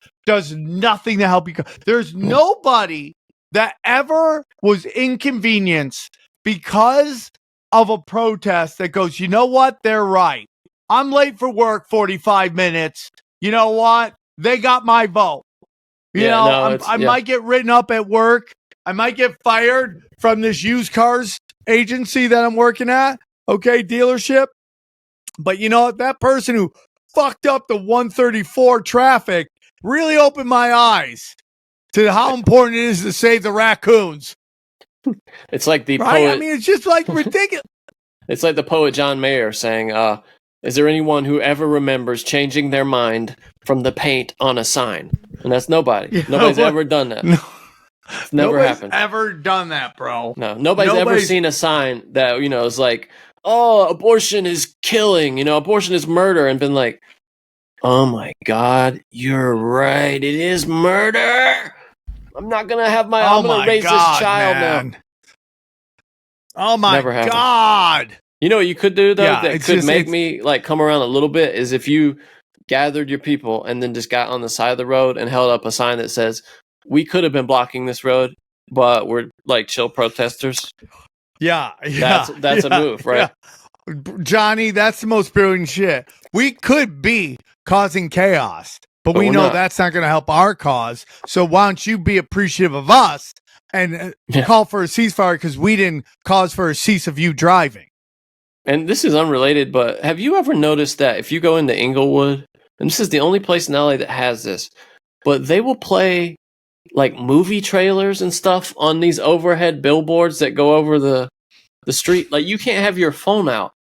nothing to help you. There's nobody that ever was inconvenienced because of a protest that goes, you know what? They're right. I'm late for work 45 minutes. You know what? They got my vote. I might get written up at work. I might get fired from this used cars agency that I'm working at. Okay, dealership. But you know what? That person who fucked up the 134 traffic really opened my eyes to how important it is to save the raccoons. It's like the right? poet. I mean, it's just like ridiculous. It's like the poet John Mayer saying, is there anyone who ever remembers changing their mind from the paint on a sign? And that's nobody. Yeah, Nobody's ever done that. No. It's never happened. Ever done that, bro. No, nobody's ever seen a sign that, you know, is like, oh, abortion is killing, you know, abortion is murder, and been like, oh my God, you're right. It is murder. I'm not going to have I'm going to raise this child now. Oh my God. You know what you could do, though, that could make me like come around a little bit is if you gathered your people and then just got on the side of the road and held up a sign that says, we could have been blocking this road, but we're like chill protesters. Yeah. That's a move, right? Yeah. Johnny, that's the most brilliant shit. We could be causing chaos, but we know that's not going to help our cause. So why don't you be appreciative of us and call for a ceasefire because we didn't cause for a cease of you driving. And this is unrelated, but have you ever noticed that if you go into Inglewood, and this is the only place in LA that has this, but they will play like movie trailers and stuff on these overhead billboards that go over the street. Like you can't have your phone out,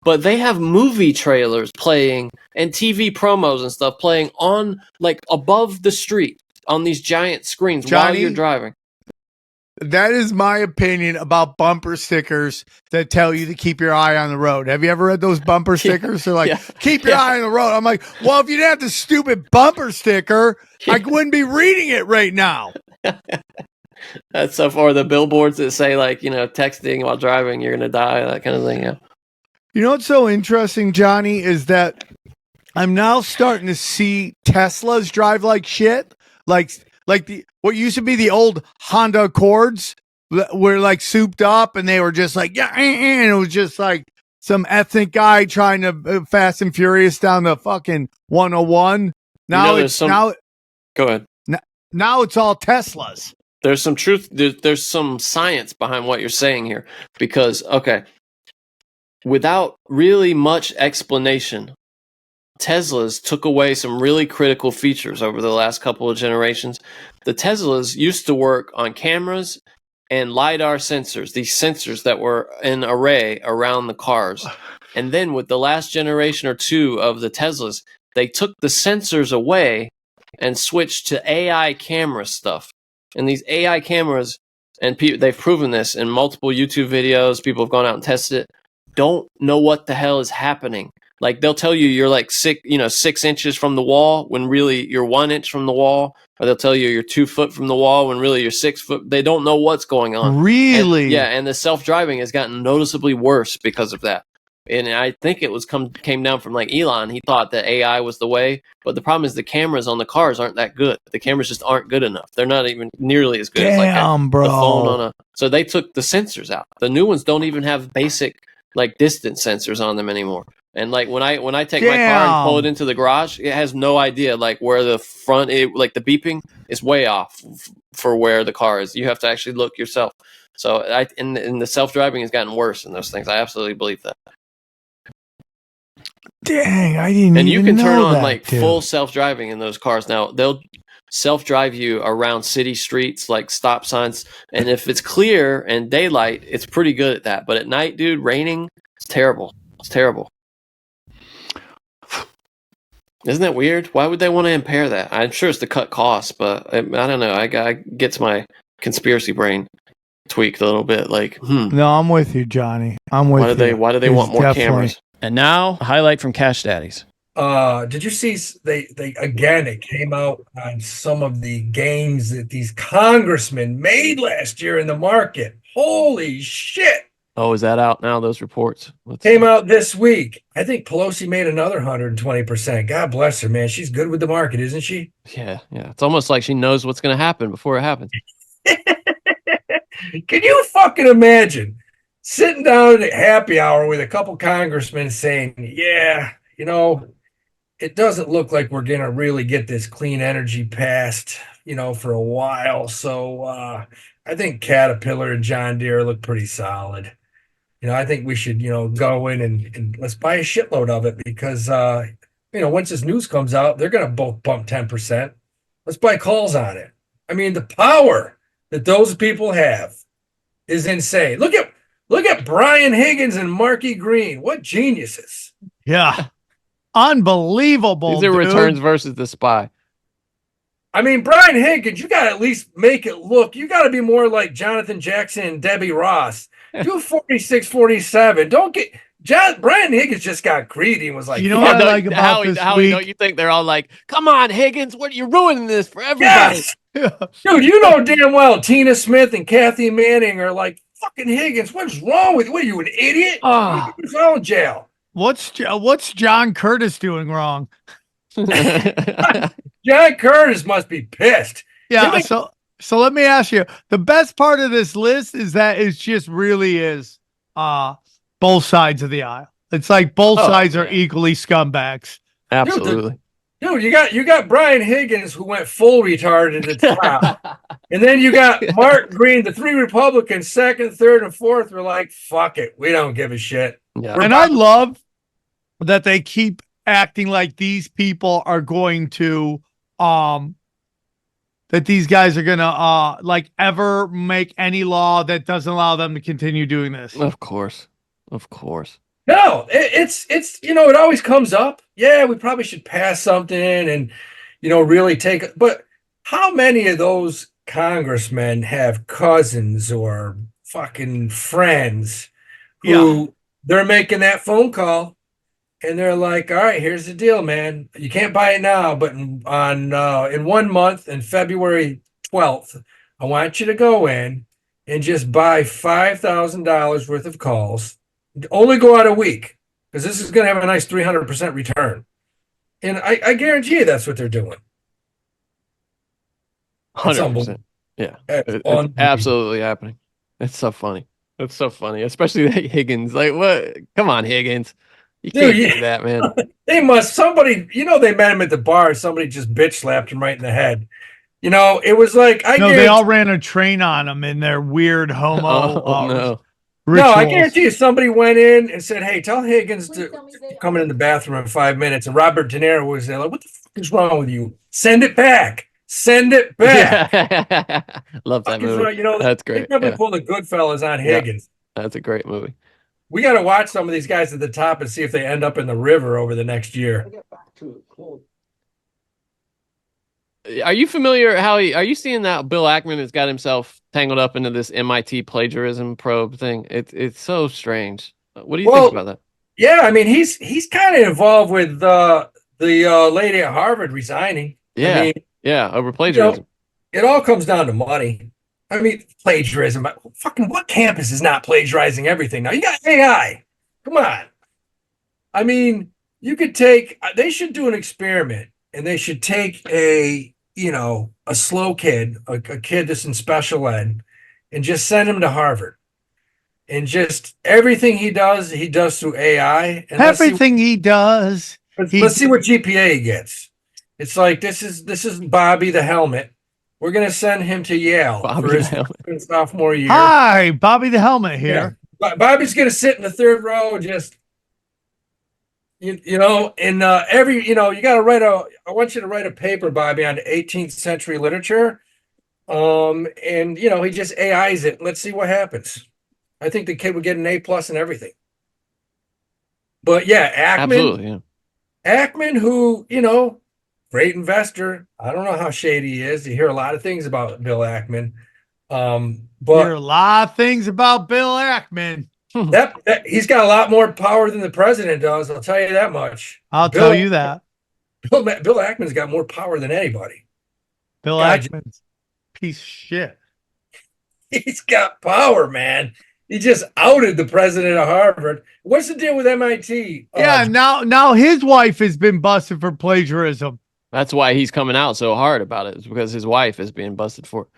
but they have movie trailers playing and TV promos and stuff playing on like above the street on these giant screens while you're driving. That is my opinion about bumper stickers that tell you to keep your eye on the road. Have you ever read those bumper stickers? They're like, keep your eye on the road. I'm like, well, if you didn't have the stupid bumper sticker, I wouldn't be reading it right now. That's so far the billboards that say like, you know, texting while driving, you're going to die, that kind of thing. Yeah. You know what's so interesting, Johnny, is that I'm now starting to see Teslas drive like shit. Like what used to be the old Honda Accords were like souped up and they were just like, and it was just like some ethnic guy trying to Fast and Furious down the fucking 101. Now go ahead. Now it's all Teslas. there's some truth. There's some science behind what you're saying here, because without really much explanation, Teslas took away some really critical features over the last couple of generations. The Teslas used to work on cameras and LiDAR sensors, these sensors that were in array around the cars. And then with the last generation or two of the Teslas, they took the sensors away and switched to AI camera stuff. And these AI cameras, and they've proven this in multiple YouTube videos, people have gone out and tested it, don't know what the hell is happening. Like, they'll tell you you're like 6 inches from the wall when really you're 1 inch from the wall, or they'll tell you you're 2 foot from the wall when really you're 6 foot. They don't know what's going on. Really? And the self-driving has gotten noticeably worse because of that. And I think it came down from like Elon. He thought that AI was the way, but the problem is the cameras on the cars aren't that good. The cameras just aren't good enough. They're not even nearly as good as like bro. the phone on a. So they took the sensors out. The new ones don't even have basic like distance sensors on them anymore. And like when I take my car and pull it into the garage, it has no idea like where the front, like the beeping is way off for where the car is. You have to actually look yourself. So and the self-driving has gotten worse in those things. I absolutely believe that. Dang, I didn't. And you even can turn know on that, like dude. full self-driving in those cars now. They'll self-drive you around city streets, like stop signs. And if it's clear and daylight, it's pretty good at that. But at night, dude, raining, it's terrible. It's terrible. Isn't that weird? Why would they want to impair that? I'm sure it's to cut costs, but I don't know. I gets my conspiracy brain tweaked a little bit. Like, No, I'm with you, Johnny. I'm with you. Why do they want more cameras? And now, a highlight from Cash Daddies. Did you see it came out on some of the gains that these congressmen made last year in the market? Holy shit. Oh, is that out now, those reports? Came out this week. I think Pelosi made another 120%. God bless her, man. She's good with the market, isn't she? Yeah. It's almost like she knows what's going to happen before it happens. Can you fucking imagine sitting down at happy hour with a couple congressmen saying, yeah, it doesn't look like we're going to really get this clean energy passed, for a while. So I think Caterpillar and John Deere look pretty solid. I think we should, go in and let's buy a shitload of it because, once this news comes out, they're going to both bump 10%. Let's buy calls on it. I mean, the power that those people have is insane. Look at Brian Higgins and Marky Green. What geniuses. Yeah. Unbelievable. These are returns versus the SPY. I mean, Brian Higgins, you got to at least make it look. You got to be more like Jonathan Jackson and Debbie Ross. Do 46, 47. Don't get Brian Higgins just got greedy and was like, what I like about this week? Don't you think they're all like, come on, Higgins, what are you ruining this for everybody? Yes. Dude, you know damn well Tina Smith and Kathy Manning are like, fucking Higgins, what's wrong with you? What are you, an idiot? You're all in jail. What's John Curtis doing wrong? John Curtis must be pissed. Yeah, so let me ask you, the best part of this list is that it just really is both sides of the aisle. It's like both sides are equally scumbags. Absolutely. Dude, you got Brian Higgins who went full retarded at the top. And then you got Mark Green, the three Republicans, second, third, and fourth were like, fuck it. We don't give a shit. Yeah. And I love that they keep acting like these people are going to that these guys are gonna ever make any law that doesn't allow them to continue doing this. Of course. No, it's it always comes up. Yeah, we probably should pass something and really take it. But how many of those congressmen have cousins or fucking friends who they're making that phone call and they're like, all right, here's the deal, man. You can't buy it now, but in 1 month, in February 12th, I want you to go in and just buy $5,000 worth of calls. Only go out a week because this is going to have a nice 300% return. And I guarantee you that's what they're doing. 100%. Yeah. It's absolutely happening. It's so funny. It's so funny, especially that Higgins. Like, what? Come on, Higgins. You can't do that, man. They must, somebody, they met him at the bar. Somebody just bitch slapped him right in the head. You know, it was like they all ran a train on him in their weird homo no. rituals. No, I guarantee you somebody went in and said, "Hey, tell Higgins to come in the bathroom in 5 minutes." And Robert De Niro was there like, "What the fuck is wrong with you? Send it back. Send it back." Yeah. Love that movie. You know, that's they great. probably Yeah. pulled the Goodfellas on Yeah. Higgins. That's a great movie. We got to watch some of these guys at the top and see if they end up in the river over the next year. Are you familiar are you seeing that Bill Ackman has got himself tangled up into this MIT plagiarism probe thing? It's so strange. What do you think about that? Yeah, I mean he's kind of involved with the lady at Harvard resigning. Yeah, I mean, yeah, over plagiarism. You know, it all comes down to money. I mean, plagiarism. Fucking what campus is not plagiarizing everything now? You got AI. Come on. I mean, you could take. They should do an experiment, and they should take a slow kid, a kid that's in special ed, and just send him to Harvard, and just everything he does through AI. And everything he does. Let's see what GPA he gets. It's like this is Bobby the Helmet. We're gonna send him to Yale for his sophomore year. Hi, Bobby the Helmet here. Yeah. Bobby's gonna sit in the third row and just you know, and you got to write I want you to write a paper, Bobby, on 18th century literature. And he just AIs it. Let's see what happens. I think the kid would get an A+ in everything. But yeah, Absolutely, yeah. Ackman, who, great investor. I don't know how shady he is. You hear a lot of things about Bill Ackman. But hear a lot of things about Bill Ackman. That he's got a lot more power than the president does. I'll tell you that much. I'll tell you that. Bill Ackman's got more power than anybody. Bill Ackman's piece of shit. He's got power, man. He just outed the president of Harvard. What's the deal with MIT? Yeah, now his wife has been busted for plagiarism. That's why he's coming out so hard about it. It's because his wife is being busted for it.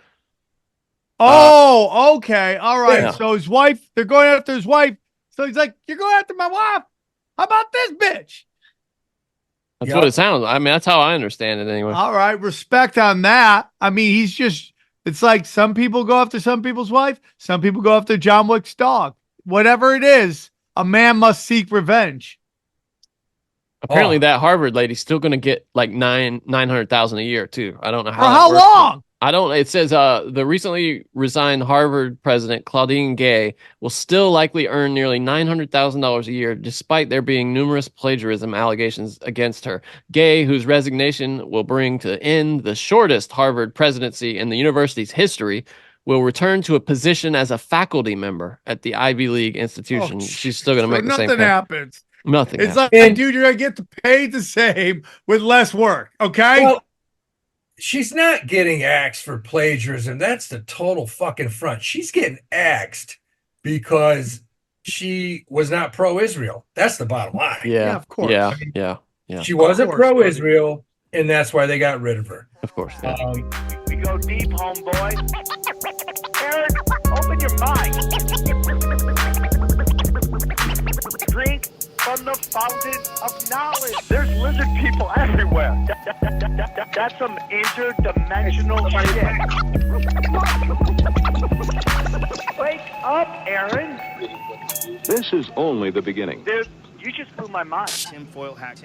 Oh, okay. All right. Yeah. So his wife, they're going after his wife. So he's like, you're going after my wife? How about this bitch? That's what it sounds. I mean, that's how I understand it anyway. All right. Respect on that. I mean, it's like some people go after some people's wife. Some people go after John Wick's dog. Whatever it is, a man must seek revenge. Apparently that Harvard lady's still going to get like $900,000 a year too. I don't know how. For how long? I don't. It says the recently resigned Harvard president Claudine Gay will still likely earn nearly $900,000 a year, despite there being numerous plagiarism allegations against her. Gay, whose resignation will bring to end the shortest Harvard presidency in the university's history, will return to a position as a faculty member at the Ivy League institution. She's still going to make the same. Nothing happens. Nothing. It's like, dude, you're going to get paid the same with less work. Okay. Well, she's not getting axed for plagiarism. That's the total fucking front. She's getting axed because she was not pro-Israel. That's the bottom line. Yeah, of course. Yeah. She wasn't pro-Israel, and that's why they got rid of her. Of course. Yeah. We go deep, homeboy. Aaron, open your mind. Drink from the fountain of knowledge. There's lizard people everywhere. That's some interdimensional shit. Wake up, Aaron. This is only the beginning. Dude, you just blew my mind. Tinfoil hat.